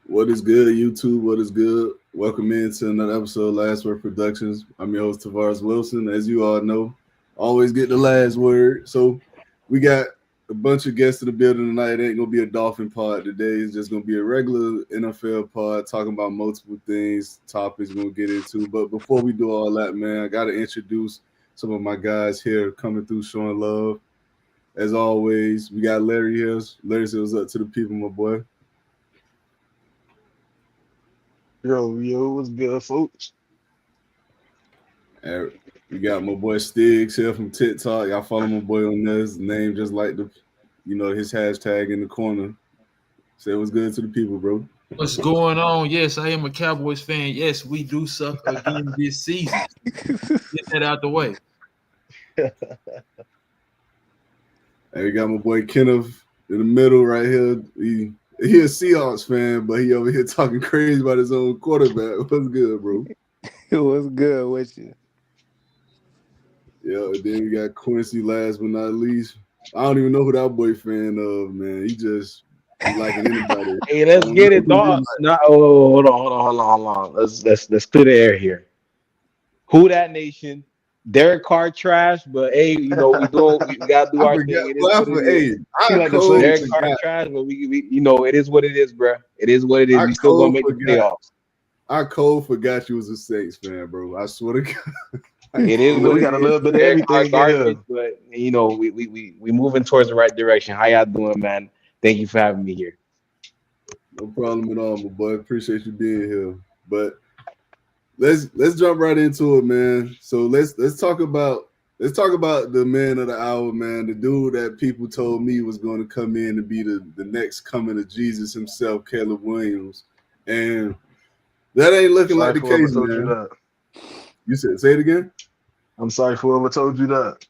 What is good, YouTube? What is good? Welcome into another episode of Last Word Productions. I'm your host, Tavares Wilson. As you all know, always get the last word. So we got a bunch of guests in the building tonight. It ain't going to be a Dolphin pod today. It's just going to be a regular NFL pod talking about multiple things, topics we're going to get into. But before we do all that, man, I got to introduce some of my guys here coming through showing love. As always, we got Larry here. Larry says what's up to the people, my boy. Yo, what's good, folks? And we got my boy Stiggs here from TikTok. Y'all follow my boy on there. His name just like his hashtag in the corner. Say what's good to the people, bro. What's going on? Yes, I am a Cowboys fan. Yes, we do suck again this season. Get that out the way. And we got my boy Kenneth in the middle right here. He a Seahawks fan, but he over here talking crazy about his own quarterback. What's good, bro? What's good with you? Yeah, and then we got Quincy last but not least. I don't even know who that boy fan of, man. He liking anybody. Hey, let's get it, dog. No, hold on. Let's clear the air here. Who that nation? Derek Carr trash, but hey, we gotta do our thing. It is what it is. Derek Carr trash, but we it is what it is, bro. It is what it is. We still gonna make the playoffs. I cold forgot you was a Saints fan, bro. I swear to God. It is. We got a little bit of everything, garbage, but we moving towards the right direction. How y'all doing, man? Thank you for having me here. No problem at all, my boy. Appreciate you being here. But let's jump right into it, man. So let's talk about the man of the hour, man. The dude that people told me was going to come in and be the next coming of Jesus himself, Caleb Williams, and that ain't looking like the case, man. You said, say it again. I'm sorry for whoever told you that,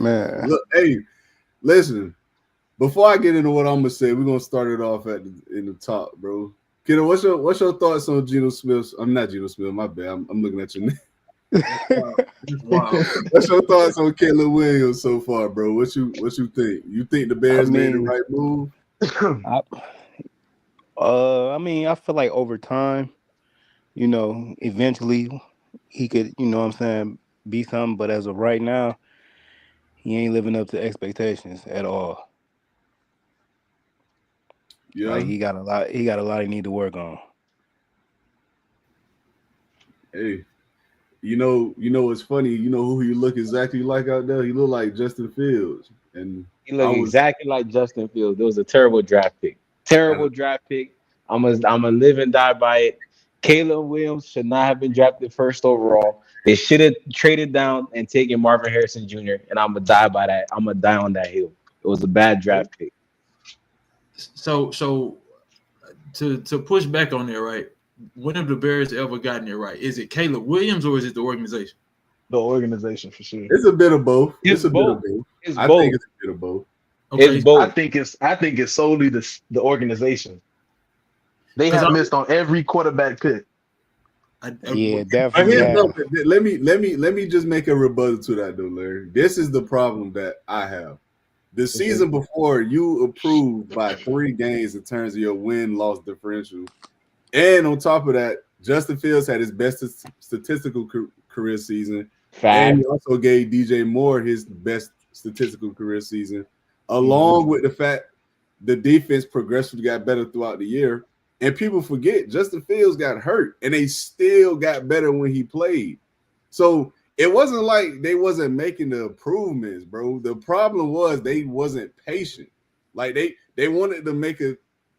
man. Look, hey, listen. Before I get into what I'm gonna say, we're gonna start it off in the top, bro. Kiddo, what's your thoughts on Geno Smith? I'm not Geno Smith, my bad. I'm looking at your name. Wow. What's your thoughts on Caleb Williams so far, bro? What you think? You think the Bears made the right move? I feel like over time, eventually he could, be something. But as of right now, he ain't living up to expectations at all. Yeah, like he got a lot he need to work on. Hey, you know what's funny? You know who he look exactly like out there? He look like Justin Fields, and he look exactly like Justin Fields. It was a terrible draft pick. I'm a live and die by it. Caleb Williams should not have been drafted first overall. They should have traded down and taken Marvin Harrison Jr. And I'm gonna die by that. I'm gonna die on that hill. It was a bad draft pick. So to push back on there, right? When have the Bears ever gotten it right? Is it Caleb Williams or is it the organization? The organization for sure. It's a bit of both. It's both. I think it's a bit of both. Okay. It's both. I think it's solely the organization. They have missed on every quarterback pick. Yeah, definitely. Let me just make a rebuttal to that, though, Larry. This is the problem that I have. The season before, you approved by 3 games in terms of your win-loss differential. And on top of that, Justin Fields had his best statistical career season. And he also gave DJ Moore his best statistical career season, along with the fact the defense progressively got better throughout the year. And people forget Justin Fields got hurt, and they still got better when he played. So it wasn't like they wasn't making the improvements, bro. The problem was they wasn't patient. Like they wanted to make a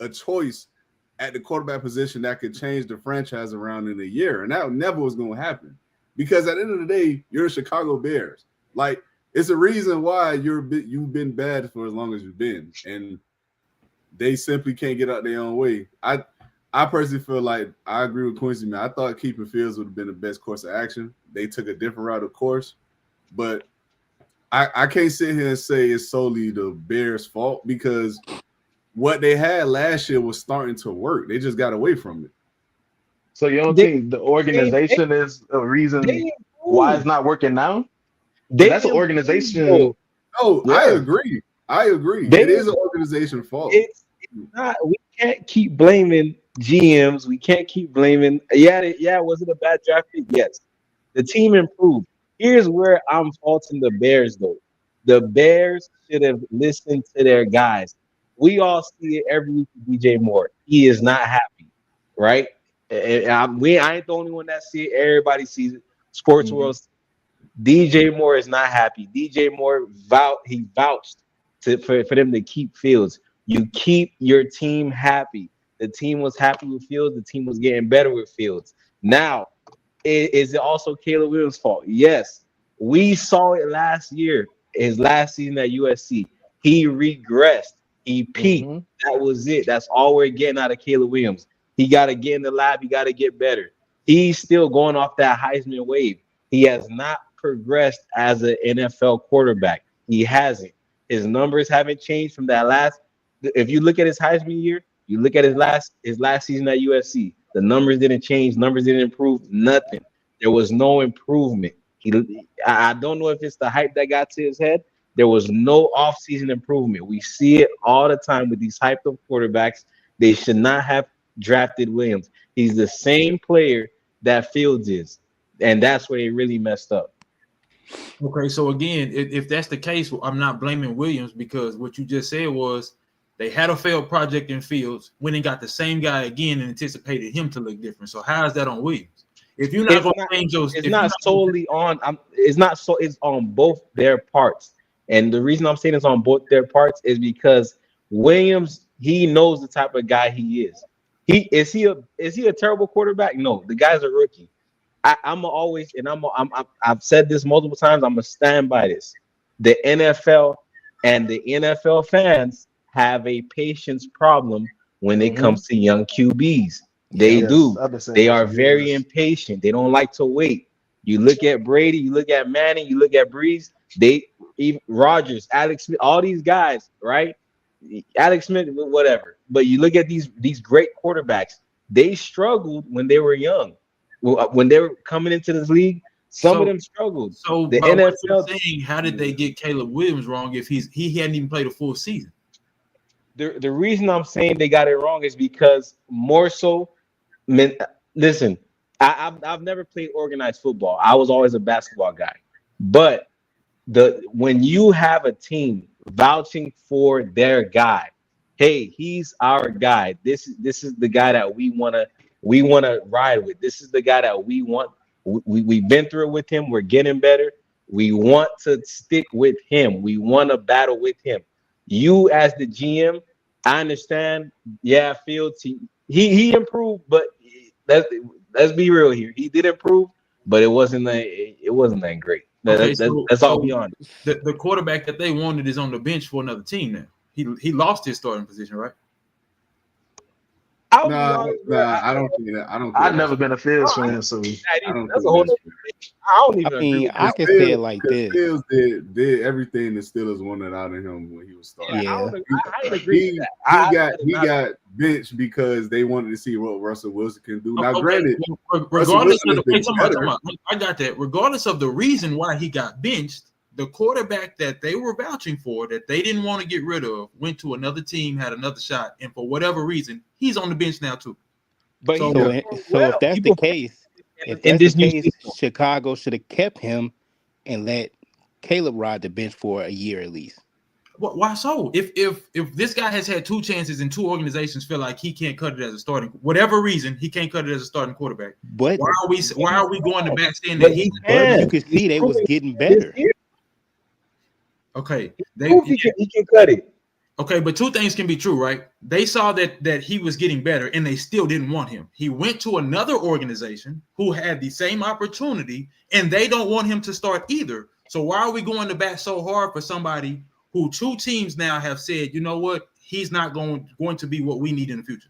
choice at the quarterback position that could change the franchise around in a year, and that never was going to happen. Because at the end of the day, you're the Chicago Bears. Like, it's a reason why you've been bad for as long as you've been, and they simply can't get out their own way. I personally feel like I agree with Quincy, man. I thought keeping Fields would have been the best course of action. They took a different route, of course, but I can't sit here and say it's solely the Bears' fault because what they had last year was starting to work. They just got away from it. So you don't think the organization is a reason why it's not working now? That's an organization. Oh, yeah. I agree. It is an organization fault. It's not. We can't keep blaming GMs. We can't keep blaming. Yeah. Was it a bad draft pick? Yes. The team improved. Here's where I'm faulting the Bears, though. The Bears should have listened to their guys. We all see it every week with DJ Moore. He is not happy, right? I ain't the only one that see it. Everybody sees it. Sports Mhm. world. DJ Moore is not happy. DJ Moore vouched for them to keep Fields. You keep your team happy. The team was happy with Fields. The team was getting better with Fields. Now, is it also Caleb Williams' fault? Yes. We saw it last year, his last season at USC. He regressed. He peaked. Mm-hmm. That was it. That's all we're getting out of Caleb Williams. He got to get in the lab. He got to get better. He's still going off that Heisman wave. He has not progressed as an NFL quarterback. He hasn't. His numbers haven't changed from that last. If you look at his Heisman year, you look at his last season at USC. The numbers didn't change. Numbers didn't improve. Nothing. There was no improvement. I don't know if it's the hype that got to his head. There was no offseason improvement. We see it all the time with these hyped up quarterbacks. They should not have drafted Williams. He's the same player that Fields is, and that's where he really messed up. Okay, so again, if that's the case, I'm not blaming Williams because what you just said was they had a failed project in Fields, went and got the same guy again and anticipated him to look different. So how is that on Williams? If you're not going to change those, it's not solely on. It's on both their parts. And the reason I'm saying it's on both their parts is because Williams, he knows the type of guy he is. Is he a terrible quarterback? No, the guy's a rookie. I've said this multiple times. I'm gonna stand by this. The NFL and the NFL fans have a patience problem when it comes to young QBs. They do. They are very impatient. They don't like to wait. You look at Brady, you look at Manning, you look at Breeze. Rodgers, Alex Smith, all these guys, right? Alex Smith, whatever. But you look at these great quarterbacks. They struggled when they were young. When they were coming into this league, some of them struggled. So the NFL saying, how did they get Caleb Williams wrong if he hadn't even played a full season? The reason I'm saying they got it wrong is because more so. Listen, I've never played organized football. I was always a basketball guy. But when you have a team vouching for their guy, hey, he's our guy. This is the guy that we wanna ride with. This is the guy that we want. We've been through it with him. We're getting better. We want to stick with him. We want to battle with him. You as the GM, I understand. Yeah, Fields, he improved, but let's be real here. He did improve, but it wasn't that great. That's all we on. The quarterback that they wanted is on the bench for another team now. He lost his starting position, right? I don't think that. I've never been a Fields fan, so that's a whole. I don't even. I mean, I can Fields, say it like this. Fields did everything the Steelers wanted out of him when he was starting. Yeah. I agree with that. He got benched because they wanted to see what Russell Wilson can do. Now, Okay, granted, regardless of the I got that. Regardless of the reason why he got benched, the quarterback that they were vouching for, that they didn't want to get rid of, went to another team, had another shot, and for whatever reason, he's on the bench now too. But So if that's the case, Chicago should have kept him and let Caleb ride the bench for a year at least. Why so? If this guy has had two chances and two organizations feel like he can't cut it as a starting, whatever reason, he can't cut it as a starting quarterback. But why are we going to back saying that he can? You could see they was getting better. Okay, he can cut it. Okay, but two things can be true, right? They saw that he was getting better, and they still didn't want him. He went to another organization who had the same opportunity, and they don't want him to start either. So why are we going to bat so hard for somebody who two teams now have said, you know what, he's not going to be what we need in the future?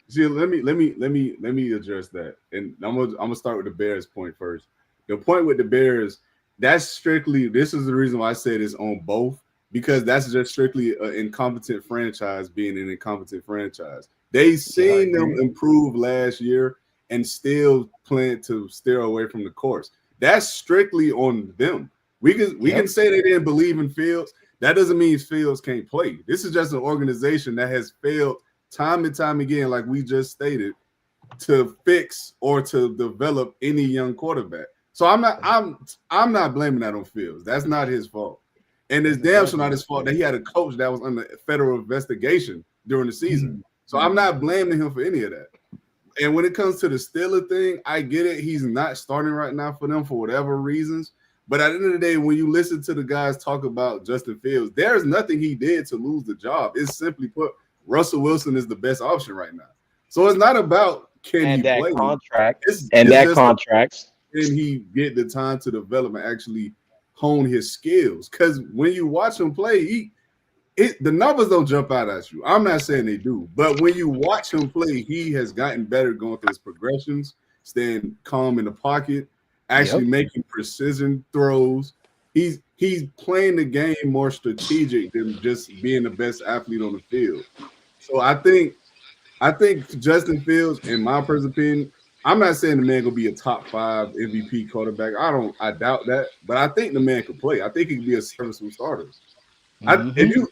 See, let me address that, and I'm gonna start with the Bears point first. The point with the Bears. This is the reason why I said it's on both, because that's just strictly an incompetent franchise being an incompetent franchise. They seen them improve last year and still plan to steer away from the course. That's strictly on them. We can say they didn't believe in Fields. That doesn't mean Fields can't play. This is just an organization that has failed time and time again, like we just stated, to fix or to develop any young quarterback. So I'm not blaming that on Fields. That's not his fault. And it's damn sure not his fault that he had a coach that was under federal investigation during the season. So I'm not blaming him for any of that. And when it comes to the Steeler thing, I get it. He's not starting right now for them for whatever reasons. But at the end of the day, when you listen to the guys talk about Justin Fields, there's nothing he did to lose the job. It's simply put, Russell Wilson is the best option right now. So it's not about can he play. Contract. It's Contracts. Can he get the time to develop and actually hone his skills? Because when you watch him play, the numbers don't jump out at you. I'm not saying they do, but when you watch him play, he has gotten better going through his progressions, staying calm in the pocket, actually making precision throws. He's playing the game more strategic than just being the best athlete on the field. So I think Justin Fields, in my personal opinion, I'm not saying the man gonna be a top 5 MVP quarterback. I doubt that, but I think the man could play. I think he could be a serviceable starter. If you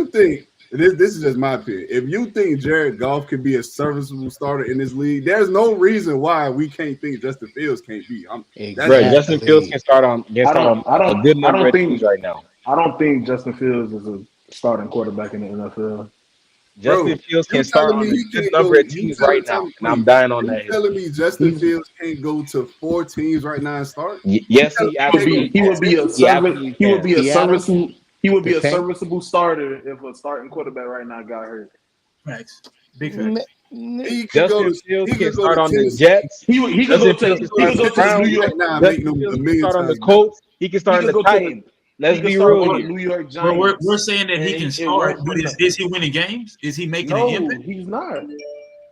think this is just my opinion, if you think Jared Goff could be a serviceable starter in this league, there's no reason why we can't think Justin Fields can't be. Justin Fields can start on a good number of teams right now. I don't think Justin Fields is a starting quarterback in the NFL. Justin Fields can start on a good number of teams right now, and I'm dying on that. You're telling me Justin Fields can't go to 4 teams right now and start? Yes, he would be a serviceable starter if a starting quarterback right now got hurt. Facts. Big facts. Justin Fields can start on the Jets. He can go to New York now. Start on the Colts. He can start on the Titans. Let's be real. New York Giants. We're saying that he can start, but is he winning games? Is he making an impact? He's not.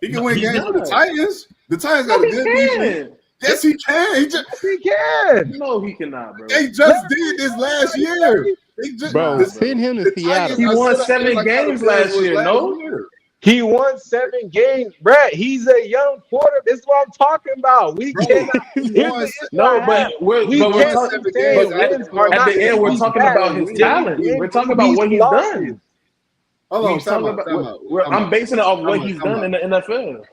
He can win games with the Titans. The Titans got a good defense. Yes, he can. He can. No, he cannot, bro. They just did this last year. Send him to Seattle. He won 7 games last year. No. He won 7 games, Brett. He's a young quarterback. This is what I'm talking about. We cannot. We're talking about his talent. We're talking about what he's done. Hold on, I'm basing it off what he's done in the NFL.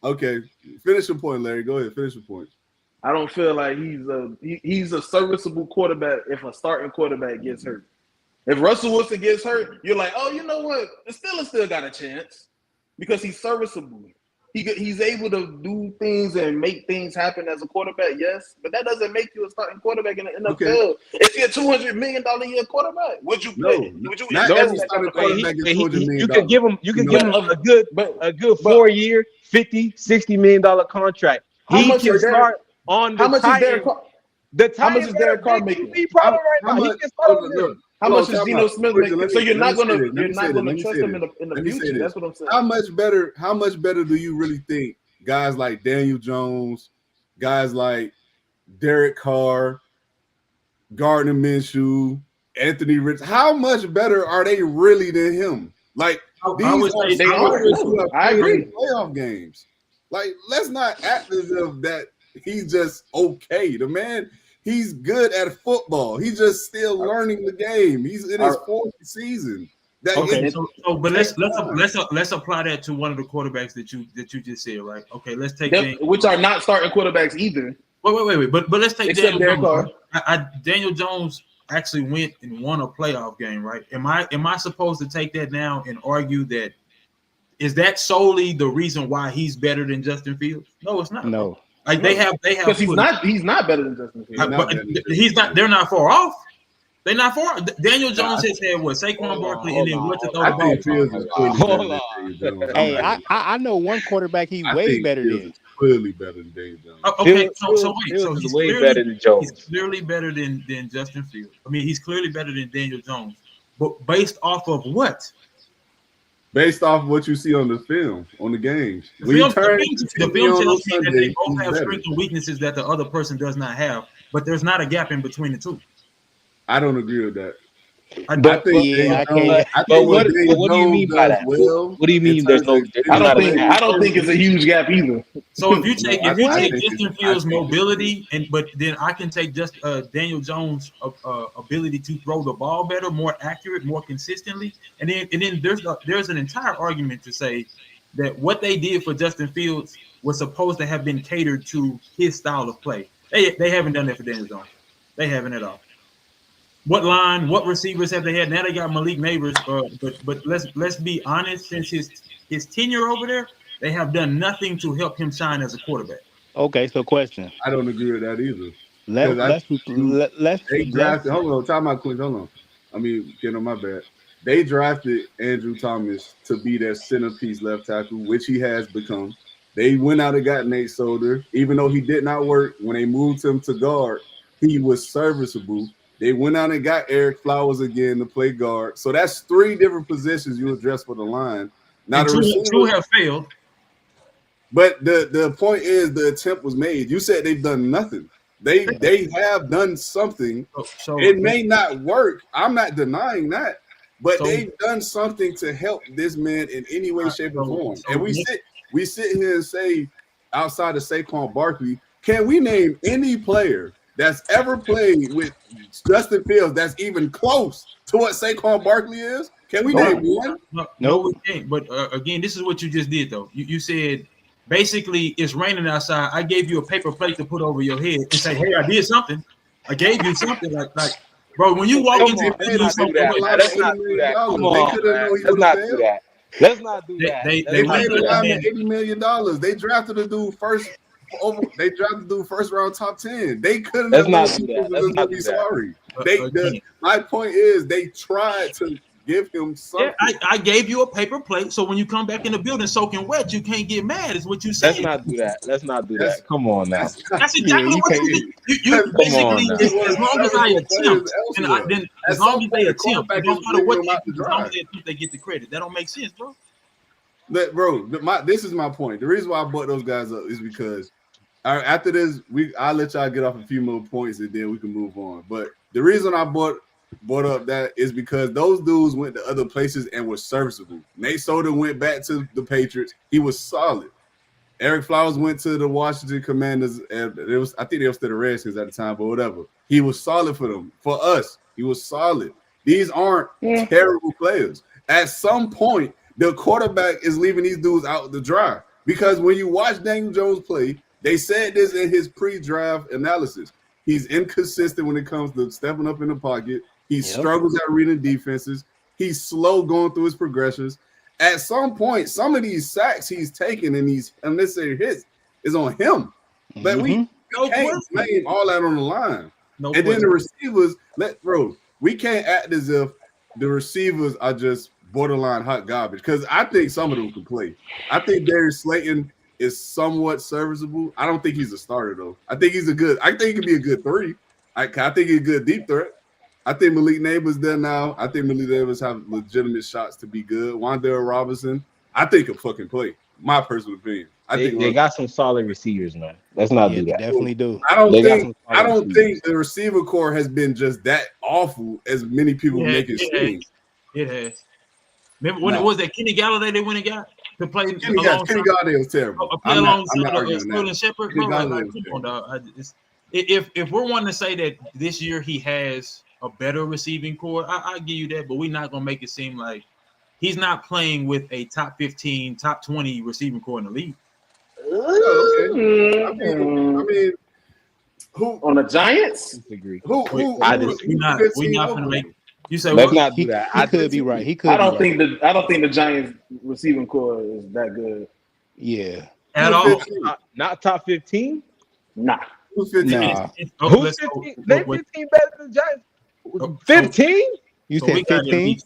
Okay, finish your point, Larry. Go ahead, finish your point. I don't feel like he's a serviceable quarterback if a starting quarterback gets hurt. If Russell Wilson gets hurt, you're like, oh, you know what? The Steelers still got a chance because he's serviceable. He's able to do things and make things happen as a quarterback, yes, but that doesn't make you a starting quarterback in the NFL. Okay. If you're a $200 million a year quarterback, would you play? You could give him a good 4-year, $50-60 million contract. He can start on the Titans. How much is Derek Carr making? How much is Geno Smith making? So you're not gonna trust him in the future. That's what I'm saying. How much better do you really think guys like Daniel Jones, guys like Derek Carr, Gardner Minshew, Anthony Rich, how much better are they really than him? Like I agree. Playoff games. Like, let's not act as if that he's just okay. The man, he's good at football. He's just still learning the game. He's in his 4th season. But let's apply that to one of the quarterbacks that you just said, right? Okay, let's take which are not starting quarterbacks either. Wait. But let's take Except Daniel Jones. Daniel Jones actually went and won a playoff game, right? Am I supposed to take that now and argue that is that solely the reason why he's better than Justin Fields? No, it's not. No. Like they have because he's not better than Justin Fields. But he's not. They're not far off. They're not far. Daniel Jones has had what? Saquon Barkley and then what to throw the ball. Hold on. Hey, I know one quarterback he's way better than. Clearly better than Daniel Jones. Okay, so wait. So he's way better than Jones. He's clearly better than Justin Fields. I mean, he's clearly better than Daniel Jones. But based off of what? Based off of what you see on the film, on the games. The film tells me that they both have strengths and weaknesses that the other person does not have, but there's not a gap in between the two. I don't agree with that. But think yeah, I Daniel can't. Jones, I but think what Daniel what do you Jones mean by does that? well What do you in mean? There's terms of no I don't individual. think it's a huge gap either. So if you No, take I Justin I Fields' think it's mobility, but then I can take just Daniel Jones' ability to throw the ball better, more accurate, more consistently, and then there's an entire argument to say that what they did for Justin Fields was supposed to have been catered to his style of play. They haven't done that for Daniel Jones. They haven't at all. What line, what receivers have they had? Now they got Malik Neighbors, but let's be honest. Since his tenure over there, they have done nothing to help him shine as a quarterback. Okay, so question. I don't agree with that either. Because Let I let's think they let's drafted. Hold on, time out, Quinn. Hold on. I mean, get on my bad. They drafted Andrew Thomas to be their centerpiece left tackle, which he has become. They went out and got Nate Solder, even though he did not work. When they moved him to guard, he was serviceable. They went out and got Eric Flowers again to play guard. So that's three different positions you address for the line. Now And the two receivers, have failed. but the point is the attempt was made. You said they've done nothing. They have done something. So It may not work. I'm not denying that, but So- they've done something to help this man in any way, shape, or form. And we sit here and say, outside of Saquon Barkley, can we name any player that's ever played with Justin Fields that's even close to what Saquon Barkley is? Can we name one? No, we can't. But again, this is what you just did, though. You said basically it's raining outside. I gave you a paper plate to put over your head and say, "Hey, I did something. I gave you something." Like, bro, when you walk into Let's not do that. Let's not do that. Come on, man. Let's not do that. Let's not do that. They They went paid to a that lineman man. $80 million. They drafted a dude first. They drafted a dude first round top 10. They couldn't. Let's not do that. Let's not do that. Sorry. Again. My point is they tried to give him something. Yeah, I gave you a paper plate, so when you come back in the building soaking wet, you can't get mad. Is what you said. Let's not do that. Let's not do that. Come on now. That's exactly what you did. You Come basically, on as long as I attempt, then as long as they attempt, it don't matter what they do, as long as they attempt, they get the credit. That don't make sense, bro. This is my point. The reason why I brought those guys up is because after this, I'll let y'all get off a few more points and then we can move on. But the reason I brought up that is because those dudes went to other places and were serviceable. Nate Solder went back to the Patriots. He was solid. Eric Flowers went to the Washington Commanders, and I think they were still the Redskins at the time, but whatever. He was solid for them. For us, he was solid. These aren't terrible players. At some point, the quarterback is leaving these dudes out to dry. Because when you watch Daniel Jones play, they said this in his pre-draft analysis. He's inconsistent when it comes to stepping up in the pocket. He struggles at reading defenses. He's slow going through his progressions. At some point, some of these sacks he's taking and these unnecessary hits is on him. But we can't blame all that on the line. Then the receivers, we can't act as if the receivers are just borderline hot garbage because I think some of them can play. I think Darius Slayton is somewhat serviceable. I don't think he's a starter though. I think he can be a good 3. I think he's a good deep threat. I think Malik Neighbors there now. I think Malik Neighbors have legitimate shots to be good. Wan'Dale Robinson, I think can fucking play. My personal opinion. I think they got some solid receivers, man. Let's not do that. Definitely do. I don't think the receiver core has been just that awful as many people make it seem. It has. Remember when it was that Kenny Galladay they went and got to play? Kenny Galladay was terrible. I'm not arguing that. Shepard, bro, come on, dog. If we're wanting to say that this year he has a better receiving core, I give you that, but we're not gonna make it seem like he's not playing with a top 15, top 20 receiving core in the league. Okay. I mean, who on the Giants? Disagree. We're not gonna make. You say let's not do that. He could be right. He could. I don't think the Giants receiving core is that good. Yeah. At all. Not top 15. Nah. Who's 15? Who's 15? They 15 better than Giants. 15? You said 15?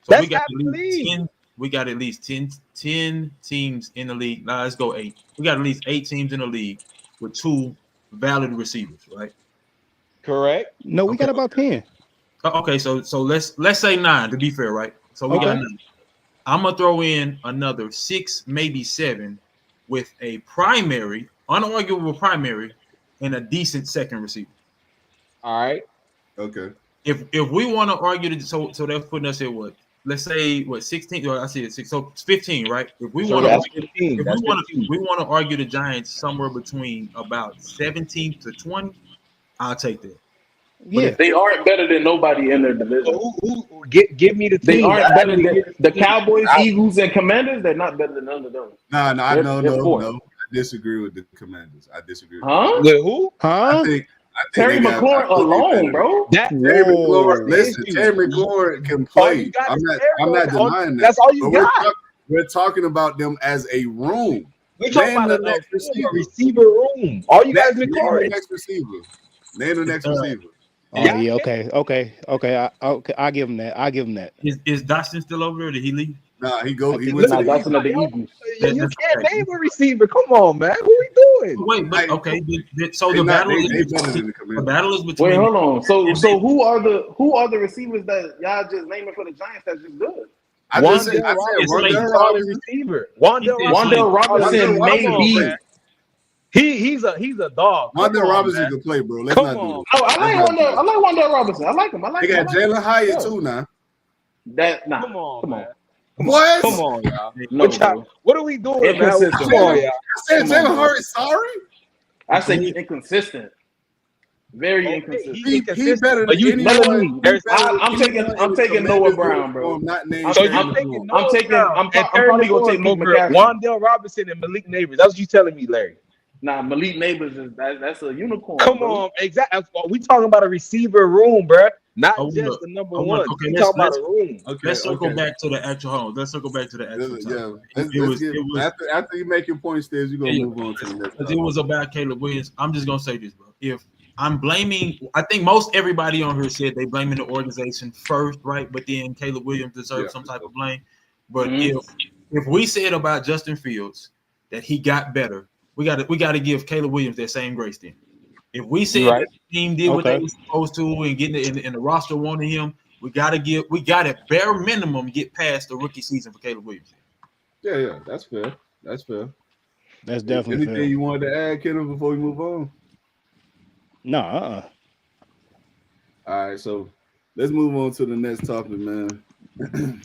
That's not the league. We got at least 10 teams in the league. Now let's go 8. We got at least 8 teams in the league with 2 valid receivers, right? Correct. No, we got about 10. Okay, so let's say 9 to be fair, right? So we got 9. I'm gonna throw in another 6, maybe 7, with a primary, unarguable primary, and a decent second receiver. All right. Okay. if we want to argue, so that's putting us at what? Let's say what 16? Or I see it 6. So it's 15, right? If we want to, that's 15. if That's we want 15. to, we want to argue the Giants somewhere between about 17 to 20. I'll take that. Yeah. They aren't better than nobody in their So division. give me the They team. aren't better Actually, than the Cowboys, Eagles, and Commanders. They're not better than none of them. No. I disagree with the Commanders. I disagree. Huh? With who? I Huh? think Terry they got McLaurin alone, bro. That Terry McLaurin, Whoa. listen, Terry McLaurin can play. I'm not denying that. That's all you But got. we're talking about them as a room. We're talking Name about the next receiver. receiver room. All you guys Name the McLaurin. next receiver. Name the next receiver. Oh yeah. Okay. I give him that. I give him that. Is Dotson still over there? Or did he leave? Nah, he I went think to Nah, the that's Eagles. another Eagles. You can't name a receiver. Come on, man. What we doing? Wait, but okay. So They the not- battle they is better than the the Commanders. battle is between. Wait, hold on. So who are the receivers that y'all just naming for the Giants that's just good? I said Wandale Robinson. Receiver. Wandale Robinson maybe. He's a dog. Wandale Robinson can play, bro. Let's Come not do on. it. Oh, I like Wandale Robinson. I like him. They got Jalen Hyatt too now. Come on, man. What? Come on, y'all. No, bro. What are we doing, man? Inconsistent. Come on, y'all. I said Come on, Jalen bro. Hurts. Sorry. I say he's inconsistent. Very inconsistent. He better than But you- anyone. I'm taking Noah Brown, bro. Not named So Jalen you're taking Hurts. I'm probably gonna take Luke McCaffrey. Wandale Robinson and Malik Neighbors. That's what you telling me, Larry. Nah, Malik Neighbors that's a unicorn. Come bro. on, exactly. We talking about a receiver room, bro. Not Oh, just look. the number Oh, one. look. Okay, We talking about let's- a room. Okay, Let's circle okay. back to the actual home. Let's circle back to the actual Yeah. time. Let's get, after you make your point, Stiz, you're gonna move on to the next. Because it was about Caleb Williams. I'm just gonna say this, bro. If I'm blaming, I think most everybody on here said they blaming the organization first, right? But then Caleb Williams deserves some type of blame. But if we said about Justin Fields that he got better, we got to give Caleb Williams that same grace then. If we said that the team did what they were supposed to and getting it in the roster wanted him, we got to bare minimum get past the rookie season for Caleb Williams. Yeah, that's fair. That's definitely anything fair. you wanted to add, Kenneth, before we move on? No. All right, so let's move on to the next topic, man. And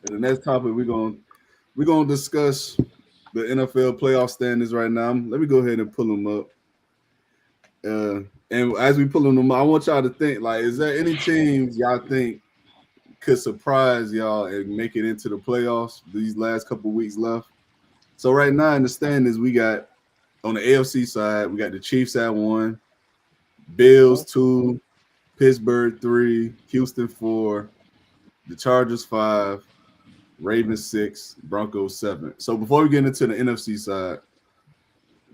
the next topic we're gonna discuss the NFL playoff standings right now. Let me go ahead and pull them up. And as we pull them up, I want y'all to think, like, is there any teams y'all think could surprise y'all and make it into the playoffs these last couple weeks left? So right now in the standings, we got on the AFC side, we got the Chiefs at 1, Bills 2, Pittsburgh 3, Houston 4, the Chargers 5, Ravens 6, Broncos 7. So before we get into the NFC side,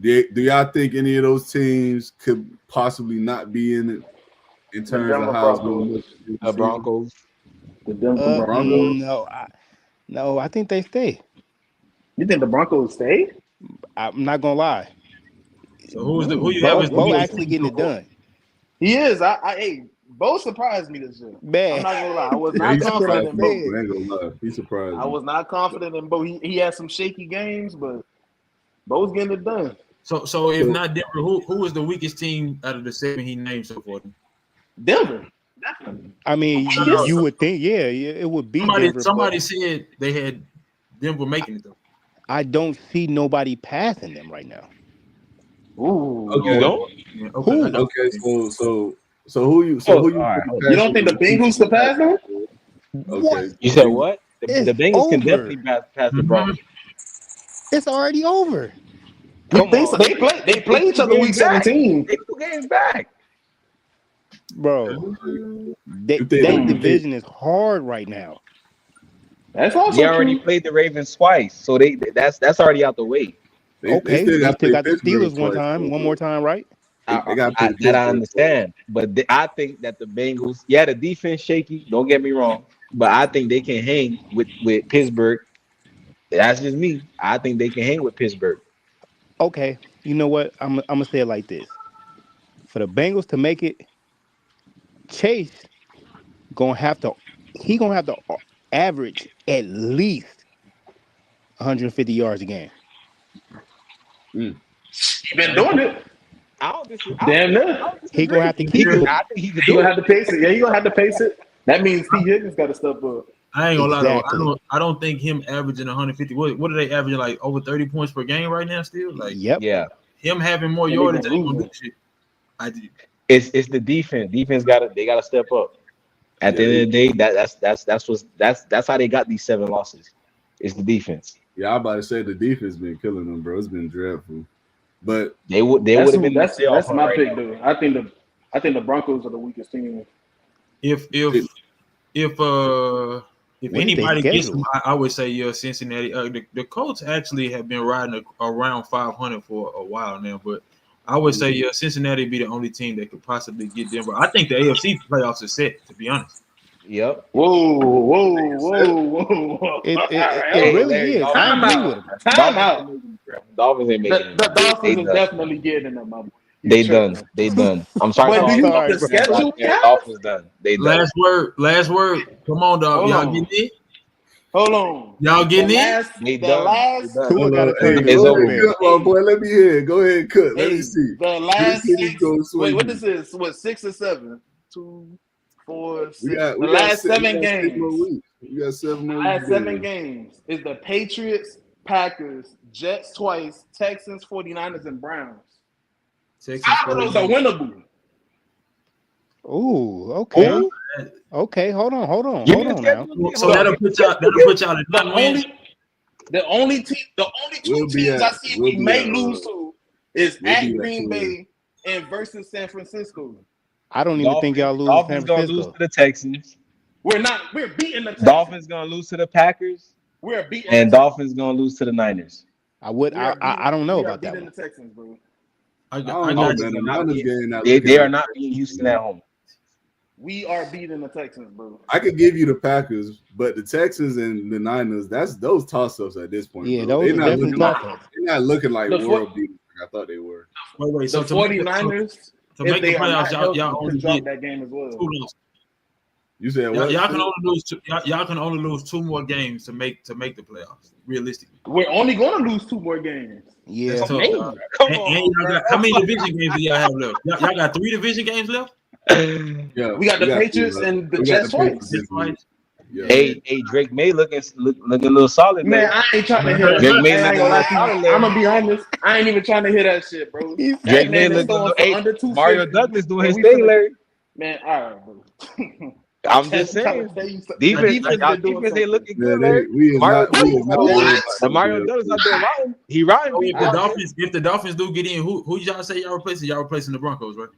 do y'all think any of those teams could possibly not be in it in terms of how it's going to look? The Broncos. The Denver Broncos. No, I think they stay. You think the Broncos stay? I'm not gonna lie. So who you have? Bo actually getting it done. He is. Hey, Bo surprised me this year. Man. I'm not gonna lie. I was not confident in Bo. I ain't gonna lie. He surprised me. I was not confident in Bo. He had some shaky games, but Bo's getting it done. So if not Denver, who was the weakest team out of the 7 he named so far? Denver, definitely. I mean, you would think, yeah, it would be. Somebody said they had Denver making it though. I don't see nobody passing them right now. Ooh. You don't? Yeah, Okay, so who you? Right. You don't think the Bengals could pass them? Okay. You said what? The Bengals over. can definitely pass the Broncos. It's already over. Come They on. play each other week 17. They 2 games back. Bro, that think- division is hard right now. That's also They already played the Ravens twice, so that's already out the way. Okay, they still got the Pittsburgh Steelers one more time, right? I understand, but I think that the Bengals, the defense shaky. Don't get me wrong, but I think they can hang with Pittsburgh. That's just me. I think they can hang with Pittsburgh. Okay, you know what? I'm gonna say it like this: for the Bengals to make it, Chase gonna have to average at least 150 yards a game. You've been doing it. Damn near. He gonna have to keep Yeah. it. I think he could He do gonna it. have to pace it. Yeah, he gonna have to pace it. That means T. Higgins got to step up. I ain't gonna lie Exactly. though. I don't think him averaging 150. What are they averaging, like over 30 points per game right now? Still, like Yep. Yeah, him having more And they yardage gonna ain't gonna lose do shit. I did. it's the defense. Defense gotta step up. At the end of the day, that's how they got these 7 losses. It's the defense. Yeah, I'm about to say the defense been killing them, bro. It's been dreadful. But They would That's have been in the that's playoff hunt my right pick, now. dude. I think the Broncos are the weakest team. If What is anybody their gets schedule? them, I would say Cincinnati. The Colts actually have been riding around 500 for a while now, but I would say Cincinnati be the only team that could possibly get Denver. I think the AFC playoffs are set, to be honest. Yep. Whoa. It really Larry, is. I Time agree out. with him. Time out. Dolphins ain't making it. The Dolphins They is done. definitely getting them, my boy. You They tripping. done. They done. I'm sorry. But for do all you the know the Dolphins fans schedule out there. we have? Dolphins done. They done. Last word. Come on, dog. Hold Y'all on. getting in? Hold on. Y'all getting the in? last, They the done. last, They done. Tua got to turn hey, into It's go over ahead, with. cut, my boy. Let me hear. Go ahead, cut. Let me see. the last This is 6. gonna sway Wait, what you. this is? What, 6 or 7? 2, 4, 6. We got the last six- 7 we got 6 more games. weeks. We got 7 more The last 7 games. games is the Patriots, Packers, Jets twice, Texans, 49ers, and Browns. Texans, 5 of those are winnable. Ooh, okay. Who? Okay, hold on. Give me Hold the on now. schedule. So that'll put y'all at 9 wins. The only two We'll be teams at- I see we'll we be may at, lose to is we'll at be at Green 10. Bay and versus San Francisco. I don't even think y'all lose to Dolphins San gonna lose Francisco. to the Texans. We're beating the Texans. Dolphins gonna lose to the Packers. We're beating And the Dolphins gonna lose to the Niners. I don't know about that beating one. the Texans, bro. I I got don't know, you. man. The Niners game not They looking are that not great. being Houston at home. We are beating the Texans, bro. I could give you the Packers, but the Texans and the Niners, that's those toss-ups at this point. Yeah, bro. those They're are not definitely looking like toss-ups. they're not looking like The world beaters like I thought they were. Wait. The So to make 49ers, to if make the they are not playoffs, healthy, y'all could only drop get that game as well. 2 losses. You said Y'all, what? y'all can only lose y'all can only lose 2 more games to make the playoffs. Realistically, We're only going to lose 2 more games. Yeah. that's tough. Hey, dog. come And on, y'all got, how many division games do y'all have left? Y'all got 3 division games left. Yeah, We got the Patriots two, and the we got Jets the Patriots twice. this week. Yeah. Hey, Drake May looking a little solid, Man, man. I ain't trying to hear that. Drake May I ain't looking gonna lie a to little you. solid. I'm gonna be honest. I ain't even trying to hear that shit, bro. He's- That Drake May man is looking a throwing little. for Hey, under 250. Mario Douglas doing his We thing, finna- Larry. Man, all right, bro. I'm just saying. Defense Defense been doing ain't something. looking Man, good, Larry. we is Mario not worried What? And Mario Douglas out there riding. He riding So people out there. if the Dolphins do get in, who y'all say y'all replacing? Y'all replacing the Broncos, right?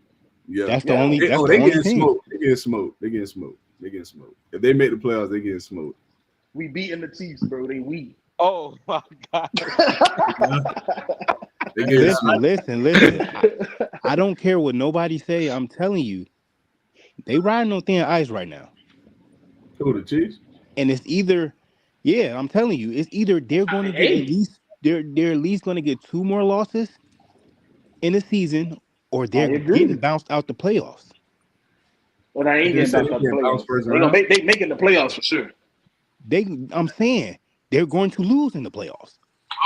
Yeah. That's the Yeah. only. They, That's the they only getting team. smoked. They getting smoked. They getting smoked. They getting smoked. If they make the playoffs, they getting smoked. We beating the Chiefs, bro. They weak. Oh my God. They getting Listen. I don't care what nobody say. I'm telling you, they riding on thin ice right now. Who, the Chiefs? And it's either, yeah, I'm telling you, it's either they're going to get at least they're at least going to get 2 more losses in the season, or they're agree. getting bounced out the playoffs. Well, I ain't They getting said bounced they out the getting bounced playoffs. first They round. making the playoffs for sure. I'm saying they're going to lose in the playoffs.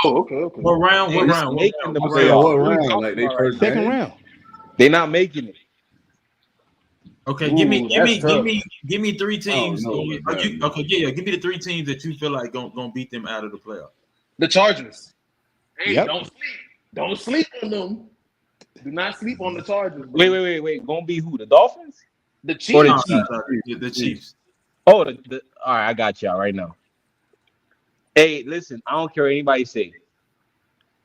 Oh, okay. What round? What It's round? What making round? the I'm What saying round? what playoffs. round? Like they first Second game? round. They're not making it. Okay, Ooh, give me that's tough. 3 teams. know about that, man. Okay, yeah, give me the 3 teams that you feel like gonna beat them out of the playoffs. The Chargers. Hey, Yep. don't sleep on them. Do not sleep on the Chargers. Bro. Wait. Gonna be who? The Dolphins? The Or Chiefs. the The Chiefs. Oh, all right, I got y'all right now. Hey, listen, I don't care what anybody say.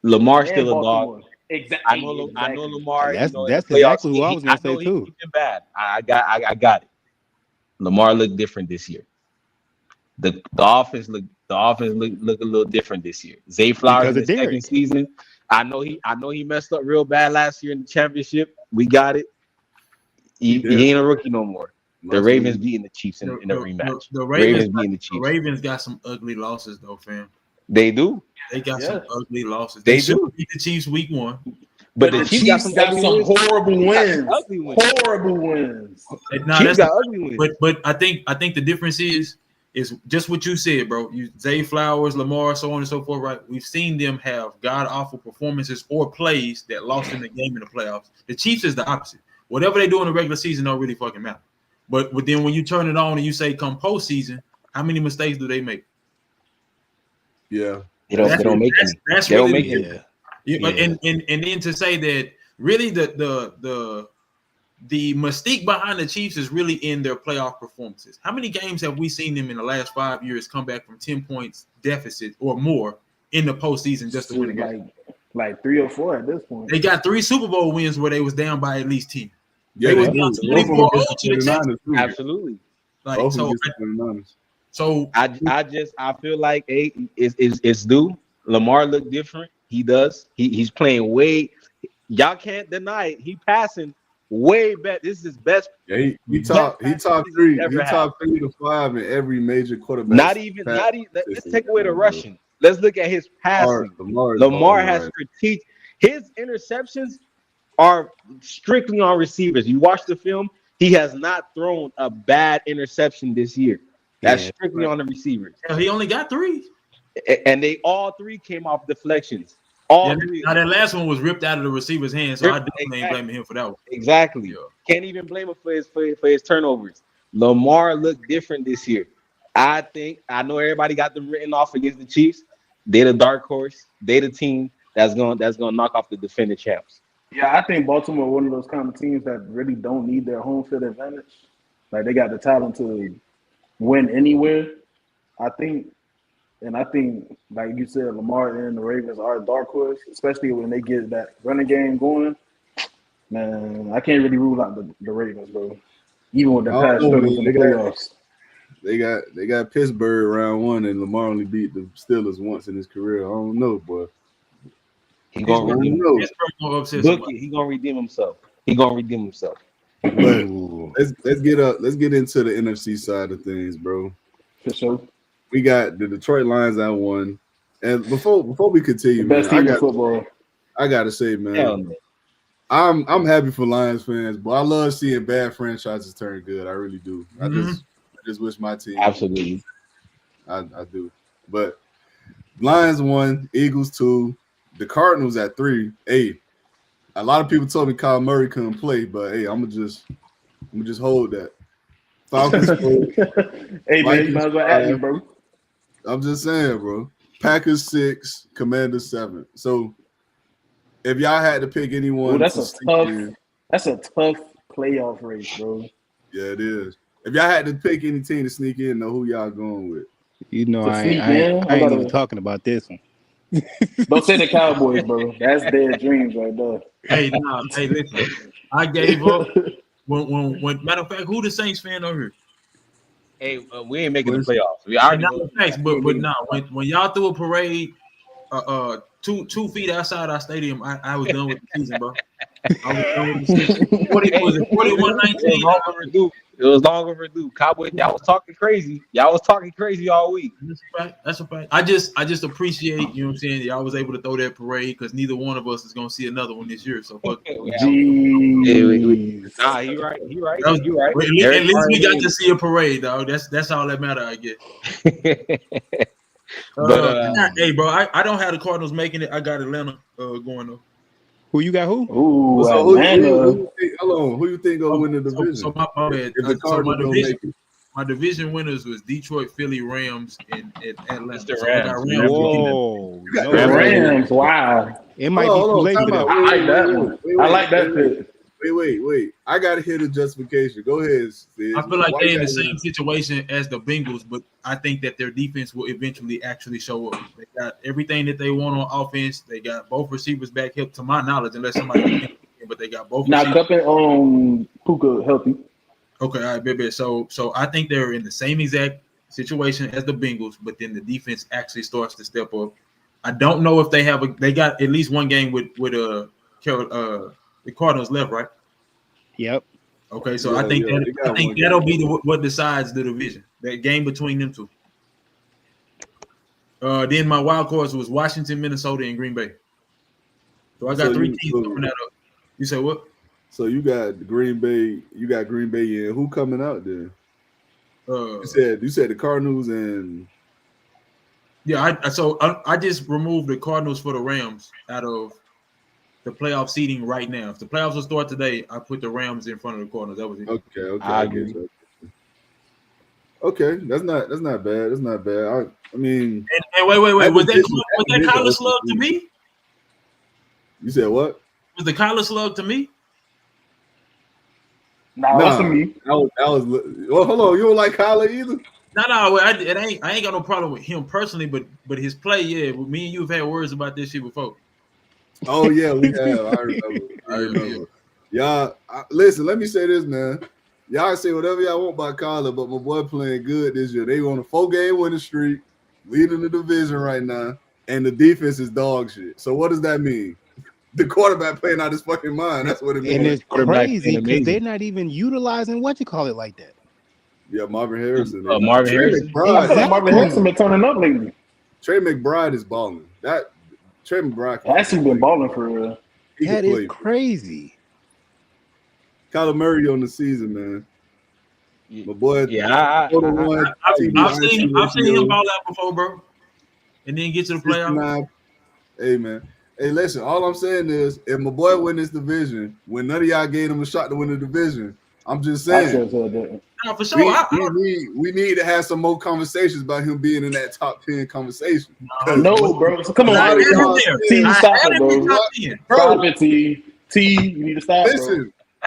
Lamar's and still a dog. Baltimore. Exactly. I know Lamar. That's in the exactly playoffs, who I was gonna say know too. He's been bad. I got it. Lamar looked different this year. The offense look a little different this year. Zay Flowers Because in of the Derek. second season. I know he messed up real bad last year in the championship. We got it. He ain't a rookie no more. The Ravens beating the Chiefs in the rematch. The Ravens beating the Chiefs. The Ravens got some ugly losses though, fam. They do. They got some ugly losses. They should do. beat the Chiefs week 1. But the the Chiefs Chiefs got some horrible wins. Ugly wins. Horrible wins. Nah, Chiefs got ugly wins. But I think the difference is is just what you said, bro. Zay Flowers, Lamar, so on and so forth, right? We've seen them have god-awful performances or plays that lost in the game in the playoffs. The Chiefs is the opposite. Whatever they do in the regular season don't really fucking matter. But then when you turn it on and you say come postseason, how many mistakes do they make? Yeah. They don't make any. That's They really don't make any. Yeah. And then to say that really the mystique behind the Chiefs is really in their playoff performances. How many games have we seen them in the last 5 years come back from 10 points deficit or more in the postseason just to win a game? Like 3 or 4 at this point. They got 3 Super Bowl wins where they was down by at least 10. Yeah, they was do. down 24 to the Texans. Absolutely. Like, so I feel like it's due. Lamar looked different. He does. He's playing way. Y'all can't deny it. He passing way better. This is his best. Yeah, he top 3. He top 3 to 5 in every major quarterback. Not even. Let's take away the rushing. Let's look at his passing. Lamar has strategic. His interceptions are strictly on receivers. You watch the film. He has not thrown a bad interception this year. That's strictly on the receivers. He only got 3. And they all 3 came off deflections. All 3. Now that last one was ripped out of the receiver's hand, so I definitely ain't blaming him for that one. Exactly. Yeah. Can't even blame him for his turnovers. Lamar looked different this year. I know everybody got them written off against the Chiefs. They're the dark horse. They're the team that's gonna knock off the defending champs. Yeah, I think Baltimore one of those kind of teams that really don't need their home field advantage. Like they got the talent to win anywhere. I think, like you said, Lamar and the Ravens are a dark horse, especially when they get that running game going. Man, I can't really rule out the Ravens, bro. Even with the past struggles in the playoffs. They got Pittsburgh round 1, and Lamar only beat the Steelers once in his career. I don't know, but he gonna redeem himself. He gonna redeem himself. But let's get into the NFC side of things, bro. For sure. We got the Detroit Lions at 1, and before we continue, best team in football. I gotta say, man, I'm happy for Lions fans, but I love seeing bad franchises turn good. I really do. I just wish my team. Absolutely. I do. But Lions 1, Eagles 2, the Cardinals at 3. Hey, a lot of people told me Kyle Murray couldn't play, but hey, I'm gonna just hold that. Falcons 4. Hey man, you might as well add me, bro. I'm just saying, bro. Packers 6, Commanders 7. So if y'all had to pick anyone, that's a tough playoff race, bro. Yeah, it is. If y'all had to pick any team to sneak in, know who y'all going with? You know, I ain't even talking about this one. Don't say the Cowboys, bro. That's their dreams right there. Hey, listen. I gave up when matter of fact, who the Saints fan over here? Hey, we ain't making the playoffs. We already when y'all threw a parade 2 feet outside our stadium, I was done with the season, bro. I was done with the season. 41-19. It was long overdue. Cowboys, y'all was talking crazy. Y'all was talking crazy all week. That's a fact. I just appreciate, you know what I'm saying, y'all was able to throw that parade because neither one of us is gonna see another one this year. So fuck. Nah, he right. You right. At least we got to see a parade, dog. That's all that matter, I guess. Hey, bro, I don't have the Cardinals making it. I got Atlanta going though. Who you got? Who? Ooh, so who you think gonna win the division? So my division winners was Detroit, Philly, Rams, and Atlanta. So Rams. Wow. It might be too late for that. I like that one. I like that pick. Wait. I gotta hear the justification. Go ahead, Steve. I feel like they're in the same situation as the Bengals, but I think that their defense will eventually actually show up. They got everything that they want on offense. They got both receivers back, help to my knowledge, unless somebody but they got both. Now Cup and Puka healthy. Okay, all right, baby. So I think they're in the same exact situation as the Bengals, but then the defense actually starts to step up. I don't know if they got at least one game with the Cardinals left, right? Yep. Okay, so I think that'll be what decides the division. That game between them two. Then my wild cards was Washington, Minnesota, and Green Bay. So I got 3 teams coming out of. You say what? So you got Green Bay. You got Green Bay in. Who coming out there? You said the Cardinals and yeah. I just removed the Cardinals for the Rams out of the playoff seeding right now. If the playoffs will start today, I put the Rams in front of the Cardinals. That was it. okay, I I agree. get you. Okay, that's not bad. That's not bad. I mean, And wait. Was that division collar open slug to season. me? You said what? Was the collar slug to me? Nah, that's to me. I was. Well, hold on. You don't like Kyler either? No. I ain't got no problem with him personally, but his play, yeah. With me and you have had words about this shit before. Oh yeah, we have. I remember. Y'all, listen. Let me say this, man. Y'all say whatever y'all want about Kyler, but my boy playing good this year. They on a 4-game winning streak, leading the division right now, and the defense is dog shit. So what does that mean? The quarterback playing out his fucking mind. That's what it means. And it's Quarterback crazy playing because amazing. they're not even utilizing what you call it like that. Yeah, Marvin Harrison. Marvin Harrison? McBride. I feel like Marvin Harrison been turning up lately. Trey McBride is balling. Trey McBride Actually been balling for real. That is crazy. Kyler Murray on the season, man. My boy. Yeah, I've seen him ball out before, bro, and then get to the playoffs. Hey, man. Hey, listen. All I'm saying is, if my boy win this division, when none of y'all gave him a shot to win the division, I'm just saying. No, for sure. We need to have some more conversations about him being in that top 10 conversation. No, bro. So come on, T, stop it, bro. Stop it, T. You need to stop,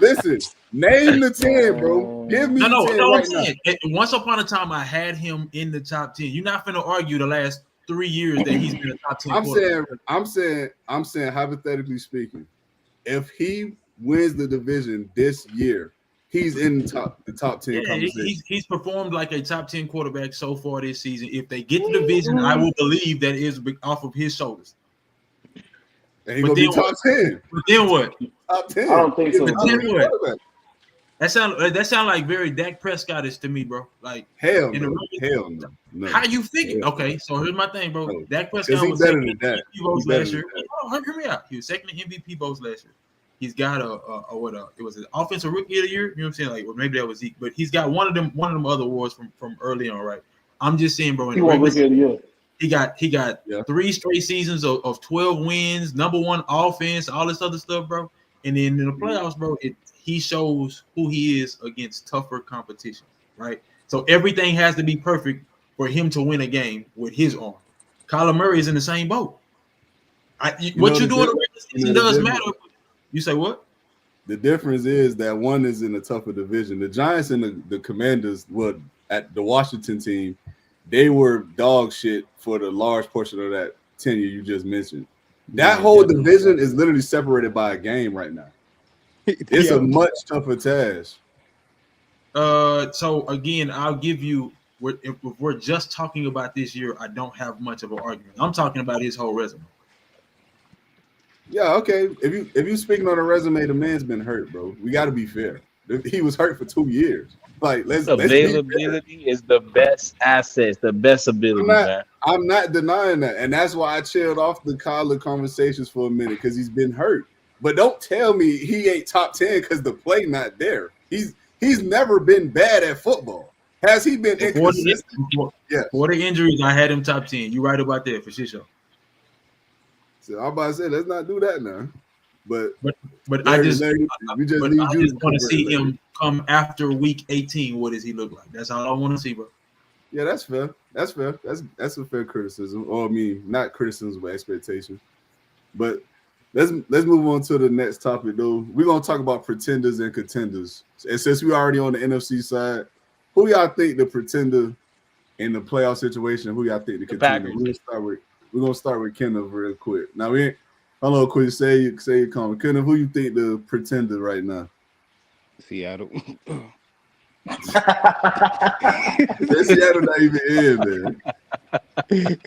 Listen. Name the 10, bro. Give me 10 right now. Once upon a time, I had him in the top 10. You're not finna argue the last 3 years that he's been a top 10. I'm saying, hypothetically speaking, if he wins the division this year, he's in the top 10 conversation. He's performed like a top 10 quarterback so far this season. If they get the division, I will believe that is off of his shoulders. And he's gonna be top 10. But then what? Top 10. I don't think so. But then what? That sound like very Dak Prescott-ish to me, bro. Like hell no. How you figure? Okay, so here's my thing, bro. No. Dak Prescott was better second than that. MVP votes last year. Oh, hear me out. He was second in MVP votes last year. He's got it was an offensive rookie of the year. You know what I'm saying? Like, or maybe that was Zeke, but he's got one of them other awards from early on, right? I'm just saying, bro. He won rookie of the year. He got 3 straight seasons of 12 wins, #1 offense, all this other stuff, bro. And then in the playoffs, bro, he shows who he is against tougher competition, right? So everything has to be perfect for him to win a game with his arm. Kyler Murray is in the same boat. What you do in the regular season does matter. You say what? The difference is that one is in a tougher division. The Giants and the Commanders were at the Washington team. They were dog shit for the large portion of that tenure you just mentioned. That whole division is literally separated by a game right now. It's a much tougher task. So again, I'll give you. If we're just talking about this year, I don't have much of an argument. I'm talking about his whole resume. Yeah, okay. If you speaking on a resume, the man's been hurt, bro. We got to be fair. He was hurt for 2 years. Like, availability is the best asset, the best ability, man. I'm not denying that, and that's why I chilled off the Kyler conversations for a minute because he's been hurt. But don't tell me he ain't top 10 because the play not there. He's never been bad at football. Has he been inconsistent? For the injuries, I had him top 10. You right about that for sure. So I'm about to say, let's not do that now. But I just want to see him come after week 18. What does he look like? That's all I want to see, bro. Yeah, that's fair. That's a fair criticism. Or I mean, not criticism, but expectation. But let's move on to the next topic, though. We're gonna talk about pretenders and contenders. And since we're already on the NFC side, who y'all think the pretender in the playoff situation? Who y'all think the contender? We're gonna start with Kenneth real quick. Now hello, quick. Say your comment. Kenneth, who you think the pretender right now? Seattle. Seattle not even in, man.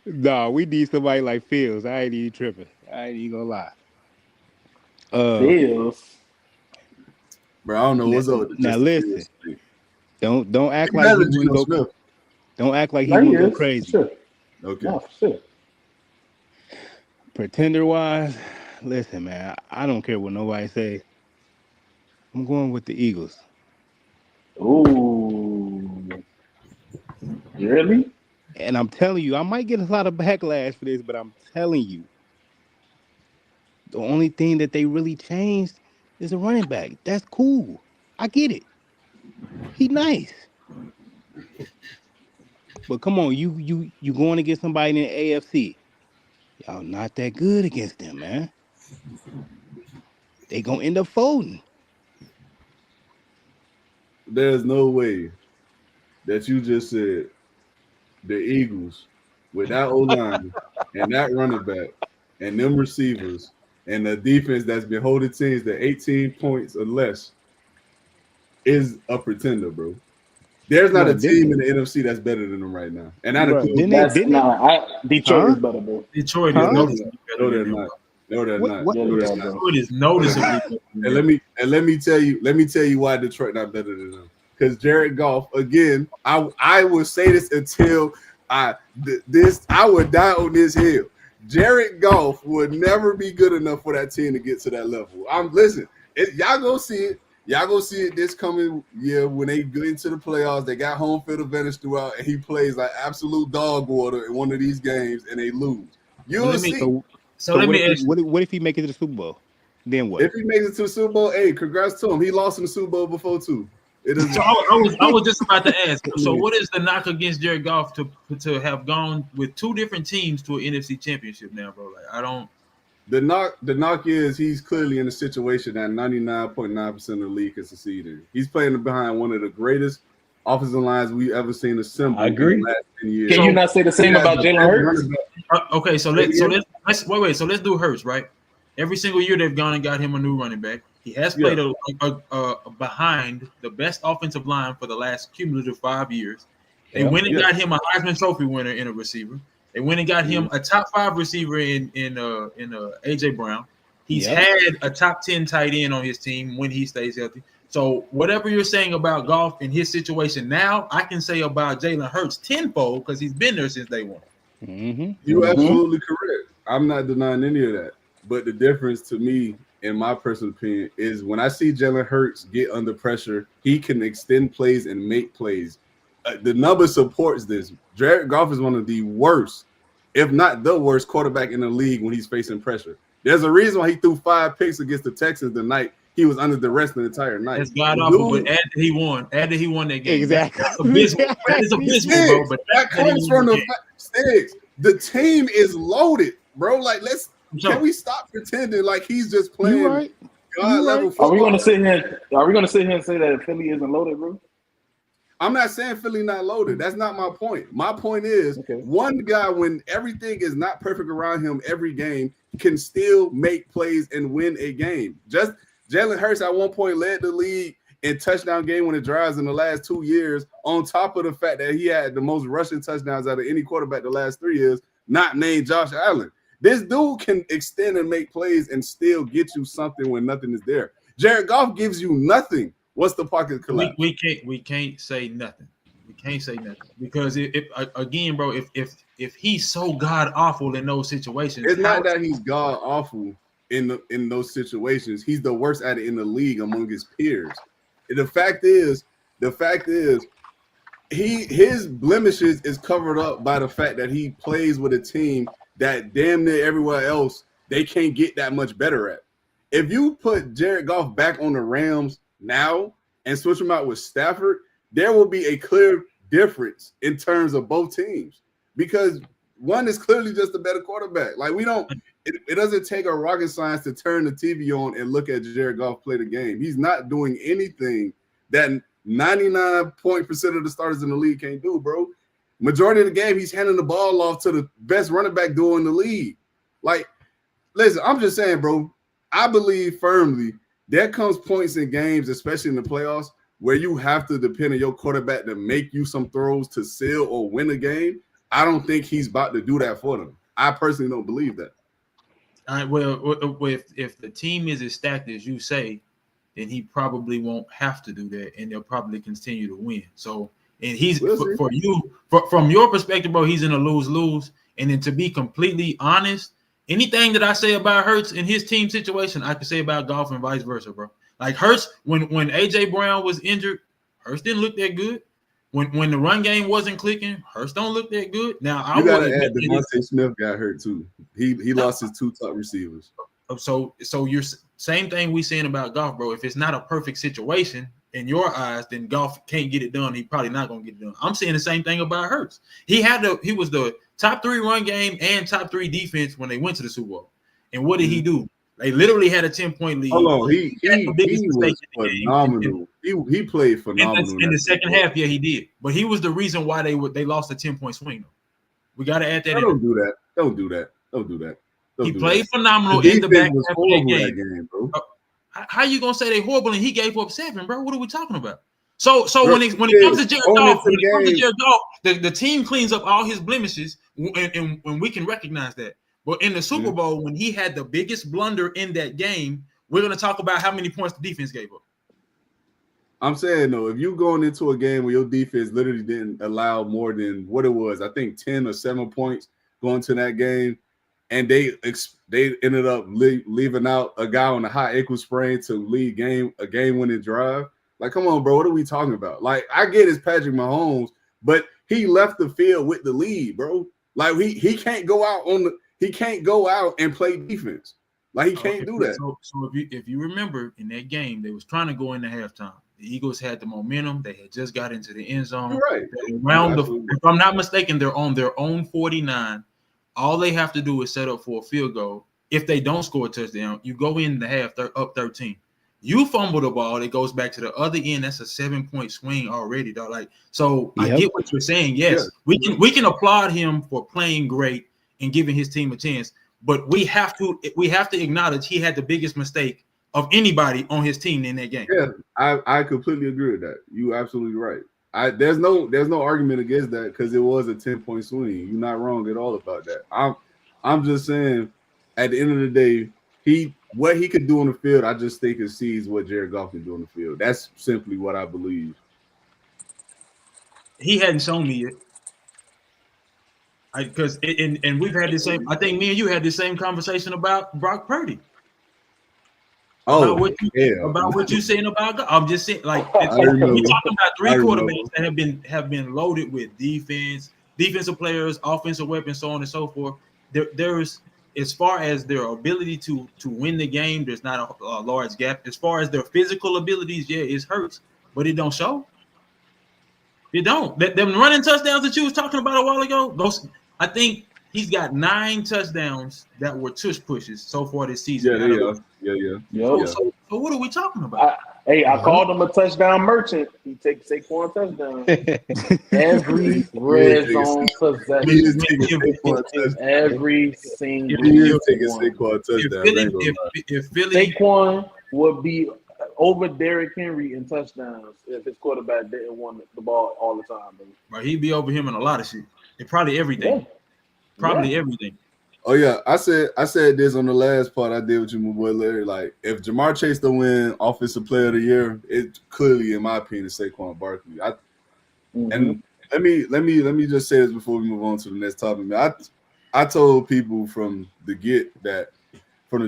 Nah, we need somebody like Fields. I ain't even tripping. I ain't even gonna lie. Fields. Bro, I don't know what's up. Now listen. Don't act like he wouldn't go. Don't act like he wouldn't go crazy. Sure. Okay. No, sure. Pretender wise, listen, man. I don't care what nobody say. I'm going with the Eagles. Ooh. Really? And I'm telling you, I might get a lot of backlash for this, but I'm telling you, the only thing that they really changed is a running back. That's cool. I get it. He nice. But come on, you going to get somebody in the AFC. Y'all not that good against them, man. They gonna end up folding. There's no way that you just said the Eagles with that O-line and that running back and them receivers and the defense that's been holding teams to 18 points or less is a pretender, bro. There's not a Bruh, team in the NFC that's better than them right now. And that bruh, includes Detroit Huh? is better, bro. Detroit Huh? is noticeably better no, than they're them, not. bro. No, they're not. What? Yeah, No, they they're are, not. bro. Detroit is noticeably better than And them. let me tell you why Detroit not better than them. Because Jared Goff, again, I will say this until I would die on this hill. Jared Goff would never be good enough for that team to get to that level. Y'all go see it. Y'all go see it this coming year when they get into the playoffs. They got home field advantage throughout, and he plays like absolute dog water in one of these games, and they lose. You'll see. So let me ask you. What if he make it to the Super Bowl? Then what? If he makes it to the Super Bowl, hey, congrats to him. He lost in the Super Bowl before too. It is. So I was just about to ask. So what is the knock against Jared Goff to have gone with two different teams to an NFC Championship now, bro? Like I don't. The knock is he's clearly in a situation that 99.9% of the league can succeed in. He's playing behind one of the greatest offensive lines we've ever seen assemble. I agree. In the last 10 years. Can you not say the same about Jalen Hurts? Okay, so let's wait. So let's do Hurts, right? Every single year they've gone and got him a new running back. He has played behind the best offensive line for the last cumulative 5 years. They went and got him a Heisman Trophy winner in a receiver. They went and got him a top 5 receiver in AJ Brown. He's had a top 10 tight end on his team when he stays healthy. So whatever you're saying about Goff in his situation now, I can say about Jalen Hurts tenfold because he's been there since day one. Mm-hmm. You're absolutely correct. I'm not denying any of that. But the difference to me, in my personal opinion, is when I see Jalen Hurts get under pressure, he can extend plays and make plays. The number supports this. Jared Goff is one of the worst, if not the worst, quarterback in the league when he's facing pressure. There's a reason why he threw 5 picks against the Texans the night he was under duress the entire night. That's god awful, but after he won that game, Exactly. That's abysmal. That is abysmal, bro. But that comes from the Sticks. The team is loaded, bro. Like, can we stop pretending like he's just playing God level football? Are we gonna sit here and say that Philly isn't loaded, bro? I'm not saying Philly not loaded. That's not my point. My point is one guy, when everything is not perfect around him every game, can still make plays and win a game. Just Jalen Hurts at one point led the league in touchdown game winning drives in the last 2 years, on top of the fact that he had the most rushing touchdowns out of any quarterback the last 3 years, not named Josh Allen. This dude can extend and make plays and still get you something when nothing is there. Jared Goff gives you nothing. What's the pocket collapse? We can't say nothing. We can't say nothing because if again, bro, if he's so god awful in those situations, it's not that he's god awful in those situations. He's the worst at it in the league among his peers. And the fact is, his blemishes is covered up by the fact that he plays with a team that damn near everywhere else they can't get that much better at. If you put Jared Goff back on the Rams now and switch him out with Stafford, there will be a clear difference in terms of both teams because one is clearly just a better quarterback. Like it doesn't take a rocket science to turn the TV on and look at Jared Goff play the game. He's not doing anything that 99% of the starters in the league can't do, bro. Majority of the game, he's handing the ball off to the best running back duo in the league. Like, listen, I'm just saying, bro, I believe firmly there comes points in games, especially in the playoffs, where you have to depend on your quarterback to make you some throws to seal or win a game. I don't think he's about to do that for them. I personally don't believe that. All right, well, if the team is as stacked as you say, then he probably won't have to do that, and they'll probably continue to win. So, and he's for you, from your perspective, bro, he's in a lose-lose. And then to be completely honest, anything that I say about Hurts in his team situation, I can say about Goff and vice versa, bro. Like Hurts, when AJ Brown was injured, Hurts didn't look that good. when the run game wasn't clicking, Hurts don't look that good. Now I You gotta would add Devontae Smith got hurt too. He lost his 2 top receivers. So you're same thing we saying about Goff, bro. If it's not a perfect situation in your eyes, then Goff can't get it done. He probably not gonna get it done. I'm saying the same thing about Hurts. He was the top 3 run game and top 3 defense when they went to the Super Bowl. And what did he do? They literally had a 10-point lead. Hold on, he was phenomenal. He played phenomenal in the second half. Yeah, he did. But he was the reason why they lost a 10-point swing. We got to add that. Don't do that. Don't do that. He played phenomenal in the back half of that game, bro. How you gonna say they horrible and he gave up 7, bro? What are we talking about? So when it comes to Jared Goff, the team cleans up all his blemishes, and we can recognize that. But in the Super Bowl, when he had the biggest blunder in that game, we're gonna talk about how many points the defense gave up. I'm saying though, if you going into a game where your defense literally didn't allow more than what it was, I think 10 or 7 points going to that game, and they ended up leaving out a guy on a high ankle sprain to lead a game-winning drive. Like, come on, bro, what are we talking about? Like, I get it's Patrick Mahomes, but he left the field with the lead, bro. Like, he can't go out and play defense. Like, he can't do that. So if you remember in that game, they was trying to go into halftime. The Eagles had the momentum. They had just got into the end zone. You're right. If I'm not mistaken, they're on their own 49. All they have to do is set up for a field goal. If they don't score a touchdown, you go in the half up 13. You fumble the ball, it goes back to the other end. That's a 7-point swing already, dog. Like, so I get what you're saying. Yes, we can applaud him for playing great and giving his team a chance, but we have to acknowledge he had the biggest mistake of anybody on his team in that game. Yeah, I completely agree with that. You absolutely right. There's no argument against that because it was a 10-point swing. You're not wrong at all about that. I'm just saying, at the end of the day, what he could do on the field, I just think exceeds what Jared Goff can do on the field. That's simply what I believe. He hadn't shown me yet. Because and we've had the same. I think me and you had the same conversation about Brock Purdy. About what you saying about God. I'm just saying, like, we're talking about 3 quarterbacks that have been loaded with defensive players, offensive weapons, so on and so forth. There's as far as their ability to win the game, there's not a large gap. As far as their physical abilities, yeah, it hurts, but it don't show. It don't. Them running touchdowns that you was talking about a while ago, I think he's got 9 touchdowns that were tush pushes so far this season. Yeah. So what are we talking about? I called him a touchdown merchant. He takes Saquon touchdown every red zone possession. Every single if Philly Saquon would be over Derrick Henry in touchdowns if his quarterback didn't want the ball all the time. Right, he'd be over him in a lot of shit. And probably everything. Everything. Oh yeah, I said this on the last part I did with you, my boy Larry. Like, if Jamar Chase don't win Offensive Player of the Year, it clearly, in my opinion, is Saquon Barkley. And let me just say this before we move on to the next topic. Man, I told people from the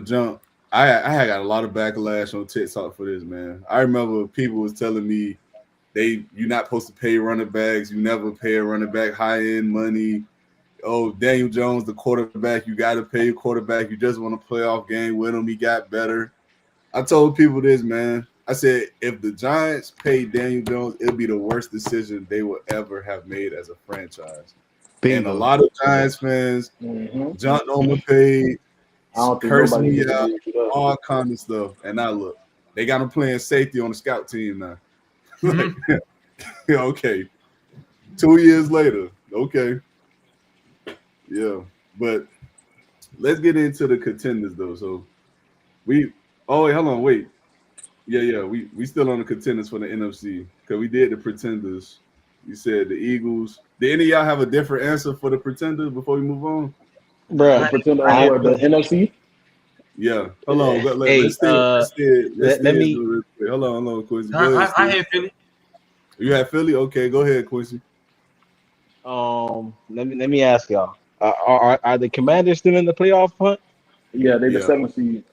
jump, I had got a lot of backlash on TikTok for this, man. I remember people was telling me you're not supposed to pay running backs. You never pay a running back high-end money. Oh, Daniel Jones, the quarterback, you got to pay a quarterback. You just want a playoff game with him. He got better. I told people this, man. I said, if the Giants paid Daniel Jones, it'll be the worst decision they will ever have made as a franchise. Bingo. And a lot of Giants fans jumped on the page, cursed me out, all kind of stuff. And now look, they got him playing safety on the scout team now. Okay. 2 years later, okay. Yeah, but let's get into the contenders though. So wait. Yeah, we still on the contenders for the NFC because we did the pretenders. You said the Eagles. Did any of y'all have a different answer for the pretenders before we move on? Bro, pretender the NFC? Yeah. Hold on. Hold on, Quincy. I had Philly. You had Philly? Okay, go ahead, Quincy. Let me ask y'all. Are the Commanders still in the playoff hunt? Yeah, they're the 7th seed.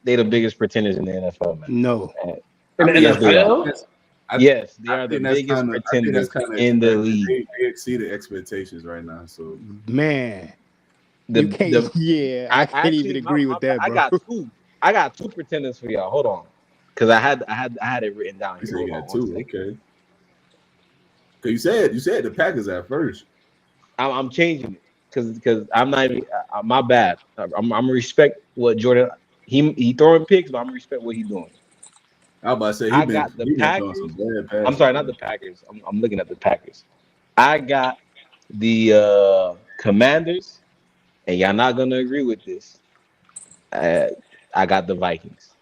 They the biggest pretenders in the NFL, man. No. In the NFL? Yes, they I are the think that's biggest kind of I think that's pretenders kind of in the expected. league. They exceeded expectations right now. So Man, you The can't. the Yeah, I I can't even actually agree with that, I bro. got two. I got two pretenders for y'all. Hold on, because I had it written down you here. say you Hold on got one two, second. okay? Because you said the Packers at first. I'm changing it because I'm not even my bad. I'm gonna respect what Jordan he throwing picks, but I'm gonna respect what he doing. I was about to say I got the he been throwing some Packers. bad I'm passes, sorry, not man. the Packers. I'm looking at the Packers. I got the Commanders, and y'all not gonna agree with this. Uh, I got the Vikings.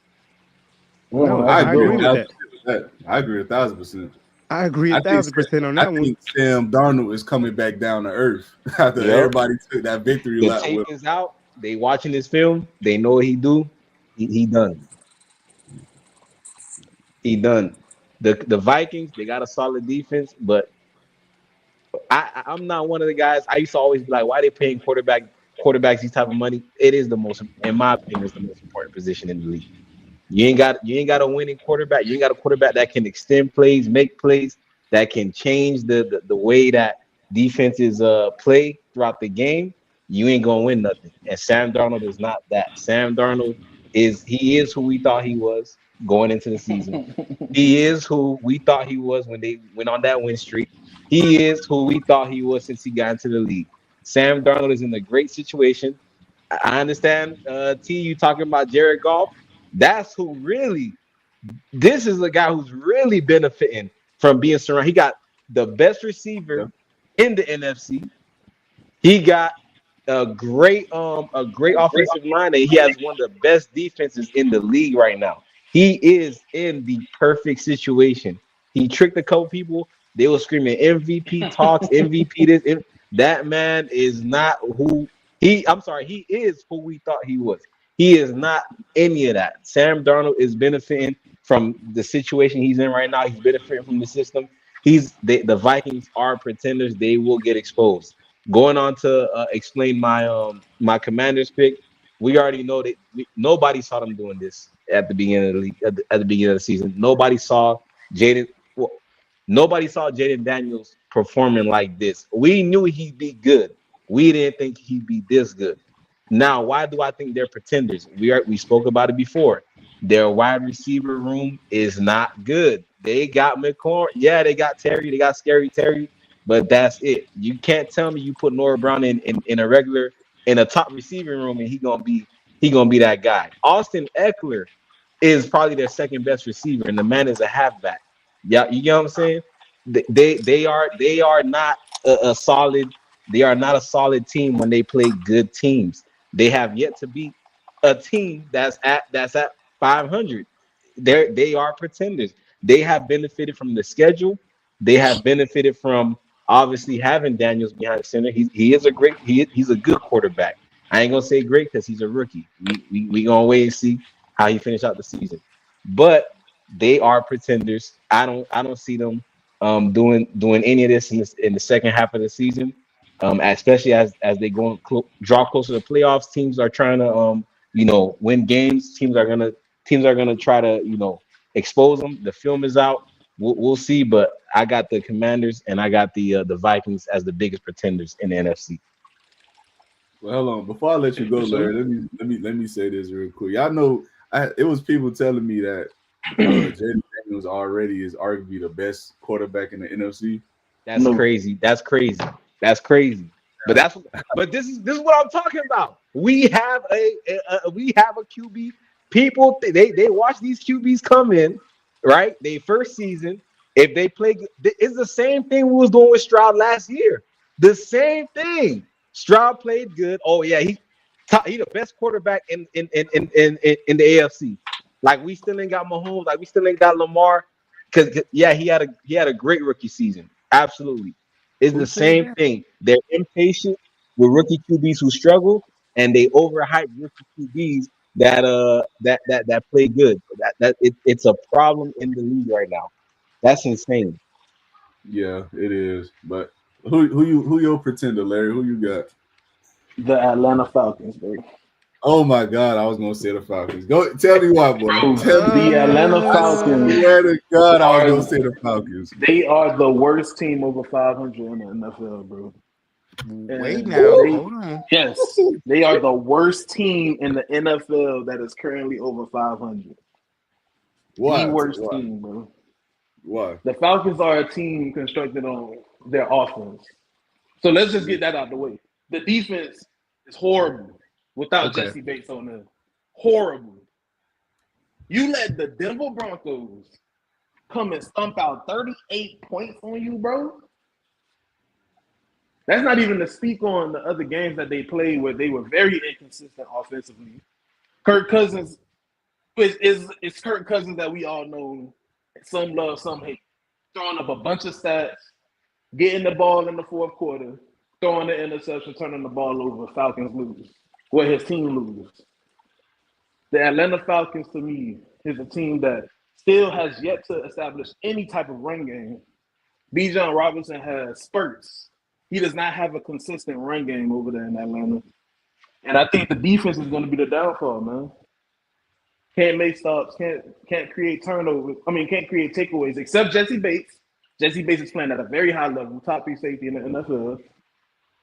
No, That's I a I good agree agree a with one. thousand that. percent with that. I agree 1,000%. I agree a I think thousand percent on I that one. think Sam Darnold is coming back down to earth after Yep. everybody took that victory The lap tape with him. is out. They watching this film. They know what he do. He done. He done. The Vikings, they got a solid defense, but I'm not one of the guys. I used to always be like, why they paying quarterbacks these type of money? It is the most, in my opinion, it's the most important position in the league. You ain't got a winning quarterback. You ain't got a quarterback that can extend plays, make plays, that can change the way that defenses play throughout the game. You ain't gonna win nothing. And Sam Darnold is not that. Sam Darnold he is who we thought he was going into the season. He is who we thought he was when they went on that win streak. He is who we thought he was since he got into the league. Sam Darnold is in a great situation. I understand, T, you talking about Jared Goff. That's who really, this is a guy who's really benefiting from being surrounded. He got the best Yeah. receiver in the NFC. He got a great offensive line, and he has one of the best defenses in the league right now. He is in the perfect situation. He tricked a couple people. They were screaming MVP talks, MVP this. That man is not who he. I'm sorry, he is who we thought he was. He is not any of that. Sam Darnold is benefiting from the situation he's in right now. He's benefiting from the system. The Vikings are pretenders. They will get exposed. Going on to explain my Commanders pick, we already know that nobody saw them doing this at the beginning of the league, at the beginning of the season. Jaden. Well, nobody saw Jaden Daniels performing like this. We knew he'd be good. We didn't think he'd be this good. Now, why do I think they're pretenders? We spoke about it before. Their wide receiver room is not good. They got McLaurin. Yeah, they got Terry. They got Scary Terry, but that's it. You can't tell me you put Noah Brown in a regular in a top receiving room and he gonna be that guy. Austin Eckler is probably their second best receiver, and the man is a halfback. Yeah, you get what I'm saying? They are not a solid. They are not a solid team when they play good teams. They have yet to beat a team that's at 500. They are pretenders. They have benefited from the schedule. They have benefited from obviously having Daniels behind the center. He is a he's a good quarterback. I ain't gonna say great because he's a rookie. We gonna wait and see how he finished out the season. But they are pretenders. I don't see them doing any of this in the second half of the season. Especially as they draw closer to playoffs, teams are trying to win games. Teams are gonna try to expose them. The film is out. We'll see, but I got the Commanders and I got the Vikings as the biggest pretenders in the NFC. Well, hold on. Before I let you Yeah, go, for sure. Larry, let me say this real quick. Y'all know, it was people telling me that Jaden Daniels already is arguably the best quarterback in the NFC. That's No. crazy. That's crazy. That's crazy. But this is what I'm talking about. We have we have a QB. People they watch these QBs come in, right? They first season. If they play, it's the same thing we was doing with Stroud last year. The same thing. Stroud played good. Oh yeah, he the best quarterback in the AFC. Like we still ain't got Mahomes. Like we still ain't got Lamar. Because yeah, he had a great rookie season. Absolutely, it's Who the said same that? thing. They're impatient with rookie QBs who struggle, and they overhype rookie QBs that play good. It's a problem in the league right now. That's insane. Yeah, it is. But who your pretender, Larry? Who you got? The Atlanta Falcons, baby. Oh my God, I was gonna say the Falcons. Go tell me why, boy. Bro, Tell me. the Atlanta I Falcons swear to God, I was are gonna say the Falcons. they are the worst team over 500 in the NFL, bro. Wait And now, they hold on. yes, they are the worst team in the NFL that is currently over 500. The Why? worst Why? team, bro. Why? The Falcons are a team constructed on their offense. So let's just get that out of the way. The defense is horrible without Okay. Jesse Bates on there. Horrible. You let the Denver Broncos come and stump out 38 points on you, bro. That's not even to speak on the other games that they played where they were very inconsistent offensively. Kirk Cousins is Kirk Cousins that we all know. Some love, some hate. Throwing up a bunch of stats, getting the ball in the fourth quarter, throwing the interception, turning the ball over. Falcons lose. Well, his team loses. The Atlanta Falcons, to me, is a team that still has yet to establish any type of run game. Bijan Robinson has spurts. He does not have a consistent run game over there in Atlanta. And I think the defense is going to be the downfall, man. Can't make stops, can't create turnovers. I mean, can't create takeaways, except Jesse Bates. Jesse Bates is playing at a very high level, top 3 safety in the NFL.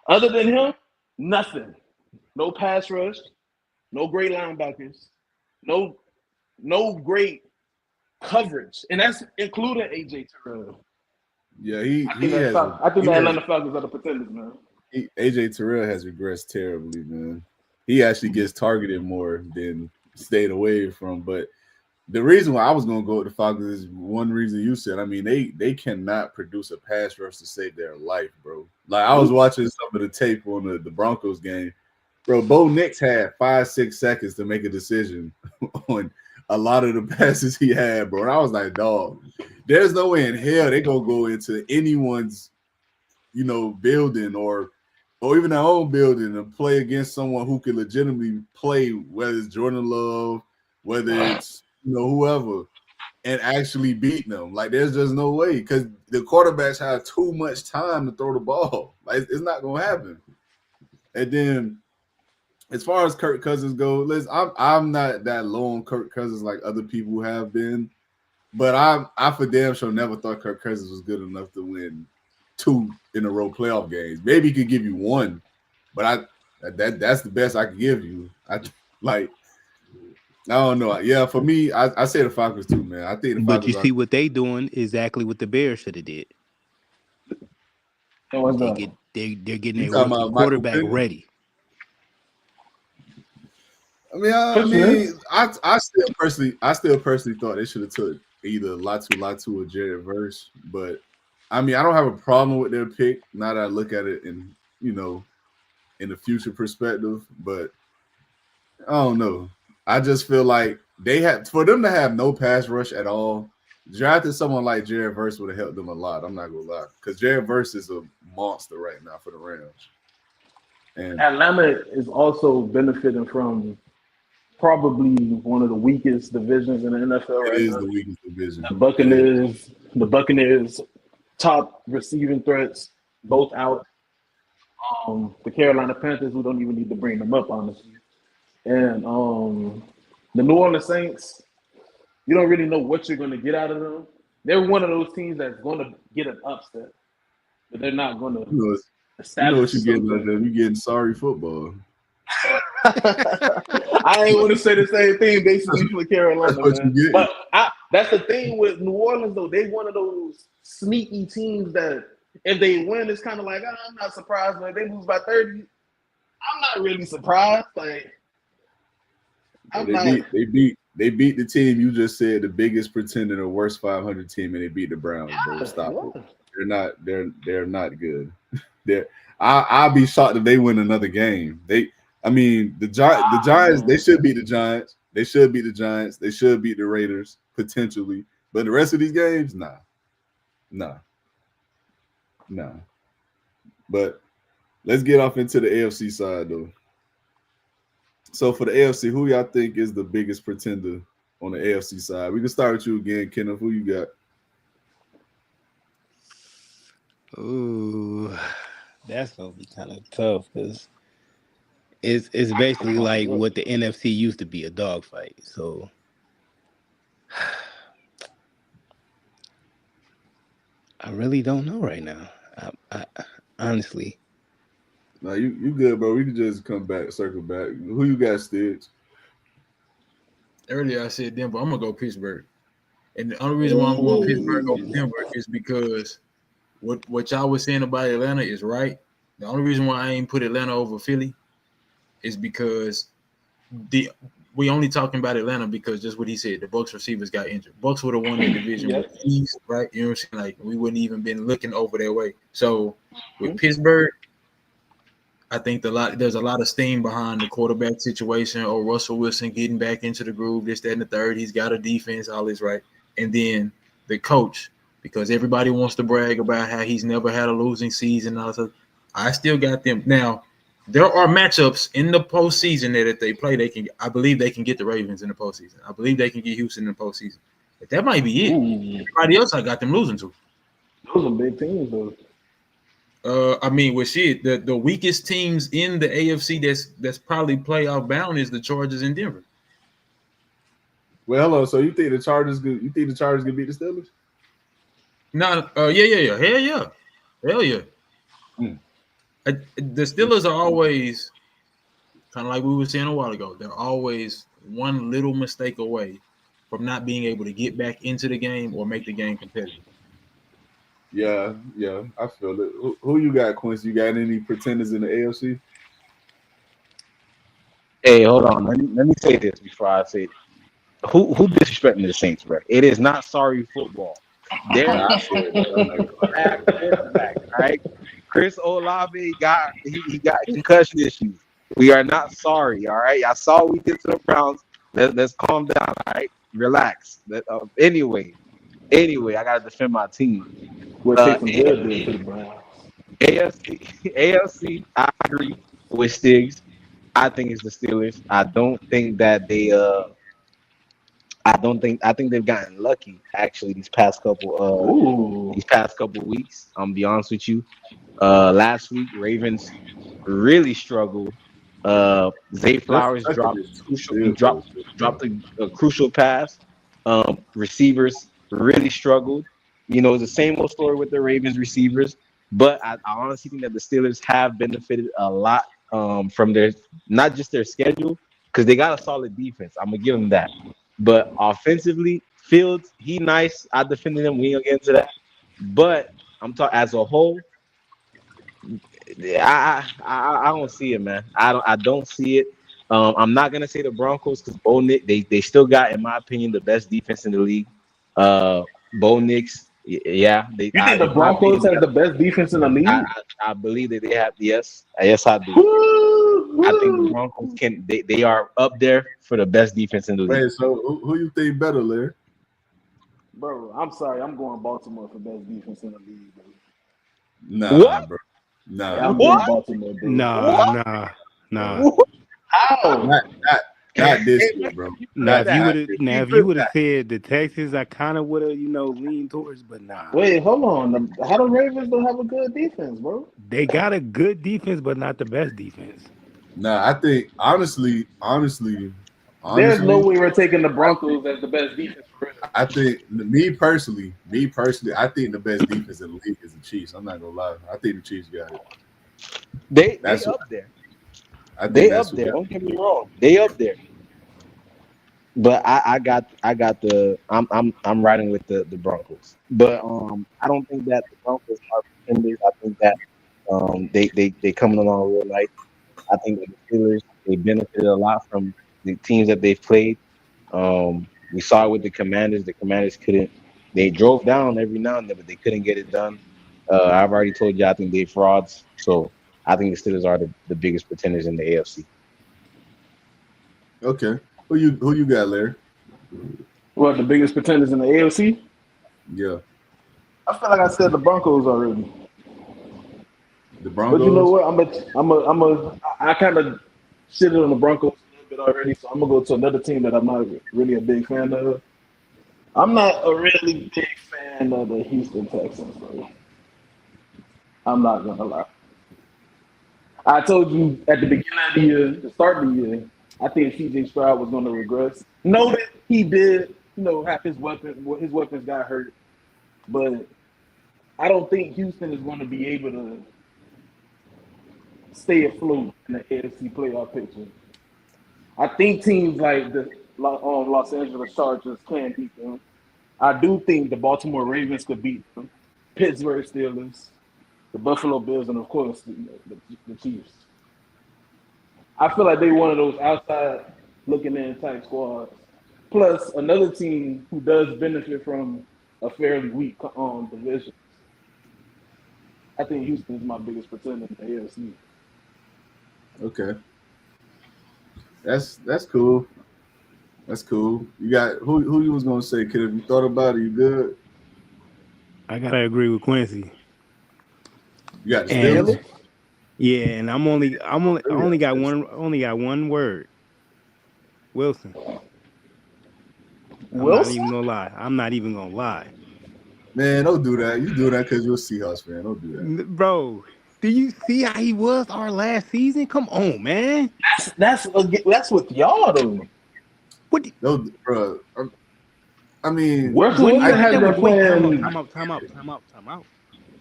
Other than him, nothing. No pass rush, no great linebackers, no great coverage, and that's including AJ Terrell. Yeah, I think the Atlanta Falcons are the pretenders, man. AJ Terrell has regressed terribly, man. He actually gets targeted more than stayed away from. But the reason why I was gonna go with the Falcons is one reason you said. I mean, they cannot produce a pass rush to save their life, bro. Like I was watching some of the tape on the Broncos game. Bro, Bo Nix had 5-6 seconds to make a decision on a lot of the passes he had, bro. And I was like, dog, there's no way in hell they gonna go into anyone's, building or even their own building and play against someone who can legitimately play, whether it's Jordan Love, whether it's whoever, and actually beat them. Like there's just no way because the quarterbacks have too much time to throw the ball. Like it's not gonna happen. And then as far as Kirk Cousins go, listen, I'm not that low on Kirk Cousins like other people have been, but I for damn sure never thought Kirk Cousins was good enough to win 2 in a row playoff games. Maybe he could give you 1, but that's the best I could give you. I don't know. Yeah, for me, I say the Falcons too, man. I think the But you Falcons see what they doing exactly what the Bears should have did. And what's They're up? getting You a talking rookie about Michael quarterback Penix? ready. I still personally thought they should have took either Latu or Jared Verse, but I don't have a problem with their pick. Now that I look at it in the future perspective, but I don't know. I just feel like for them to have no pass rush at all. Drafting someone like Jared Verse would have helped them a lot. I'm not gonna lie, because Jared Verse is a monster right now for the Rams. And Atlanta is also benefiting from probably one of the weakest divisions in the NFL it right is now. the weakest division. The Buccaneers top receiving threats both out. The Carolina Panthers, who don't even need to bring them up, honestly. And the New Orleans Saints, you don't really know what you're going to get out of them. They're one of those teams that's going to get an upset, but they're not going to You know what establish you're getting out of something. them. You're getting sorry football. I ain't want to say the same thing basically for Carolina, That's what man. you get. But that's the thing with New Orleans, though. They one of those sneaky teams that if they win, it's kind of like, I'm not surprised. But if they lose by 30, I'm not really surprised. Like, They beat the team you just said, the biggest pretender, the worst 500 team, and they beat the Browns, bro. Stop it. They're not good. I'll be shocked if they win another game. The Giants, they should beat the Giants. They should beat the Giants. They should beat the Raiders potentially. But the rest of these games, nah. But let's get off into the AFC side though. So for the AFC, who y'all think is the biggest pretender on the AFC side? We can start with you again, Kenneth. Who you got? Ooh, that's gonna be kind of tough because It's basically like what the NFC used to be, a dogfight. So I really don't know right now. I honestly, No, you good, bro. We can just come back, circle back. Who you got, Stitch? Earlier I said Denver. I'm gonna go Pittsburgh, and the only reason why I'm going Pittsburgh over Denver is because what y'all was saying about Atlanta is right. The only reason why I ain't put Atlanta over Philly is because we only talking about Atlanta because just what he said, the Bucks receivers got injured. Bucks would have won that division with ease, right? You know what I'm saying? Like we wouldn't even been looking over their way. So with Pittsburgh, I think there's a lot of steam behind the quarterback situation, or Russell Wilson getting back into the groove, this, that, and the third. He's got a defense, all is right. And then the coach, because everybody wants to brag about how he's never had a losing season. I still got them. Now, there are matchups in the postseason that if they play, I believe they can get the Ravens in the postseason. I believe they can get Houston in the postseason. But that might be it. Everybody else I got them losing to. Those are big teams, though. I mean, with shit, the weakest teams in the AFC that's probably playoff bound is the Chargers in Denver. Well, hello. So you think the Chargers good? You think the Chargers can beat the Steelers? No, yeah, hell yeah. The Steelers are always kind of like we were saying a while ago. They're always one little mistake away from not being able to get back into the game or make the game competitive. Yeah, I feel it. Who you got, Quincy? You got any pretenders in the AFC? Hey, hold on. Let me say this before I say it. Who disrespecting the Saints, bro? It is not sorry football. They're fact, right? Chris Olave he got concussion issues. We are not sorry, all right. I saw we did to the Browns. Let's calm down, all right. Relax. Anyway, I gotta defend my team. What Taysom Hill did to the Browns. AFC, I agree with Stiggs. I think it's the Steelers. I think they've gotten lucky actually these past couple weeks. I'm gonna be honest with you. Last week Ravens really struggled. Zay Flowers dropped a crucial pass. Receivers really struggled. You know, it's the same old story with the Ravens receivers. But I honestly think that the Steelers have benefited a lot from their not just their schedule, because they got a solid defense. I'm gonna give them that. But offensively, Fields, he nice. I defended him. We ain't gonna get into that. But I'm talking as a whole. I don't see it, man. I don't see it. I'm not gonna say the Broncos because Bo Nix, they still got, in my opinion, the best defense in the league. Bo Nix, yeah. You think the Broncos have the best defense in the league? I believe that they have. Yes, I do. I think the Broncos they are up there for the best defense in the league. Wait, so who you think better, Larry? Bro, I'm sorry. I'm going Baltimore for best defense in the league, bro. Nah, bro. Nah. Yeah, I'm going Baltimore, bro. Nah. How? Not this year, bro. If you would have said the Texans, I kind of would have, leaned towards, but nah. Wait, hold on. How the Ravens don't have a good defense, bro? They got a good defense, but not the best defense. Nah, I think honestly, there's no way we're taking the Broncos as the best defense. I think me personally, I think the best defense in the league is the Chiefs. I'm not gonna lie. I think the Chiefs got it. They up there. They up there. Don't get me wrong. They up there. But I'm riding with the Broncos. But I don't think that the Broncos are pretenders. I think that they coming along real nice. I think that the Steelers, they benefited a lot from the teams that they've played. We saw it with the Commanders. The Commanders they drove down every now and then, but they couldn't get it done. I've already told you I think they're frauds. So I think the Steelers are the biggest pretenders in the AFC. Okay. Who you got, Larry? What, the biggest pretenders in the AFC? Yeah. I feel like I said the Broncos already. The Broncos. But you know what? I kind of shitted on the Broncos a little bit already, so I'm gonna go to another team that I'm not really a big fan of. I'm not a really big fan of the Houston Texans, bro. I'm not gonna lie. I told you at the beginning of the year, the start of the year, I think CJ Stroud was going to regress. Know that he did, have his weapons got hurt, but I don't think Houston is going to be able to stay afloat in the AFC playoff picture. I think teams like the Los Angeles Chargers can beat them. I do think the Baltimore Ravens could beat them. Pittsburgh Steelers, the Buffalo Bills, and of course the Chiefs. I feel like they're one of those outside looking in type squads. Plus another team who does benefit from a fairly weak division. I think Houston is my biggest pretender in the AFC. Okay. That's cool. That's cool. You got who you was gonna say, kid? If you thought about it, you good? I gotta agree with Quincy. You got the And Steelers? yeah, and I only got one word. Wilson. I'm not even gonna lie. Man, don't do that. You do that because you're a Seahawks fan. Don't do that. Bro, do you see how he was our last season? Come on, man. That's with y'all though. What? No, bro. I mean, Where When he Cleveland like has that their with plan? time out.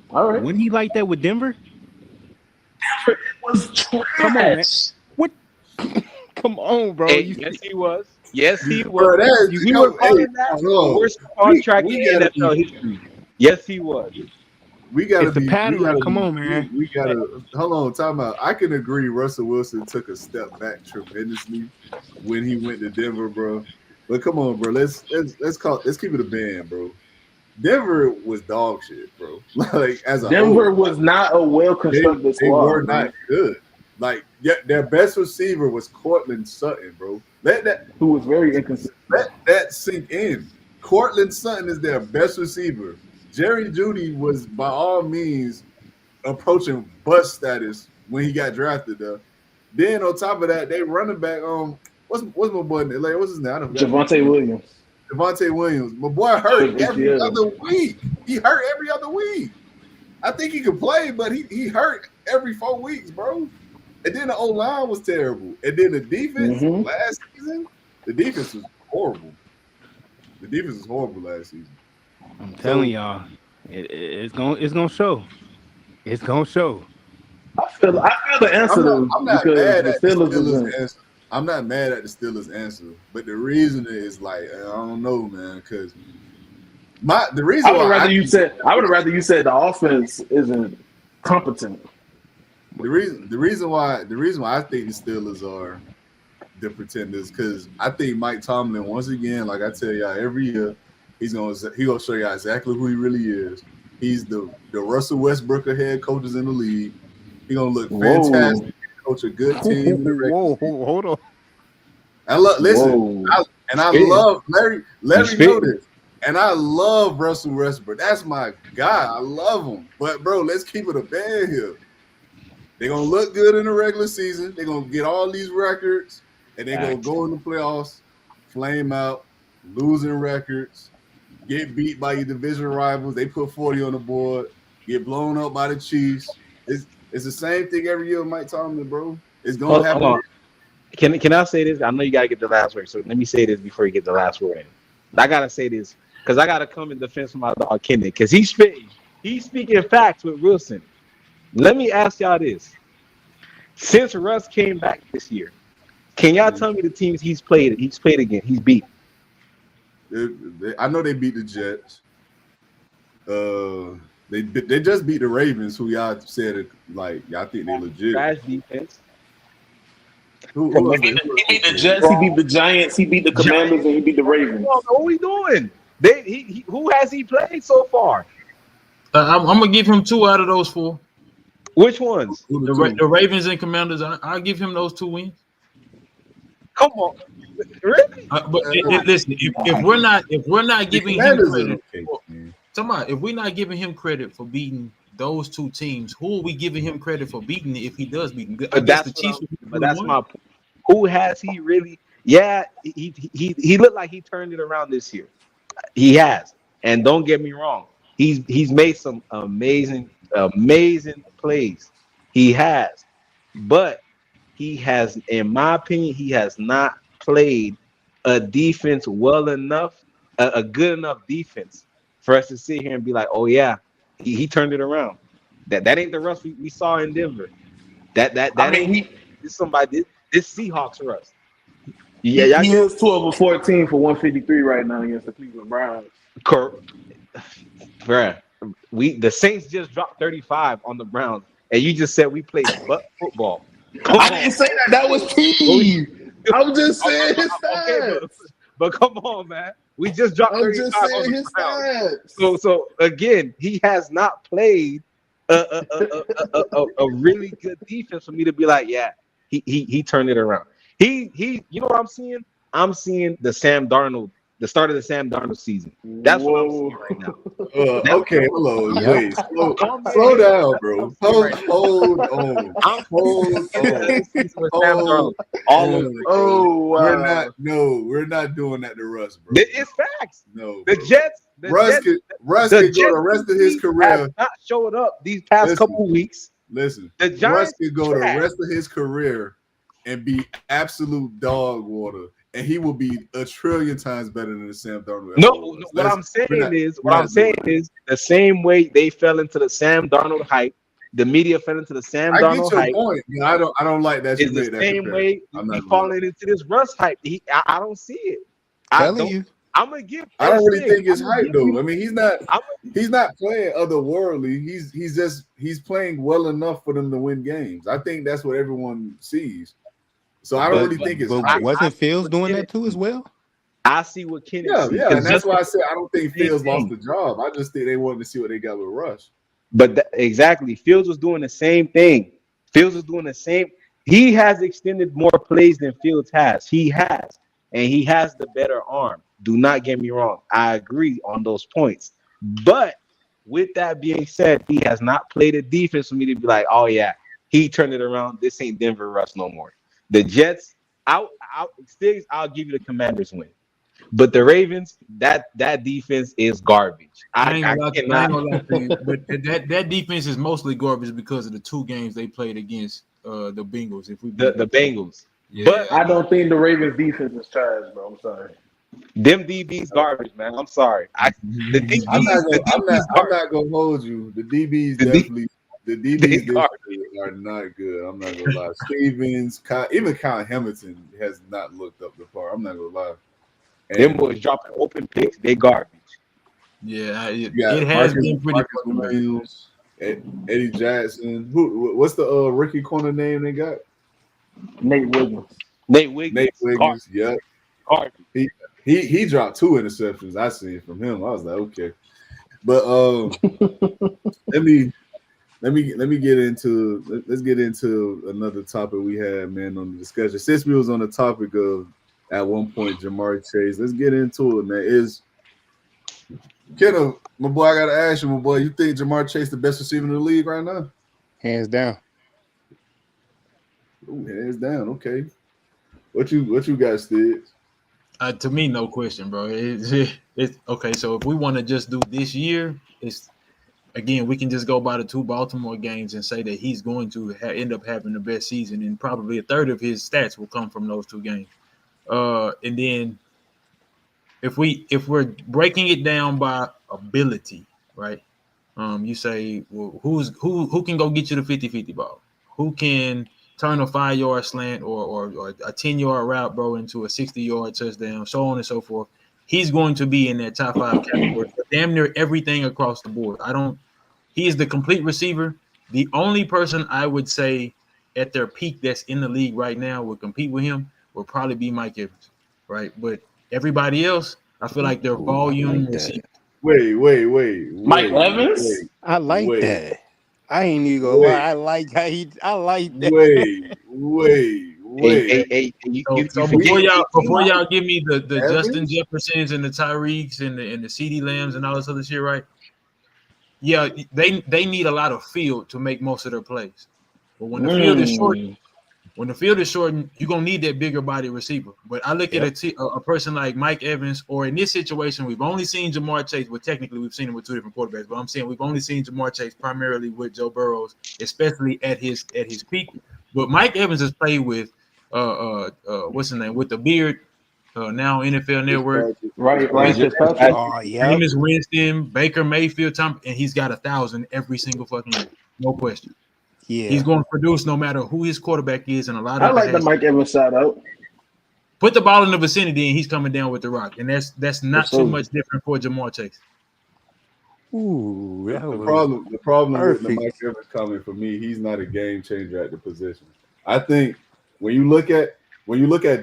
All right. When he like that with Denver? It was trash. Come on, man. What? Come on, bro. Hey, yes, he was. Yes, he was. bro, that is, We were calling that the worst contract in NFL history. Yes, he was. We gotta It's the be. pattern. Come on, man. We gotta hold on. Time out. I can agree. Russell Wilson took a step back tremendously when he went to Denver, bro. But come on, bro. Let's keep it a band, bro. Denver was dog shit, bro. Like as a Denver whole, was not a well constructed squad. They were not good. Like their best receiver was Cortland Sutton, bro. Who was very inconsistent. Let that sink in. Cortland Sutton is their best receiver. Jerry Jeudy was by all means approaching bust status when he got drafted though. Then on top of that, they running back what's my boy in LA? What's his name? Javonte Williams. Javonte Williams. My boy hurt every other week. He hurt every other week. I think he could play, but he hurt every 4 weeks, bro. And then the O-line was terrible. And then the defense last season, the defense was horrible. The defense was horrible last season. I'm telling y'all, it's gonna show. It's gonna show. I feel the answer. I'm not mad at the Steelers' answer. I'm not mad at the Steelers' answer, but the reason is like I don't know, man, because the reason I would rather you said the offense isn't competent. The reason why I think the Steelers are the pretenders because I think Mike Tomlin once again, like I tell y'all every year, he's gonna show y'all exactly who he really is. He's the Russell Westbrook of head coaches in the league. He's gonna look fantastic, coach a good team. Whoa, hold on. I love Larry know this. And I love Russell Westbrook. That's my guy. I love him. But bro, let's keep it a band here. They're gonna look good in the regular season. They're gonna get all these records, and they're gonna go in the playoffs, flame out, losing records, get beat by your division rivals. They put 40 on the board, get blown up by the Chiefs. It's the same thing every year with Mike Tomlin, bro. It's gonna happen. Hold on. Can I say this? I know you gotta get the last word, so let me say this before you get the last word in. I gotta say this because I gotta come in defense of my dog Kenneth because he's speaking facts with Wilson. Let me ask y'all this. Since Russ came back this year, can y'all tell me the teams he's played against, he's beat? I know they beat the Jets. They just beat the Ravens, who y'all said like y'all think they legit. Trash defense. Who he beat the Jets, he beat the Giants, he beat the Commanders, and he beat the Ravens. What are we doing? Who has he played so far? I'm gonna give him 2 out of those 4. Which ones? The Ravens and Commanders. I'll give him those 2 wins. Come on, really? But listen, if we're not giving him credit, if we're not giving him credit for beating those 2 teams, who are we giving him credit for beating if he does beat them? But that's my point. Who has he really? Yeah, he looked like he turned it around this year. He has, and don't get me wrong, he's made some amazing plays. He has, but he has, in my opinion, he has not played a defense well enough, a good enough defense for us to sit here and be like, oh yeah, he turned it around. That ain't the Russ we saw in Denver. I That mean, ain't this somebody this Seahawks Russ. Yeah, he y'all is 12 of 14 for 153 right now against the Cleveland Browns. bruh. The Saints just dropped 35 on the Browns, and you just said we played butt football. Come I on. didn't say that. That was T. I'm just saying his Okay, stats. but come on, man. We just dropped I'm 35 just on saying the his Browns. stats. So again, he has not played a really good defense for me to be like, yeah, he turned it around. He you know what I'm seeing? I'm seeing the start of the Sam Darnold season. That's what I'm Whoa. seeing right now. Okay, hold on. Yep. Wait, Calm slow down. down, bro. Hold on. I'm Hold beginning of on. this season with Sam Hold Darnold all over. on, bro. Oh, wow. We're not doing that to Russ, bro. It's facts. No, The bro. Jets, Russ could go the rest of his has career. not showed up these past Listen, couple weeks. listen. The Russ Giants could go the trash. rest of his career and be absolute dog water, and he will be a trillion times better than the Sam Darnold. No, Was. what I'm saying we're not doing that. is the same way they fell into the Sam Darnold hype, the media fell into the Sam I get Darnold your hype. point. You know, I don't like that you Is the made that same comparison. way I'm he not falling into this Russ hype. I don't see it. Telling you. I'm gonna give. I don't really Sig, think it's I'm gonna hype give though. you- I mean, he's not playing otherworldly. He's playing well enough for them to win games. I think that's what everyone sees. So I don't really think it's But hype. wasn't Fields doing that too as well? I see what Kenneth Yeah, sees. yeah, and that's why I said I don't think Same Fields lost thing. the job. I just think they wanted to see what they got with Rush. But exactly, Fields was doing the same thing. Fields was doing the same. He has extended more plays than Fields has. He has, and he has the better arm. Do not get me wrong. I agree on those points. But with that being said, he has not played a defense for me to be like, oh yeah, he turned it around. This ain't Denver Russ no more. The Jets, I'll give you the Commanders win. But the Ravens, that defense is garbage. I ain't I gonna lie, cannot. to you, but that defense is mostly garbage because of the two games they played against the Bengals. If we The Bengals. yeah, But I don't think the Ravens defense is trash, bro. I'm sorry. them DBs garbage, man. I'm sorry. The DBs, I'm not gonna hold you. The DBs The D- DBs this garbage. year are not good. I'm not gonna lie. Stevens, even Kyle Hamilton has not looked up the par. I'm not gonna lie. Them And boys dropping open picks. They garbage. yeah, yeah, it has been pretty. Marcus Williams, Eddie Jackson. What's the rookie corner name they got? Nate Wiggins. Nate Wiggins. Nate Wiggins. Yep. Garbage. He dropped 2 interceptions. I seen from him. I was like, okay. But let me get into let's get into another topic we had, man, on the discussion. Since we was on the topic of at one point Jamar Chase, let's get into it, man. Is Kenneth, my boy, I gotta ask you, my boy, you think Jamar Chase the best receiver in the league right now? Hands down. Ooh, hands down. Okay. What you got, Stiggs? To me, no question, bro. It's okay. So if we want to just do this year, it's again we can just go by the 2 Baltimore games and say that he's going to end up having the best season, and probably a third of his stats will come from those 2 games. And then if we're breaking it down by ability, right? You say, well, who can go get you the 50-50 ball? Who can turn a 5-yard slant or a 10-yard route, bro, into a 60-yard touchdown, so on and so forth. He's going to be in that top 5 category for damn near everything across the board. He is the complete receiver. The only person I would say at their peak that's in the league right now would compete with him would probably be Mike Evans, right? But everybody else, I feel like their volume receiver. Wait. Mike Evans? I like wait. that. I ain't even gonna lie. I like that. Wait. Hey, So before y'all give me the Justin Jeffersons and the Tyreeks and the CeeDee Lambs and all this other shit, right? Yeah, they need a lot of field to make most of their plays. But when the field is shortened, you're gonna need that bigger body receiver. But I look at a person like Mike Evans, or in this situation, we've only seen Jamar Chase. Well, technically, we've seen him with 2 different quarterbacks, but I'm saying we've only seen Jamar Chase primarily with Joe Burrows, especially at his peak. But Mike Evans has played with what's his name with the beard, now NFL Network. Right, Fitzpatrick. Oh, yeah. Jameis Winston, Baker Mayfield, and he's got 1,000 every single fucking year, no question. Yeah. He's going to produce no matter who his quarterback is, and a lot I of like the Mike Evans shout out. put the ball in the vicinity, and he's coming down with the rock, and that's not too much different for Jamar Chase. Ooh, that was The problem with the perfect. Mike Evans comment for me, he's not a game changer at the position. I think when you look at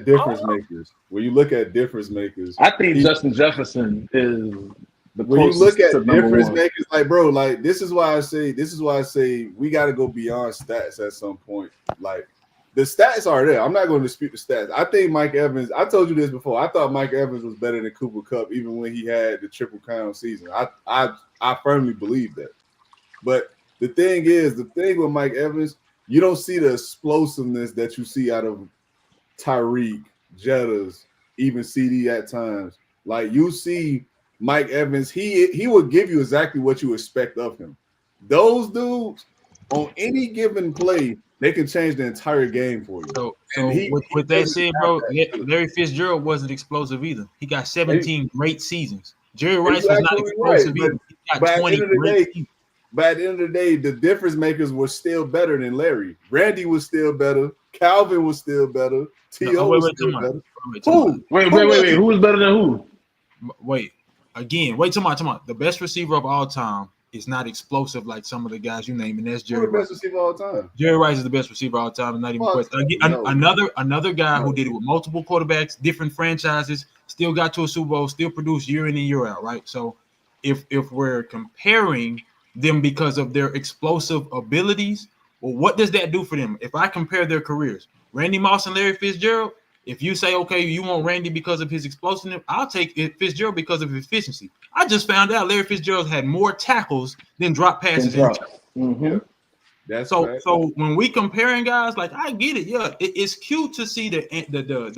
difference makers, I think Justin Jefferson is the when you closest look at to number difference one. makers, like bro, like this is why I say we got to go beyond stats at some point. Like the stats are there. I'm not going to dispute the stats. I think Mike Evans. I told you this before. I thought Mike Evans was better than Cooper Kupp even when he had the triple crown season. I firmly believe that. But the thing with Mike Evans, you don't see the explosiveness that you see out of Tyreek, Jettas, even CD at times. Like you see Mike Evans, he will give you exactly what you expect of him. Those dudes on any given play, they can change the entire game for you. So with that said, bro, Larry Fitzgerald wasn't explosive either. He got 17 great seasons. Jerry Rice was not explosive either. He got 20 great seasons. But at the end of the day, the difference makers were still better than Larry. Randy was still better. Calvin was still better. T.O. was still better. Wait. Who was better than who? Wait till my the best receiver of all time is not explosive like some of the guys you name, and that's Jerry Rice. Best receiver of all time. Jerry Rice is the best receiver of all time, and not even question. Another guy who did it with multiple quarterbacks, different franchises, still got to a Super Bowl, still produced year in and year out, right? So if we're comparing them because of their explosive abilities, well, what does that do for them? If I compare their careers, Randy Moss and Larry Fitzgerald, if you say, okay, you want Randy because of his explosiveness, I'll take Fitzgerald because of efficiency. I just found out Larry Fitzgerald had more tackles than drop passes. That's so when we comparing guys, like I get it, yeah, it's cute to see the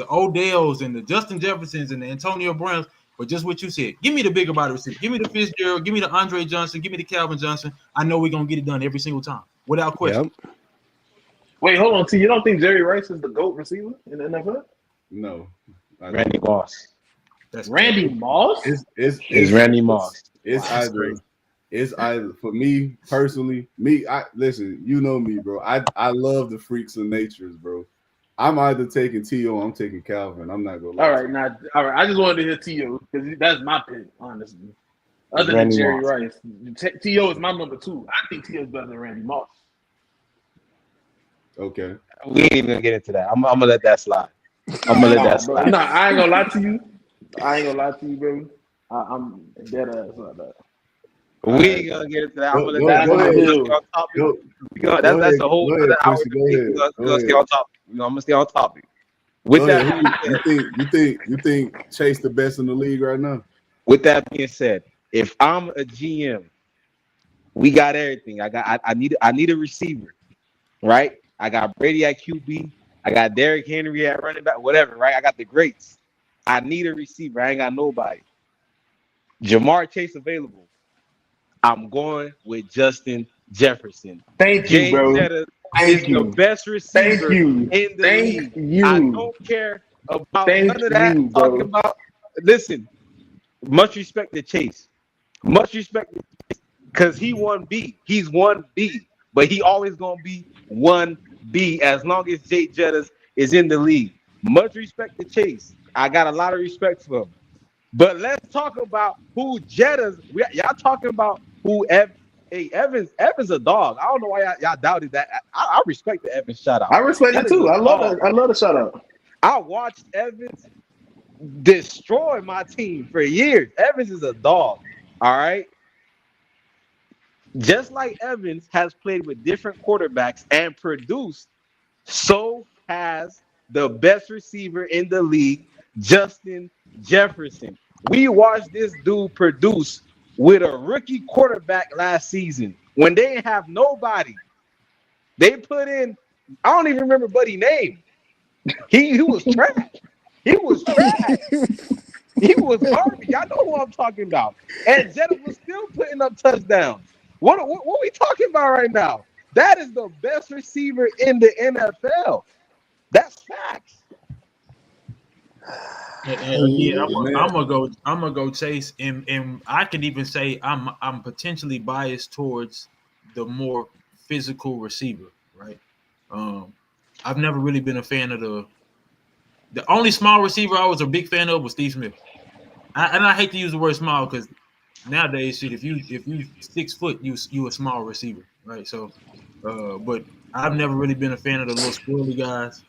Odells and the Justin Jeffersons and the Antonio Browns, but just what you said, give me the bigger body receiver, give me the Fitzgerald, give me the Andre Johnson, give me the Calvin Johnson. I know we're gonna get it done every single time without question. Yep. Wait, hold on. T, you don't think Jerry Rice is the GOAT receiver in the NFL? No. Randy Moss. That's Randy Moss? It's Randy Moss. It's either for me personally. Listen, you know me, bro. I love the freaks of natures, bro. I'm either taking T.O. or I'm taking Calvin. I'm not gonna lie. All right. I just wanted to hear T.O. because that's my pick, honestly. Other than Jerry Rice, T.O. is my number 2. I think T.O. is better than Randy Moss. Okay. We ain't even gonna get into that. I'm gonna let that slide. I'm gonna let that slide. No, I ain't gonna lie to you. Bro. I'm dead ass like that. We ain't gonna get into that. I'm gonna let that slide. That's a whole other hour. We're gonna stay on topic. I'm gonna stay on topic. With that, you think Chase the best in the league right now? With that being said, if I'm a GM, we got everything. I need a receiver, right? I got Brady at QB. I got Derrick Henry at running back, whatever, right? I got the greats. I need a receiver. I ain't got nobody. Jamar Chase available. I'm going with Justin Jefferson. Thank you, bro. Is the best receiver in the league. I don't care about none of that. Talking about, listen, much respect to Chase. Much respect because he 1B. He's 1B, but he always gonna be 1B as long as Jay Jettas is in the league. Much respect to Chase. I got a lot of respect for him. But let's talk about who Jettas. Y'all talking about who Evans a dog. I don't know why y'all doubted that. I respect the Evans shout out. I respect it too. I love the shout out. I watched Evans destroy my team for years. Evans is a dog. All right. Just like Evans has played with different quarterbacks and produced, so has the best receiver in the league, Justin Jefferson. We watched this dude produce with a rookie quarterback last season when they didn't have nobody. They put in, I don't even remember Buddy's name. He was trash. He was trash. He was garbage. Y'all know who I'm talking about. And Jetta was still putting up touchdowns. What are we talking about right now? That is the best receiver in the NFL. That's facts. And again, Man. I'm gonna go Chase, and I can even say I'm potentially biased towards the more physical receiver, right? I've never really been a fan of the only small receiver I was a big fan of was Steve Smith. And I hate to use the word small because nowadays, shit, if you 6 foot, you a small receiver, right? So, but I've never really been a fan of the little squirrely guys.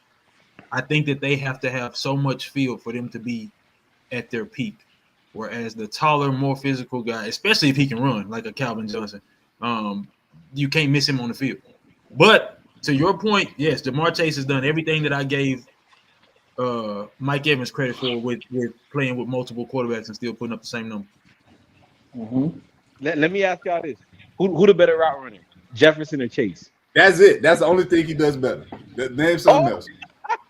I think that they have to have so much field for them to be at their peak. Whereas the taller, more physical guy, especially if he can run like a Calvin Johnson, you can't miss him on the field. But to your point, yes, Jamar Chase has done everything that I gave Mike Evans credit for with playing with multiple quarterbacks and still putting up the same number. Mm-hmm. Let me ask y'all this: Who the better route runner, Jefferson or Chase? That's it. That's the only thing he does better. Name something else.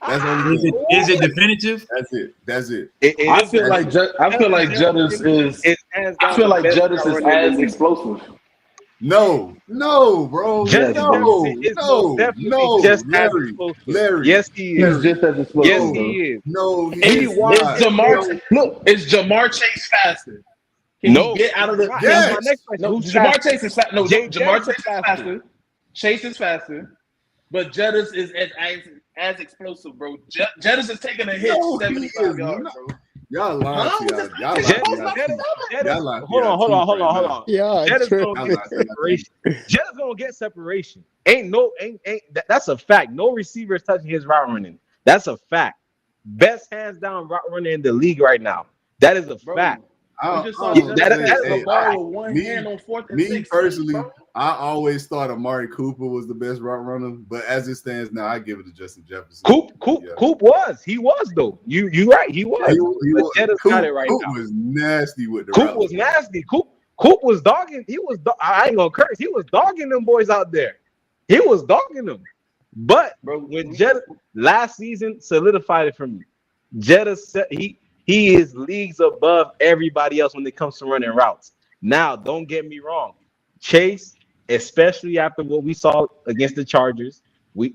That's the only thing. Is it definitive? That's it. That's it. I feel like Jettis is. I feel like Jettis is as explosive. No, bro. Justin Jefferson is most definitely just as explosive. Larry. Yes, he is. He's just as explosive. Yes, he is. No, he Is is not. Is Jamar Chase faster? Can he get out of the? Yes. My next question. No, Who's Jamar faster? Chase is faster. No, Jay Jamar Jettis Chase is is faster. Chase is faster, but Jettis is as explosive, bro. Jettis is taking a hit No, he 75 is yards, not. bro. Y'all lying Huh? to y'all. Y'all lying to Hold on. Yeah, Jettis true. gonna get separation. Jettis gonna get separation. Ain't that's a fact. No receiver is touching his route running. That's a fact. Best hands down route runner in the league right now. That is a fact. We just saw that- Jettis that- catch the ball with one hand on 4th and 6. Personally, I always thought Amari Cooper was the best route runner, but as it stands now, I give it to Justin Jefferson. Coop was. He was though. You right. He was. But Jettis got it right Coop now. was nasty with the Coop route. was nasty. Coop was dogging. I ain't gonna curse. He was dogging them boys out there. He was dogging them. But when Jettis last season solidified it for me, Jettis he is leagues above everybody else when it comes to running routes. Now, don't get me wrong, Chase, especially after what we saw against the Chargers, we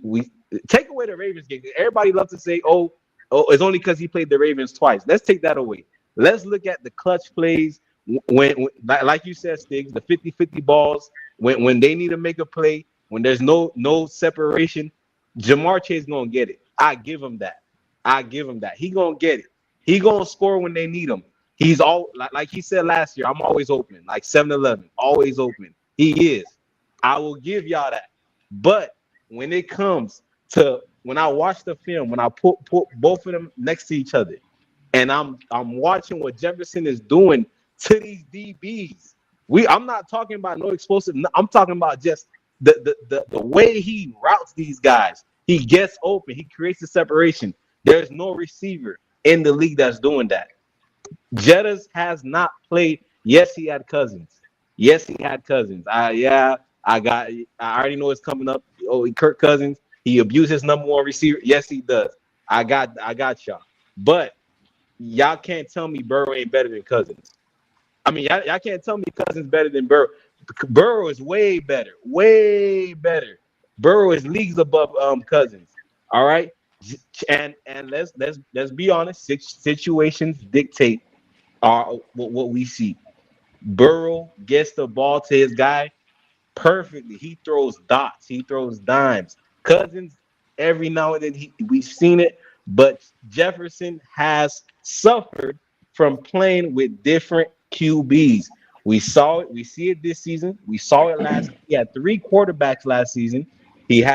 take away the Ravens game. Everybody loves to say, oh, it's only because he played the Ravens twice. Let's take that away. Let's look at the clutch plays when like you said, Stiggs, the 50-50 balls, when they need to make a play, when there's no separation, Jamar Chase gonna get it. I give him that. He gonna get it. He gonna score when they need him. He's all like he said last year. I'm always open, like 7-Eleven, always open. He is. I will give y'all that. But when it comes to when I watch the film, when I put both of them next to each other, and I'm watching what Jefferson is doing to these DBs. I'm not talking about no explosive. I'm talking about just the way he routes these guys. He gets open. He creates the separation. There's no receiver in the league that's doing that. Jettis has not played. Yes, he had Cousins. I already know it's coming up. Oh, Kirk Cousins. He abused his number one receiver. Yes, he does. I got y'all. But y'all can't tell me Burrow ain't better than Cousins. I mean, y'all can't tell me Cousins better than Burrow. Burrow is way better. Burrow is leagues above Cousins. All right. And let's be honest. Situations dictate what we see. Burrow gets the ball to his guy perfectly. He throws dots. He throws dimes. Cousins, every now and then we've seen it, but Jefferson has suffered from playing with different QBs. We saw it. We see it this season. We saw it last. He had 3 quarterbacks last season. He's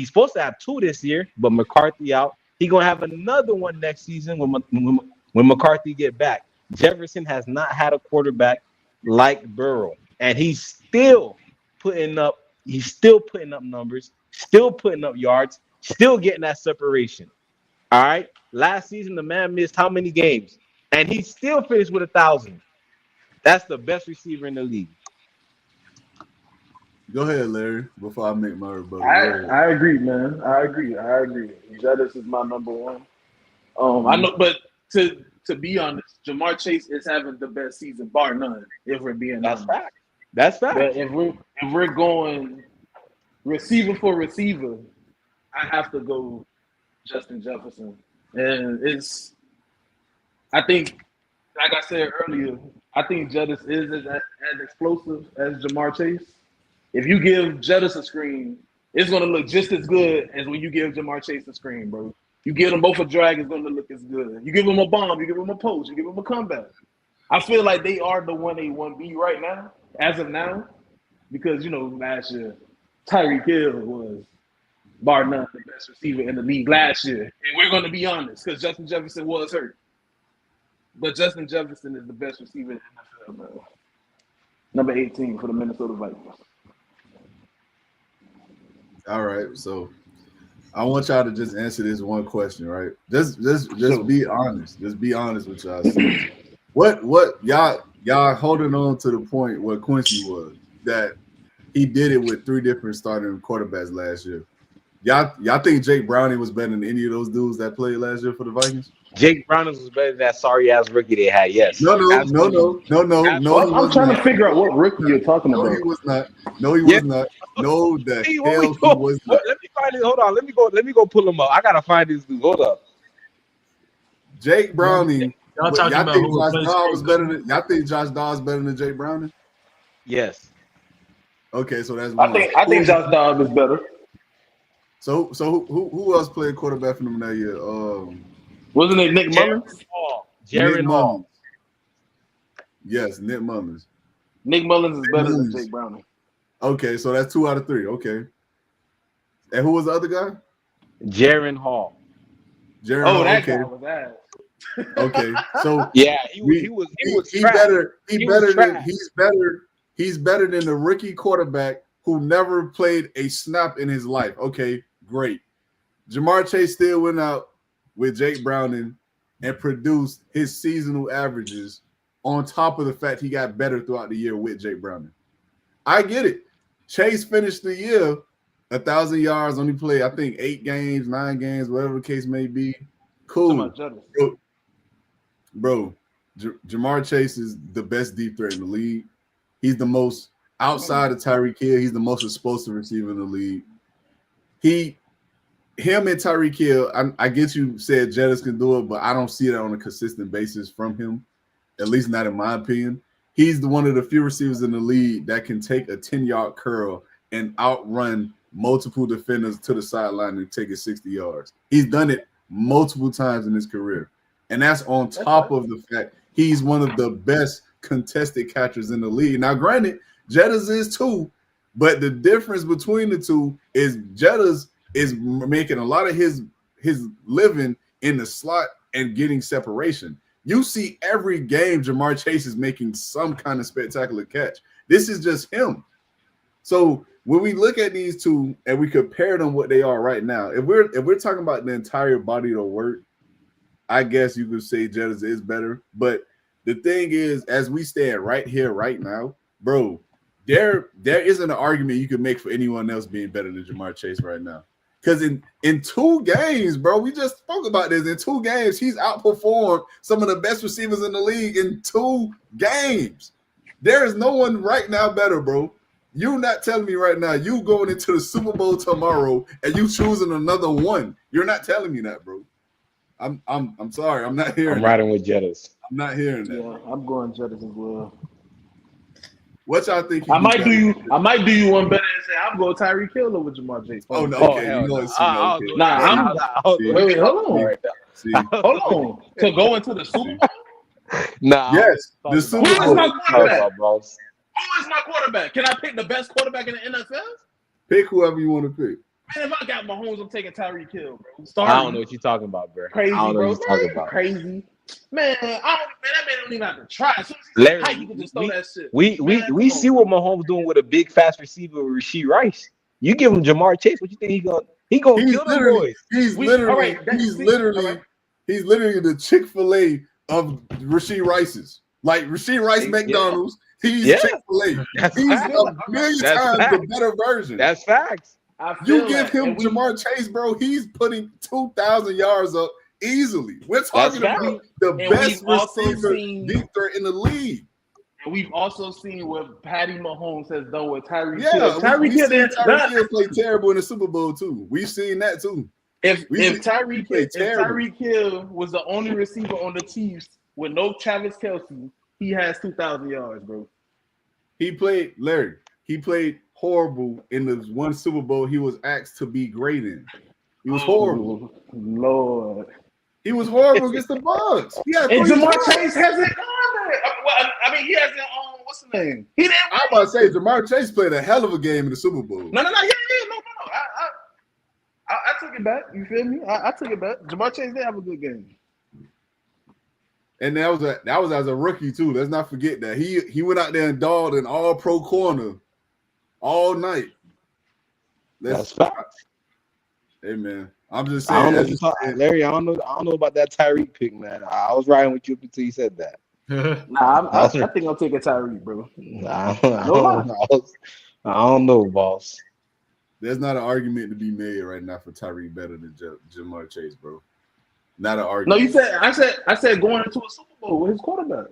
supposed to have 2 this year, but McCarthy out. He's gonna have another one next season when McCarthy get back. Jefferson has not had a quarterback like Burrow, and he's still putting up numbers, still putting up yards, still getting that separation. All right. Last season, the man missed how many games, and he still finished with 1,000. That's the best receiver in the league. Go ahead, Larry, before I make my rebuttal. I agree, man. I agree. Jettis is my number one. I know, but to be honest, Jamar Chase is having the best season, bar none. If we're being honest, That's fact. But if we're going receiver for receiver, I have to go Justin Jefferson. And I think, like I said earlier, I think Jettis is as explosive as Jamar Chase. If you give Jettis a screen, it's going to look just as good as when you give Jamar Chase a screen, bro. You give them both a drag, it's going to look as good. You give them a bomb, you give them a post, you give them a comeback. I feel like they are the 1A, 1B right now, as of now, because, last year, Tyreek Hill was, bar none, the best receiver in the league last year. And we're going to be honest, because Justin Jefferson was hurt. But Justin Jefferson is the best receiver in the NFL, man. Number 18 for the Minnesota Vikings. All right, so I want y'all to just answer this one question, right? Just be honest. Just be honest with y'all. What y'all holding on to the point where Quincy was, that he did it with 3 different starting quarterbacks last year. Y'all think Jake Browning was better than any of those dudes that played last year for the Vikings? Jake Browning was better than that sorry ass rookie they had. Yes. No. I'm trying to figure out what rookie you're talking about. No, he was not. No, he was not. No, the hell he was not. Let me find it. Hold on. Let me go pull him up. I gotta find this dude. Hold up. Jake Browning. Y'all talking about think who Josh replaced Dobbs was Jake better than? Y'all think Josh Dobbs better than Jake Browning? Yes. Okay, so that's one. I think Josh Dobbs is better. So who else played quarterback for them that year? Wasn't it Nick Mullins? Jared Hall. Yes, Nick Mullins. Nick Mullins is better than Jake Browning. Okay, so that's 2 out of 3. Okay. And who was the other guy? Jared Hall. Jared Hall. That guy was ass. Okay, so yeah, he was better. He's better than the rookie quarterback who never played a snap in his life. Okay, great. Jamar Chase still went out with Jake Browning and produced his seasonal averages on top of the fact he got better throughout the year with Jake Browning. I get it. Chase finished the year 1,000 yards, only played, I think, 8 games, 9 games, whatever the case may be. Cool. Bro, Jamar Chase is the best deep threat in the league. He's the most, outside of Tyreek Hill, he's the most explosive receiver in the league. Him and Tyreek Hill, I get you said Jettis can do it, but I don't see that on a consistent basis from him, at least not in my opinion. He's one of the few receivers in the league that can take a 10-yard curl and outrun multiple defenders to the sideline and take it 60 yards. He's done it multiple times in his career. And that's on top of the fact he's one of the best contested catchers in the league. Now, granted, Jettis is too, but the difference between the two is Jettis is making a lot of his living in the slot and getting separation. You see every game Jamar Chase is making some kind of spectacular catch. This is just him. So when we look at these two and we compare them what they are right now, if we're talking about the entire body of work, I guess you could say Jettis is better. But the thing is, as we stand right here, right now, bro, there isn't an argument you can make for anyone else being better than Jamar Chase right now. Because in 2 games, bro, we just spoke about this. In 2 games, he's outperformed some of the best receivers in the league in 2 games. There is no one right now better, bro. You're not telling me right now you going into the Super Bowl tomorrow and you choosing another one. You're not telling me that, bro. I'm sorry. I'm not hearing. I'm riding with Jettis. I'm not hearing that. Yeah, I'm going Jettis as well. What y'all think? I might do you one better and say I'm going Tyreek Hill over Jamar Chase. Oh no, okay. You know it's wait, hold on. Hold on. To go into the Super Bowl? Nah. Yes, the Super Bowl. Who is my quarterback? Can I pick the best quarterback in the NFL? Pick whoever you want to pick. Man, if I got Mahomes, I'm taking Tyreek Hill, bro. Sorry. I don't know what you're talking about, bro. Crazy, bro. Crazy. Man, that man don't even have to try. As soon as he's tight, you can just throw that shit. We see what Mahomes doing with a big, fast receiver with Rasheed Rice. You give him Jamar Chase, what you think he gonna kill them boys? He's literally the Chick-fil-A of Rasheed Rice's. Like Rasheed Rice McDonald's, he's Chick-fil-A. He's a million times the better version. That's facts. You give him Jamar Chase, bro, he's putting 2,000 yards up easily. We're talking about the best receiver deep threat in the league. we've also seen what Patty Mahomes has done with Tyreek Yeah, Hill. we've seen Tyreek Hill play terrible in the Super Bowl too. We've seen that too. If Tyreek Hill was the only receiver on the Chiefs with no Travis Kelce, he has 2,000 yards, bro. He played horrible in the one Super Bowl he was asked to be great in. He was horrible. Lord. He was horrible against the Bucs. And Jamar Chase hasn't done it. Well, I mean, he hasn't what's the name? He didn't. I'm about to say Jamar Chase played a hell of a game in the Super Bowl. No. I took it back. You feel me? I took it back. Jamar Chase did have a good game. And that was as a rookie too. Let's not forget that he went out there and dogged an all-pro corner all night. That's facts. Hey man, I'm just saying. Larry, I don't know about that Tyreek pick, man. I was riding with you until you said that. I think I'll take a Tyreek, bro. I don't know, boss. There's not an argument to be made right now for Tyreek better than Jamar Chase, bro. Not an argument. No, you said I said going into a Super Bowl with his quarterback.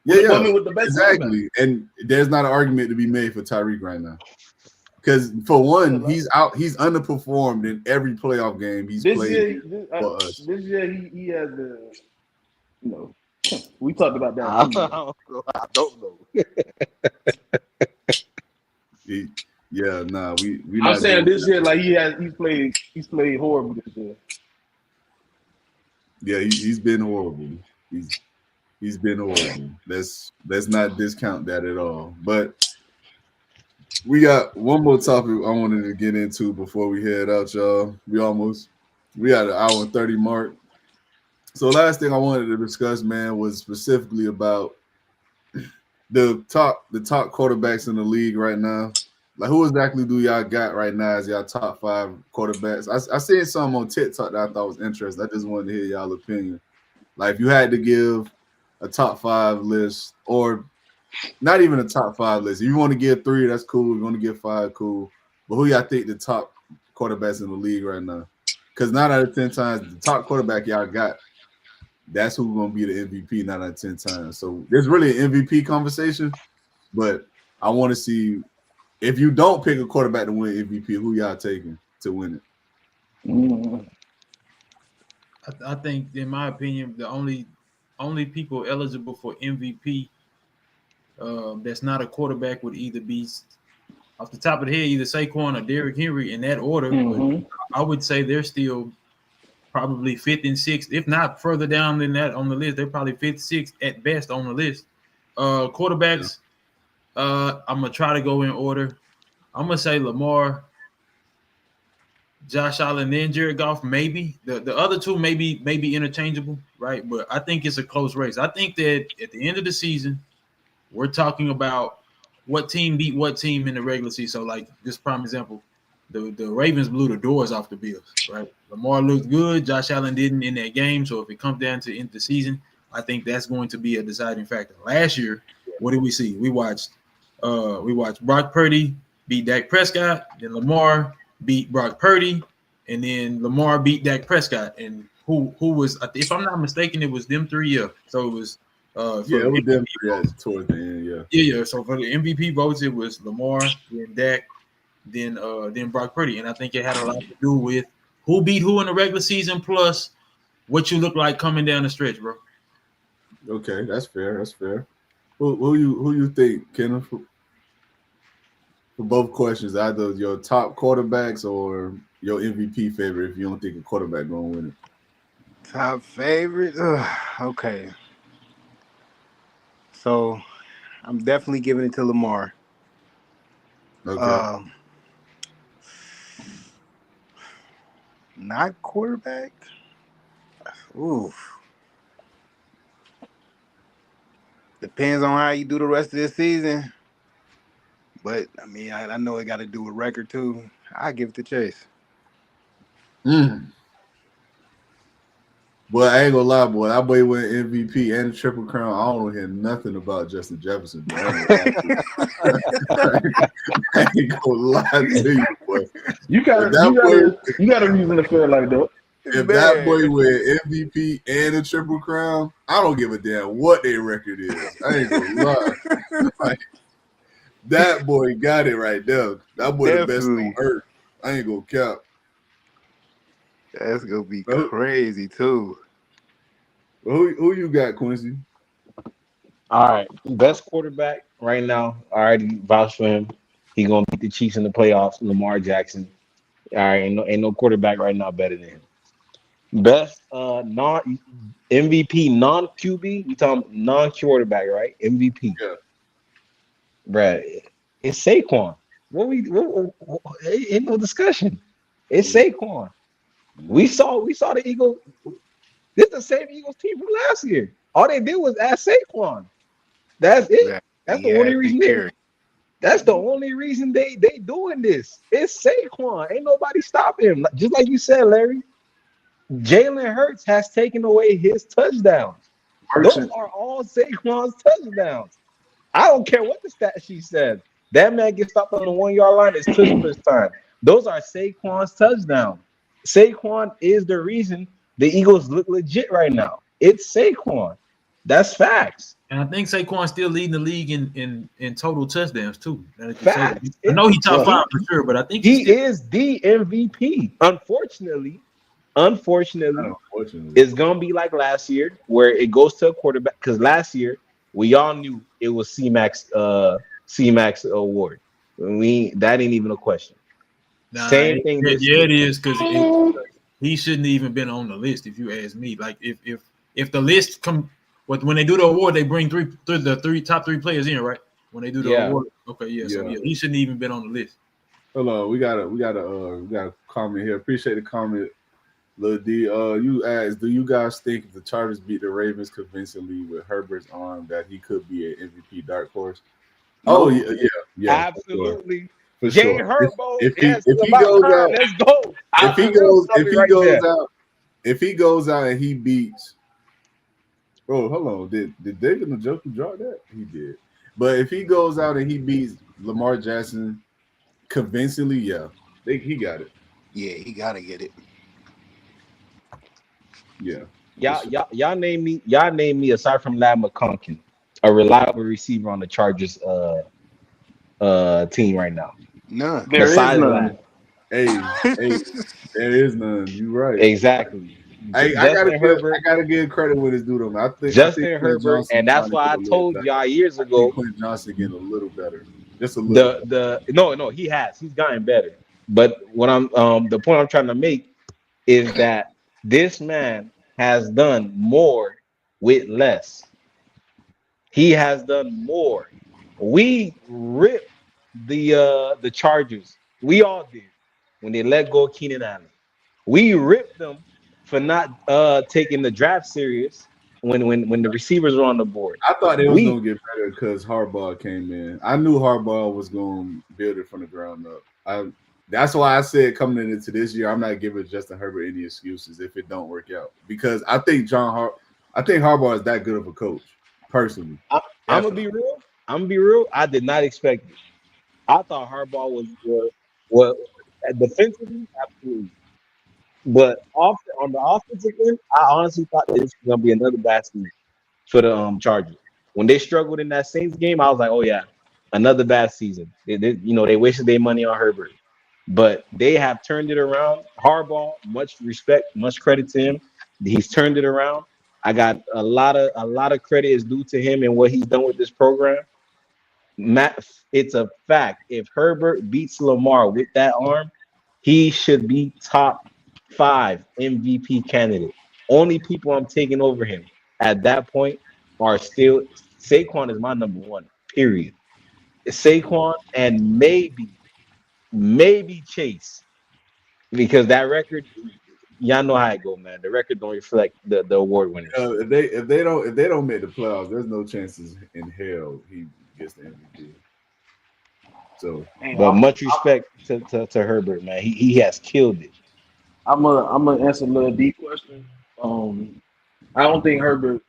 Yeah, with the best exactly. And there's not an argument to be made for Tyreek right now. Because for one, he's underperformed in every playoff game he's played for us. This year he has the, we talked about that. I don't know. I'm saying this year, like he's played horrible this year. Yeah, he's been horrible. He's been horrible. Let's not discount that at all. But we got one more topic I wanted to get into before we head out, y'all. We had an hour and 30 mark. So last thing I wanted to discuss, man, was specifically about the top quarterbacks in the league right now. Like, who exactly do y'all got right now as y'all top 5 quarterbacks? I seen something on TikTok that I thought was interesting. I just wanted to hear y'all opinion. Like, if you had to give a top 5 list, or not even a top 5 list, if you want to give 3, that's cool. If you want to give 5, cool. But who y'all think the top quarterbacks in the league right now? Because 9 out of 10 times, the top quarterback y'all got, that's who's going to be the MVP 9 out of 10 times. So there's really an MVP conversation, but I want to see, if you don't pick a quarterback to win MVP, who y'all taking to win it? I think, in my opinion, the only people eligible for MVP that's not a quarterback would either be, off the top of the head, either Saquon or Derrick Henry, in that order. But I would say they're still probably 5th and 6th, if not further down than that on the list. They're probably 5th, 6th at best on the list. Quarterbacks, I'm going to try to go in order. I'm going to say Lamar, Josh Allen, then Jared Goff, maybe. The other two may be interchangeable, right? But I think it's a close race. I think that at the end of the season, we're talking about what team beat what team in the regular season. So, like, this prime example, the Ravens blew the doors off the Bills, right? Lamar looked good. Josh Allen didn't in that game. So if it comes down to end the season, I think that's going to be a deciding factor. Last year, what did we see? We watched Brock Purdy beat Dak Prescott, then Lamar beat Brock Purdy, and then Lamar beat Dak Prescott. And who was, if I'm not mistaken, it was them 3. Yeah. So it was it was them 3 towards the end, yeah. So for the MVP votes, it was Lamar, then Dak, then Brock Purdy. And I think it had a lot to do with who beat who in the regular season, plus what you look like coming down the stretch, bro. Okay, that's fair. Who you think, Kenneth, for both questions, either your top quarterbacks or your MVP favorite, if you don't think a quarterback gonna win it? Top favorite? Okay. So I'm definitely giving it to Lamar. Okay. Not quarterback? Oof. Depends on how you do the rest of this season. But, I mean, I know it got to do with record, too. I give it to Chase. Boy, I ain't gonna lie, boy. That boy went MVP and a Triple Crown. I don't hear nothing about Justin Jefferson. I ain't gonna lie to you, boy. You got a reason to feel like that. If that boy win MVP and a triple crown, I don't give a damn what their record is. I ain't gonna lie. Like, that boy got it right there. That boy the best on earth. I ain't gonna cap. That's gonna be crazy too. Who you got, Quincy? All right, best quarterback right now. I already vouched for him. He gonna beat the Chiefs in the playoffs. Lamar Jackson. All right, ain't no quarterback right now better than him. Best non MVP non QB. We talking non quarterback, right? MVP. Yeah. Brad, it's Saquon. Ain't no discussion. It's Saquon. We saw the Eagles. This is the same Eagles team from last year. All they did was add Saquon. That's it. That's the only reason. That's the only reason they doing this. It's Saquon. Ain't nobody stopping him. Just like you said, Larry. Jalen Hurts has taken away his touchdowns. Those are all Saquon's touchdowns. I don't care what the stat sheet says. That man gets stopped on the 1 yard line. It's tush push time. Those are Saquon's touchdowns. Saquon is the reason the Eagles look legit right now. It's Saquon. That's facts. And I think Saquon's still leading the league in total touchdowns too. Facts. I know he's top 5 for sure, but I think he is the MVP. Unfortunately, it's gonna be like last year where it goes to a quarterback. Because last year we all knew it was C-Max award. That ain't even a question. Same thing. It is because he shouldn't even been on the list. If you ask me, like if the list come. When they do the award, they bring the top three players in, right? When they do the award, okay, so he shouldn't even been on the list. Hold on, we got a comment here. Appreciate the comment, Lil D. You asked, do you guys think if the Chargers beat the Ravens convincingly with Herbert's arm that he could be an MVP dark horse? Oh yeah, absolutely. For Jane sure. Herbo, If he goes out, let's go. If he goes out and he beats. Oh, hold on. Did David Njoku draw that? He did. But if he goes out and he beats Lamar Jackson convincingly, he got it. Yeah, he gotta get it. Yeah. Y'all name me aside from Lad McConkey, a reliable receiver on the Chargers team right now. None. There is none. Hey, there is none. You're right. Exactly. I gotta give credit when it's due to him. I think Herbert, Johnson, and that's why I told y'all years ago. Quentin Johnson getting a little better, just a little. No, he's gotten better. But what the point I'm trying to make is that this man has done more with less. He has done more. We ripped the Chargers. We all did when they let go of Keenan Allen. We ripped them for not taking the draft serious when the receivers were on the board. I thought it was gonna get better because Harbaugh came in. I knew Harbaugh was gonna build it from the ground up. That's why I said coming into this year, I'm not giving Justin Herbert any excuses if it don't work out. Because I think Harbaugh is that good of a coach, personally. I'm gonna be real. I did not expect it. I thought Harbaugh was defensively, absolutely. But on the offensive end, I honestly thought this was gonna be another bad season for the Chargers. When they struggled in that Saints game, I was like, oh yeah, another bad season. They wasted their money on Herbert. But they have turned it around. Harbaugh, much respect, much credit to him. He's turned it around. I got a lot of credit is due to him and what he's done with this program. It's a fact. If Herbert beats Lamar with that arm, he should be top 5 MVP candidate. Only people I'm taking over him at that point are still Saquon is my number 1. Period. Saquon and maybe Chase, because that record, y'all know how it go, man. The record don't reflect the award winners. If they don't make the playoffs, there's no chances in hell he gets the MVP. So, but much respect to Herbert, man. He has killed it. I'm gonna answer a little deep question. I don't think Herbert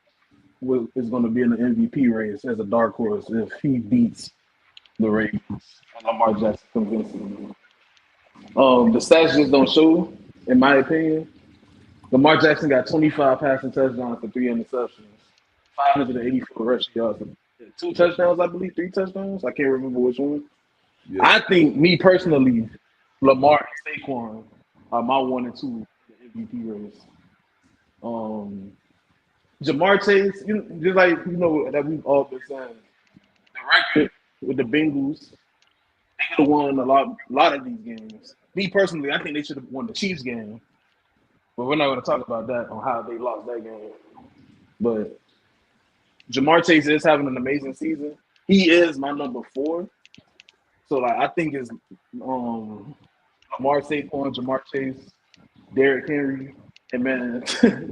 is going to be in the MVP race as a dark horse if he beats the Ravens and Lamar Jackson convincingly. The stats just don't show, in my opinion. Lamar Jackson got 25 passing touchdowns for 3 interceptions, 584 rushing yards, 2 touchdowns, I believe, 3 touchdowns. I can't remember which one. Yeah. I think, me personally, Lamar and Saquon are my 1 and 2 in the MVP race. Jamar Chase, just like that we've all been saying, the record with the Bengals, they could have won a lot of these games. Me personally, I think they should have won the Chiefs game, but we're not going to talk about that on how they lost that game. But Jamar Chase is having an amazing season. He is my number 4. So I think it's Lamar Saquon, Jamar Chase, Derrick Henry, and man,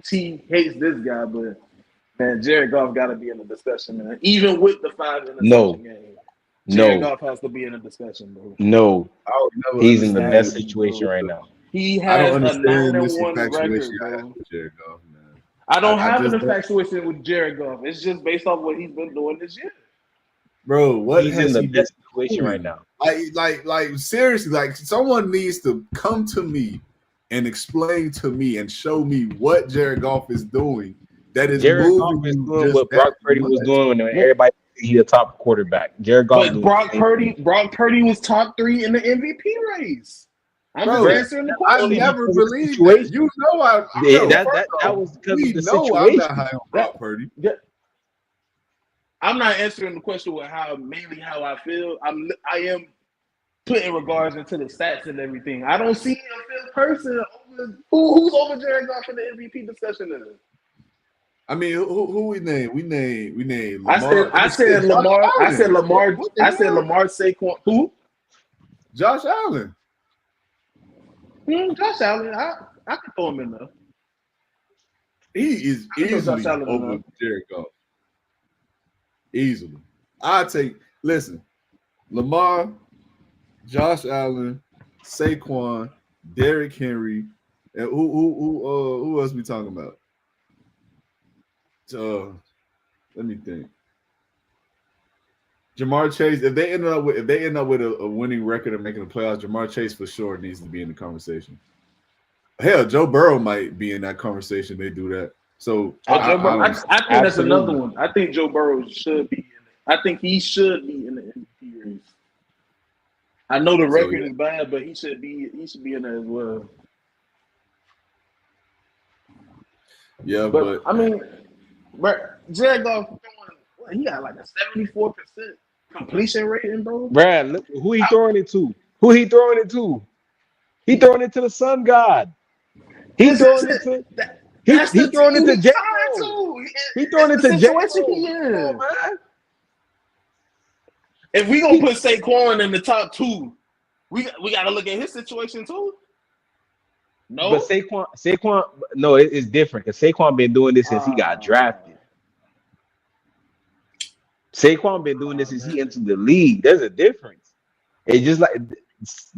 T hates this guy, but man, Jared Goff got to be in the discussion, man. Even with the 5 interception game, Jared Goff has to be in the discussion, bro. No, he's in the best it, situation right now. He has a 9-1 record, bro. Jared Goff, man. I don't have an infatuation with Jared Goff. It's just based off what he's been doing this year. Bro, what he's in the best situation right now. Like seriously, like someone needs to come to me and explain to me and show me what Jared Goff is doing. That is Jared Goff moving is doing what Brock Purdy was doing when everybody he's a top quarterback. Jared Goff, but Brock Purdy was top 3 in the MVP race. I'm just answering the question. I never believed that. You know, that was because of the situation. I'm not high on Brock Purdy. I'm not answering the question with how I feel. I am putting regards into the stats and everything. I don't see a 5th person who's over Jared Goff in the MVP discussion. I mean, who we name? We name. Lamar. I said Lamar. I said Saquon. Who? Josh Allen. Josh Allen. I can throw him in there. He is easily over Jared Goff. Easily. Listen, Lamar, Josh Allen, Saquon, Derrick Henry, and who else we talking about? Let me think. Jamar Chase. If they end up with a winning record of making the playoffs, Jamar Chase for sure needs to be in the conversation. Hell, Joe Burrow might be in that conversation. They do that. So I think that's another one. I think Joe Burrow should be in it. I think he should be in the MVP race. I know the record is bad, but he should be in there as well. Yeah, but I mean, Jared Goff, he got like a 74% completion rating, bro. Brad, look who he throwing it to. He throwing it to the sun god. He throwing it to He throwing it to J-Lo. He throwing it to J-Lo. If we gonna put Saquon in the top 2, we gotta look at his situation too. No, but Saquon, no, it's different because Saquon been doing this since he got drafted. Saquon been doing this since he entered the league. There's a difference. It's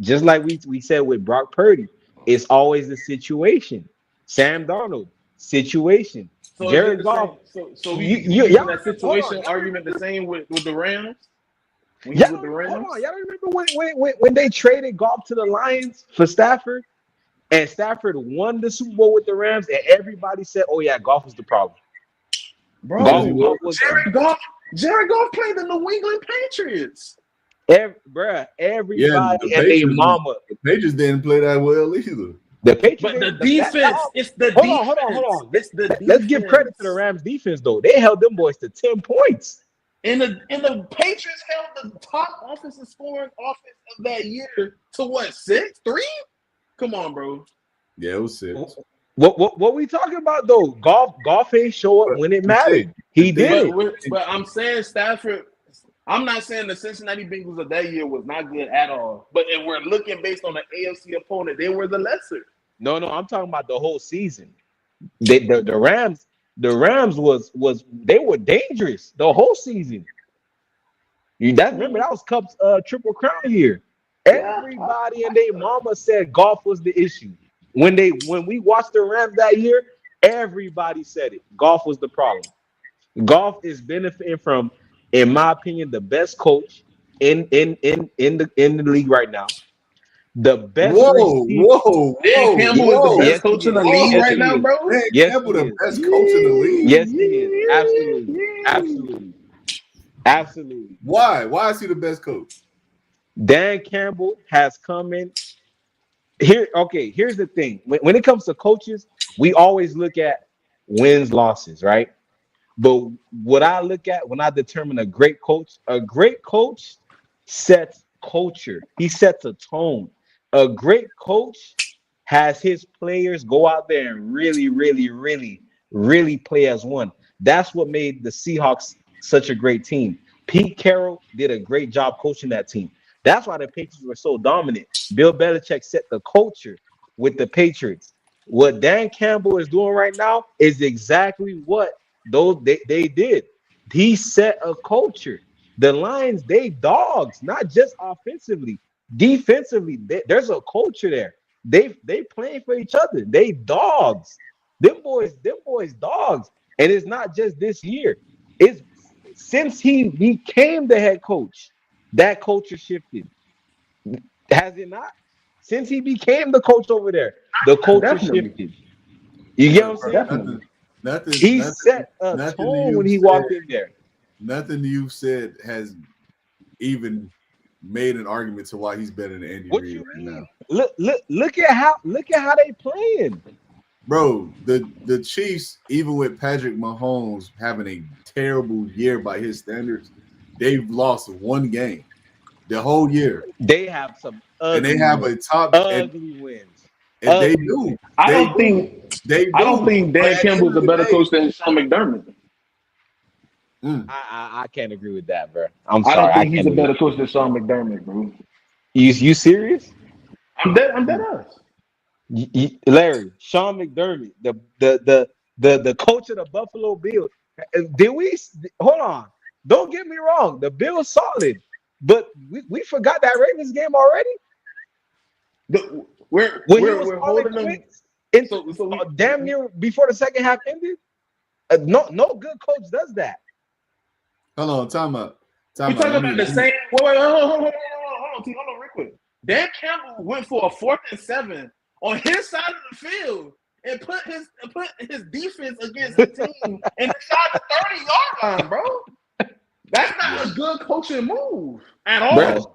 just like we said with Brock Purdy. It's always the situation. Sam Darnold, situation. So Jared Goff. So you that situation argument the same with the Rams? Yeah, hold on. Y'all remember when they traded Goff to the Lions for Stafford? And Stafford won the Super Bowl with the Rams, and everybody said, "Oh yeah, Goff was the problem." Bro, Jared Goff played the New England Patriots. Everybody and their mama. The Patriots didn't play that well either. The Patriots, but the defense. It's the defense. Hold on. Let's give credit to the Rams defense though. They held them boys to 10 points. And the Patriots held the top offensive scoring offense of that year to what, 6-3? Come on, bro. Yeah, it was 6. What we talking about though? Goff ain't show up when it mattered. He did. But I'm saying Stafford. I'm not saying the Cincinnati Bengals of that year was not good at all. But if we're looking based on the AFC opponent, they were the lesser. No, I'm talking about the whole season. The Rams was they were dangerous the whole season. Remember that was Cup's Triple Crown year. Everybody and their mama said Goff was the issue. When we watched the Rams that year, everybody said it. Goff was the problem. Goff is benefiting from, in my opinion, the best coach in the league right now. The best Whoa, receiver. whoa, Dan whoa, Campbell is the whoa. best Yes, coach he in the is. league Yes, right he now, is. bro. Dan Yes, Campbell, he the is. best coach in the league. Yes, he is. Absolutely. Absolutely. Absolutely. Why? Why is he the best coach? Dan Campbell has come in here. Okay, here's the thing. When it comes to coaches, we always look at wins, losses, right? But what I look at when I determine a great coach sets culture. He sets a tone. A great coach has his players go out there and really, really, really, really play as one. That's what made the Seahawks such a great team. Pete Carroll did a great job coaching that team. That's why the Patriots were so dominant. Bill Belichick set the culture with the Patriots. What Dan Campbell is doing right now is exactly what they did. He set a culture. The Lions, they dogs, not just offensively, defensively. There's a culture there. They playing for each other. They dogs. Them boys dogs. And it's not just this year. It's since he became the head coach, that culture shifted. Has it not? Since he became the coach over there, the culture Definitely. shifted. You get what I'm saying? Definitely. He set a Nothing tone when you he said, walked in there. nothing you've said has even made an argument to why he's better than Andy What Reid you right mean? now. Look at how they playing. Bro, the Chiefs, even with Patrick Mahomes having a terrible year by his standards, they've lost one game the whole year. They have some And they ugly have wins. a top Ugly wins. and they Ugly do. wins. I They don't do. think They do. I don't think But Dan at the end Campbell's a of the better day, coach than Sean McDermott. I can't agree with that, bro. I'm I sorry. don't I think he's can't a agree. better coach than Sean McDermott, bro. You serious? I'm dead ass. Larry, Sean McDermott, the coach of the Buffalo Bills. Did we hold on? Don't get me wrong. The Bills solid, but we forgot that Ravens game already. When he was We're calling holding them. quits into So we damn near before the second half ended. No good coach does that. hold on, time out. we talking about the same. Wait, hold on, real quick. Dan Campbell went for a 4th and 7 on his side of the field and put his defense against the team inside the 30-yard line, bro. That's not a good coaching move at all. Bro.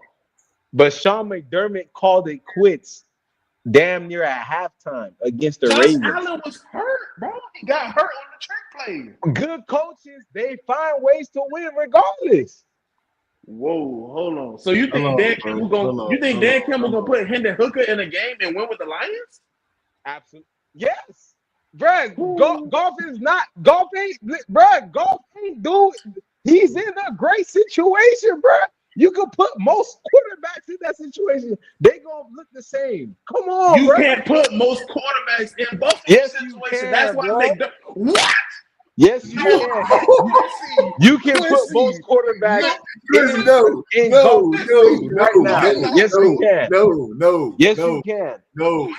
But Sean McDermott called it quits damn near at halftime against the Josh Ravens. Allen was hurt, bro. He got hurt on the trick play. Good coaches, they find ways to win regardless. Whoa, hold on. So you think Dan Campbell gonna put Hendon Hooker in a game and win with the Lions? Absolutely. Yes. Bruh, golf is not golf ain't dude. He's in a great situation, bruh. You could put most quarterbacks in that situation. They gonna look the same. Come on, You bruh. can't put most quarterbacks in Buffalo situation. Can, That's why bro. what? Yes, you can. You can put most quarterbacks in golf right now. Yes, you can. No. Yes, you can. No.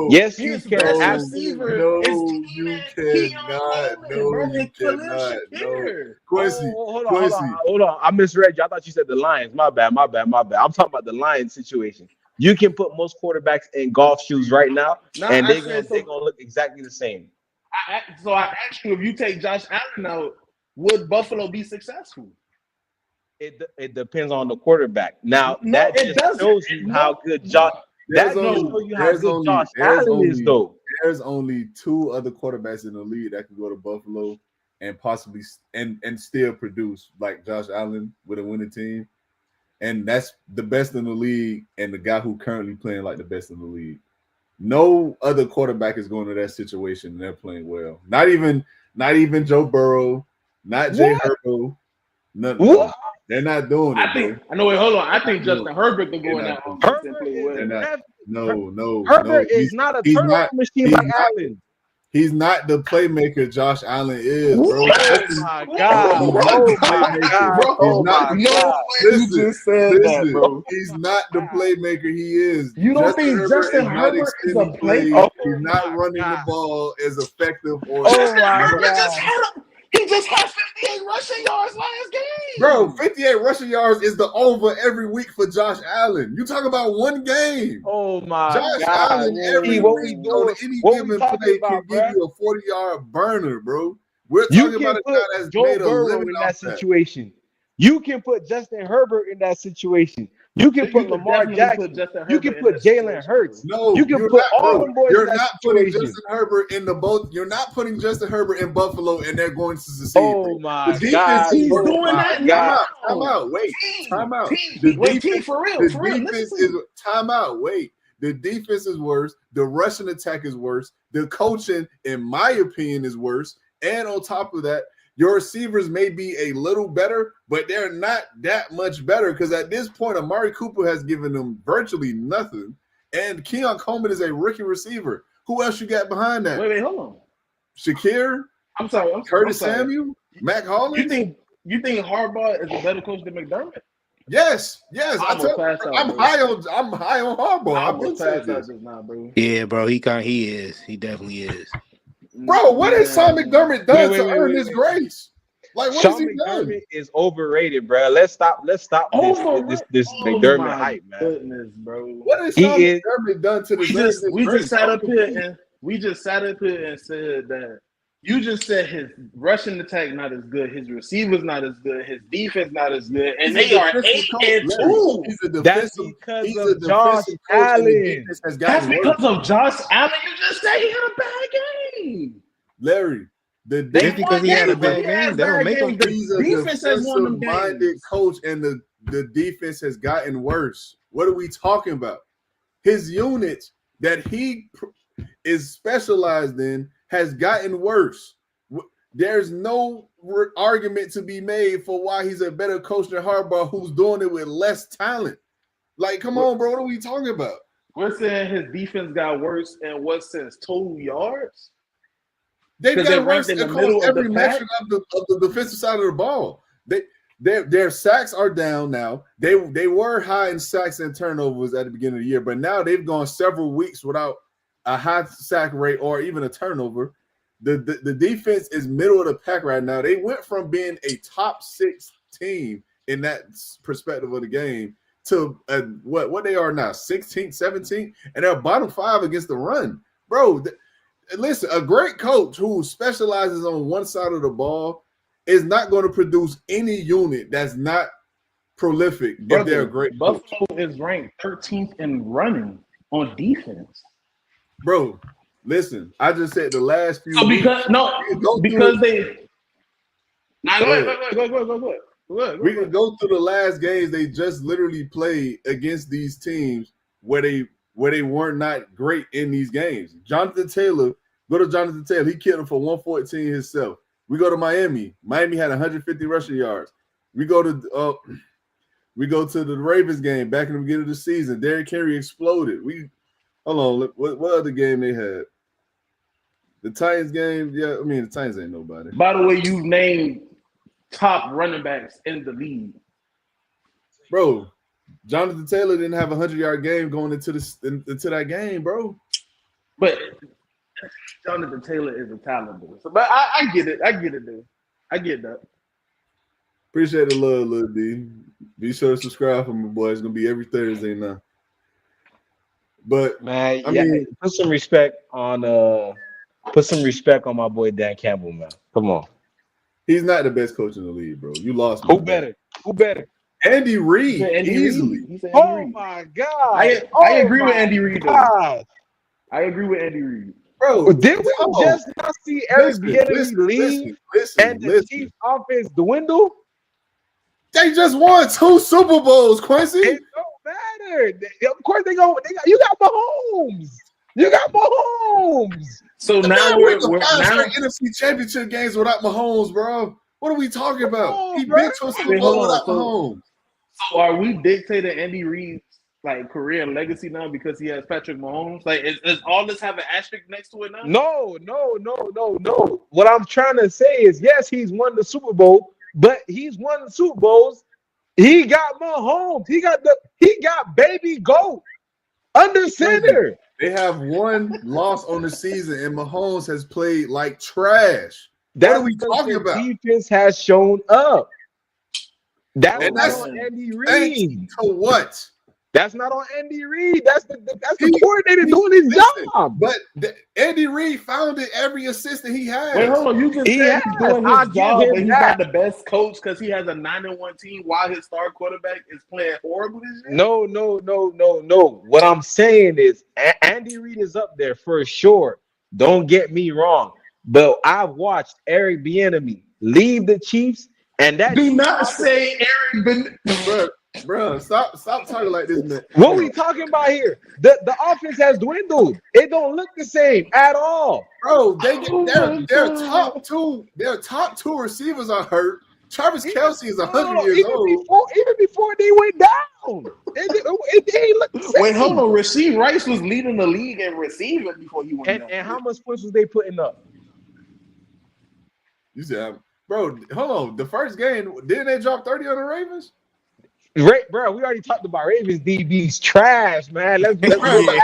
Yes, you His can. best Absolutely. receiver No, is you Keon cannot. Coleman, No, bro, you and Khalil cannot. No. Shakir. Quincy, Hold on. I misread you. I thought you said the Lions. My bad. I'm talking about the Lions situation. You can put most quarterbacks in golf shoes right now, and they're gonna look exactly the same. So I asked you, if you take Josh Allen out, would Buffalo be successful? It depends on the quarterback. Now No, that it just doesn't. shows you how good Josh. That shows you how good Josh Allen is, though. There's only 2 other quarterbacks in the league that can go to Buffalo and possibly and still produce like Josh Allen with a winning team, and that's the best in the league and the guy who currently playing like the best in the league. No other quarterback is going to that situation and they're playing well. Not even Joe Burrow, not Jay Herbo. Nothing. They're not doing it. Hold on. I think Justin Herbert can go in that offense and play well. Herbert is not a turnover machine like Allen. He's not the playmaker Josh Allen is, bro. Oh my God! Oh my God! Listen, he's not the playmaker he is. You don't think Justin Herbert is a playmaker? He's not running the ball as effective. Justin Herbert just had 50 58 rushing yards last game. Bro, 58 rushing yards is the over every week for Josh Allen. You talk about one game. Oh my Josh God! Allen every What we week doing? on any What we given talking play about, can give bro? you a 40-yard burner, bro. We're You talking can about a put guy that's Joe made a Burrow living in off that situation. You can put Justin Herbert in that situation. You can You put could Lamar definitely Jackson. put Justin You Herbert can in put that Jalen situation, Hurts. No, You can you're put not, all bro. them boys You're in that not putting situation. Justin Herbert in the both. You're not putting Justin Herbert in Buffalo, and they're going to succeed. Oh Bro. my The defense God! is He's Oh doing my that God! now. Time out. Wait. T, Time out. T, The wait, T, defense. for real, The for real. defense Listen is to me. time out. Wait. The defense is worse. The rushing attack is worse. The coaching, in my opinion, is worse. And on top of that, your receivers may be a little better, but they're not that much better because at this point, Amari Cooper has given them virtually nothing. And Keon Coleman is a rookie receiver. Who else you got behind that? Wait, hold on. Shakir, I'm sorry. Curtis I'm sorry. Samuel, Mac You Hollins. think Harbaugh is a better coach than McDermott? Yes. I'm gonna pass out, I'm bro. high on Harbaugh. I I've been almost saying passed out this. just now, bro. Yeah, bro. He is. He definitely is. Bro, what has Sean McDermott done to earn this Wait. grace? Like, what has Sean he done? McDermott is overrated, bro. Let's stop this Oh McDermott my hype, man. goodness, bro. What has He Sean is- McDermott done to We deserve just this we grace? just sat up here and said that you just said his rushing attack not as good, his receivers not as good, his defense not as good, and He's they a are defensive 8-2. He's a That's defensive. because He's of a Josh defensive coach, and the Allen. defense has That's gotten because worse. of Josh Allen. You just said he had a bad game. Larry, the They Just because won he had a games, bad but he game, has that don't bad make him- games. he's The a defense has won them defensive-minded games. coach, and the defense has gotten worse. What are we talking about? His unit that he is specialized in has gotten worse. There's no argument to be made for why he's a better coach than Harbaugh, who's doing it with less talent. Like, come on, bro. What are we talking about? We're saying his defense got worse in what sense? Total yards? They've 'Cause got they're worse ranked in the across middle of every the pack? metric of the defensive side of the ball. Their sacks are down now. They were high in sacks and turnovers at the beginning of the year, but now they've gone several weeks without a high sack rate or even a turnover. The defense is middle of the pack right now. They went from being a top 6 team in that perspective of the game to what they are now, 16th, 17th, and they're bottom 5 against the run. Bro, listen, a great coach who specializes on one side of the ball is not going to produce any unit that's not prolific if they're a great coach. Buffalo is ranked 13th in running on defense. Bro, listen, I just said the last few So weeks. because they. Nah, go ahead. We can go through the last games they just literally played against these teams where they weren't not great in these games. Jonathan Taylor, go to Jonathan Taylor. He killed him for 114 himself. We go to Miami. Miami had 150 rushing yards. We go to the Ravens game back in the beginning of the season. Derrick Henry exploded. Hold on. What other game they had? The Titans game. Yeah, I mean the Titans ain't nobody. By the way, you've named top running backs in the league. Bro, Jonathan Taylor didn't have a 100-yard game going into that game, bro. But Jonathan Taylor is a talent, dude. So, but I get it. Dude. I get that. Appreciate the love, Lil D. Be sure to subscribe for me, boy. It's gonna be every Thursday now. But Man, I mean, put some respect on my boy Dan Campbell, man. Come on. he's not the best coach in the league, bro. You lost. Who better? Andy Reid, He said Andy easily. Reid. He said Andy Reid. My God. I agree with Andy Reid. God. I agree with Andy Reid. Bro, Did we just not see Eric Bieniemy leave and the Chiefs offense dwindle? They just won 2 Super Bowls, Quincy. It don't matter. Of course you got Mahomes. So now we're now NFC Championship games without Mahomes, bro. What are we talking about? He bro. been to a Super Bowl without Mahomes. So are we dictating Andy Reid's career and legacy now because he has Patrick Mahomes? Is all this have an asterisk next to it now? No. What I'm trying to say is, yes, he's won the Super Bowl, but he's won the Super Bowls. He got Mahomes. He got baby GOAT under center. They have one loss on the season, and Mahomes has played like trash. What are we because talking the about? defense has shown up. That's And not that's on Andy thanks Reid. to what? That's not on Andy Reid. That's the He- coordinator doing his Listen, job. but Andy Reid founded every assistant he has. Wait, hold on. You just He said he's has. doing I'll his give job, him but he's that. not the best coach because he has a 9-1 team while his star quarterback is playing horrible this year. No. What I'm saying is Andy Reid is up there for sure. Don't get me wrong. But I've watched Eric Bieniemy leave the Chiefs, and that Do Chiefs not offense- say Eric Bro, stop talking like this, man. What we talking about here? The offense has dwindled. It don't look the same at all. Bro, Oh their my top two receivers are hurt. Travis Kelce is 100 No, years even old. before they went down, it ain't look the same. Wait, hold on. Rasheed Rice was leading the league in receiving before he went down. And how much points was they putting up? You said, bro, hold on. The first game, didn't they drop 30 on the Ravens? Right, bro. We already talked about Ravens DB's trash, man. Let's You go back.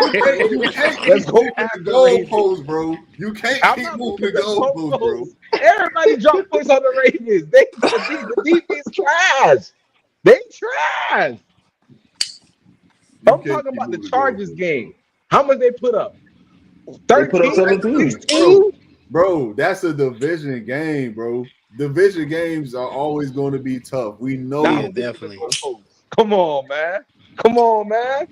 can't Let's keep go moving back the to Ravens. goalposts, bro. You can't I'm keep not moving the moving the goalposts, bro. goalposts. Everybody dropped points on the Ravens. The defense trash. They trash. I'm talking about the Chargers game. How much they put up? They put up 13, 17. 16? Bro, that's a division game, bro. Division games are always going to be tough. We know Nah, Yeah, that. definitely. Come on, man. Come on, man.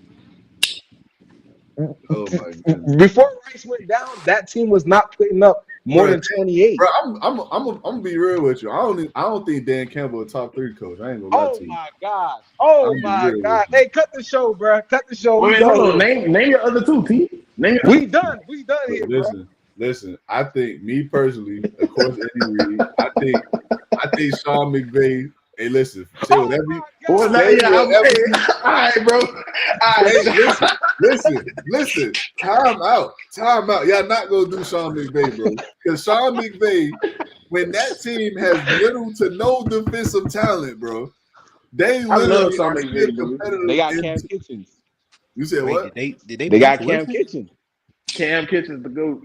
Oh my goodness. Before Rice went down, that team was not putting up more than 28. Bro, I'm gonna be real with you. I don't think Dan Campbell a top 3 coach. I ain't gonna lie Oh to you. my gosh. Oh I'm my real God. with you. Hey, cut the show, bro. Cut the show. Wait, We hold on. done. Name your other two, T. Name your We done. We done here, bro. Listen. I think me personally, of course, Eddie Reed. I think Sean McVay. Hey, listen. Say whatever. Oh You, my Well, God. now, say yeah, whatever. all right, bro. All Hey, right. listen. Time out. Y'all not gonna do Sean McVay, bro. Because Sean McVay, when that team has little to no defensive talent, bro, they I love literally Sean are McVay, still bro. competitive. They got Cam Kitchens. You said Wait, what? did they They got bench Cam Wilson? Kitchens. Cam Kitchens, the GOAT.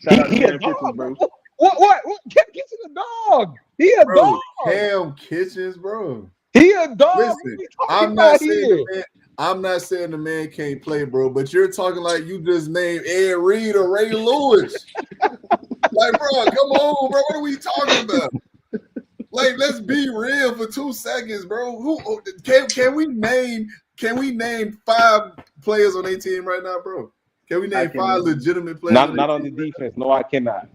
Shout out to He a Cam Kitchens, dog, bro. bro. What? Cam Kitchens a dog. He a Bro, dog. Cam Kitchens, bro. He a dog. Listen, What we I'm talking not about saying here? I'm not saying the man can't play, bro, but you're talking like you just named Ed Reed or Ray Lewis. Like, bro, come on, bro. What are we talking about? Like, let's be real for 2 seconds, bro. Who can we name 5 players on their team right now, bro? Can we name 5 legitimate players? Not on the defense. No, I cannot.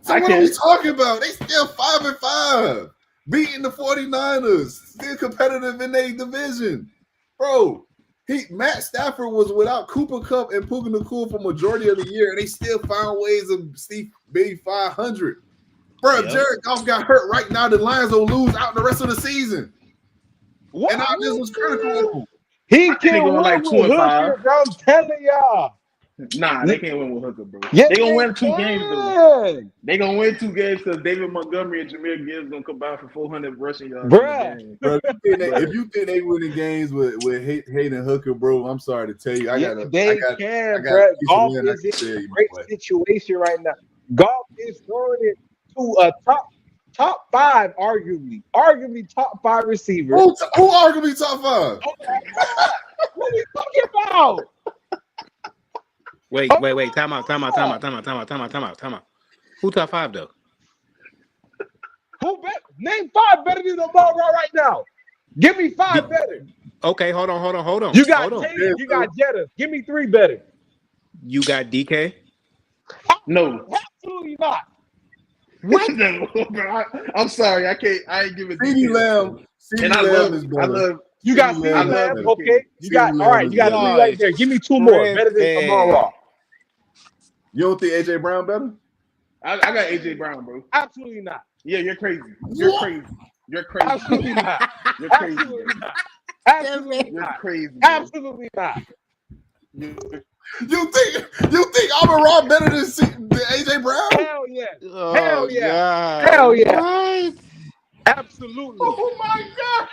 So what are we talking about? They still 5-5. Beating the 49ers, still competitive in their division. Bro, Matt Stafford was without Cooper Kupp and Puka Nacua for majority of the year, and they still found ways of being 500. Bro, if Jared Goff got hurt right now, the Lions will lose out the rest of the season. What? And all this was critical of him. He they can going win like with 2-5. Hooker, bro. I'm telling y'all. Nah, they can't win with Hooker, bro. Yes, they gonna win 2 games though. They gonna win 2 games because David Montgomery and Jameer Gibbs gonna combine for 400 rushing yards. Bruh. Bro, if you think they winning games with Hayden Hooker, bro, I'm sorry to tell you. I got Golf is in a great situation right now. Golf is throwing it to a top 5, arguably top 5 receiver. Who arguably top 5? Oh what are we talking about? Wait. Time out. Who top 5 though? Name 5 better than Lamar right now. Give me 5 better. Okay, hold on. You got Taylor, you got Jetta. Give me 3 better. You got DK? No. Absolutely not. What? No, bro. I'm sorry. I ain't giving CeeDee Lamb. And I love You got CeeDee CeeDee Lamb. Lamb. Okay. You got CeeDee all right. Lamb You got is 3 better. right there. Give me 2 more. Better than Lamar. You don't think AJ Brown better? I got AJ Brown, bro. Absolutely not. Yeah, you're crazy. You're crazy. Absolutely not. You're crazy. Absolutely not. Absolutely You're not. crazy. Bro. Absolutely not. You think Amon-Ra better than AJ Brown? Hell yeah. Oh, Hell yeah. God. Hell yeah. What? Absolutely. Oh my God!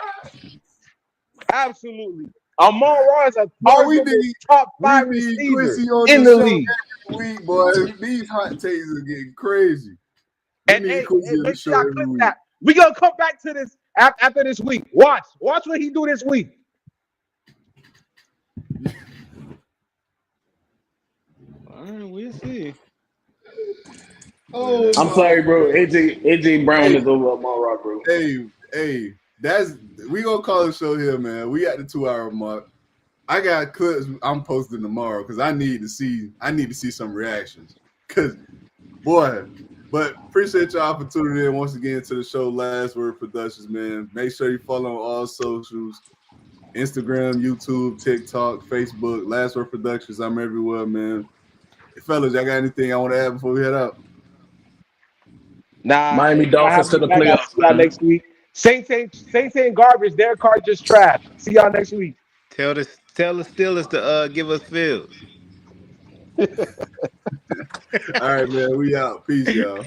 Absolutely. Amon-Ra is a we need top 5 we need receiver Quincy on in the the show league. every week, boy. These hot takes are getting crazy. And need hey, Quincy in the make show sure y'all every clip week. that. We gonna come back to this after this week. Watch what he do this week. All right, we'll see. Oh, I'm sorry, bro. AJ Brown is over Amon Ra, bro. hey, we gonna call the show here, man. We at the 2-hour mark. I got clips I'm posting tomorrow because I need to see some reactions. Cause boy, but appreciate y'all for tuning in once again to the show Last Word Productions, man. Make sure you follow on all socials. Instagram, YouTube, TikTok, Facebook, Last Word Productions. I'm everywhere, man. Hey, fellas, y'all got anything I want to add before we head out? Nah, Miami if y'all Dolphins have to me the back, I'll playoffs, see y'all man. next week. Saints ain't garbage. Their card just trash. See y'all next week. Tell the Steelers to give us Fields. All right, man. We out. Peace, y'all.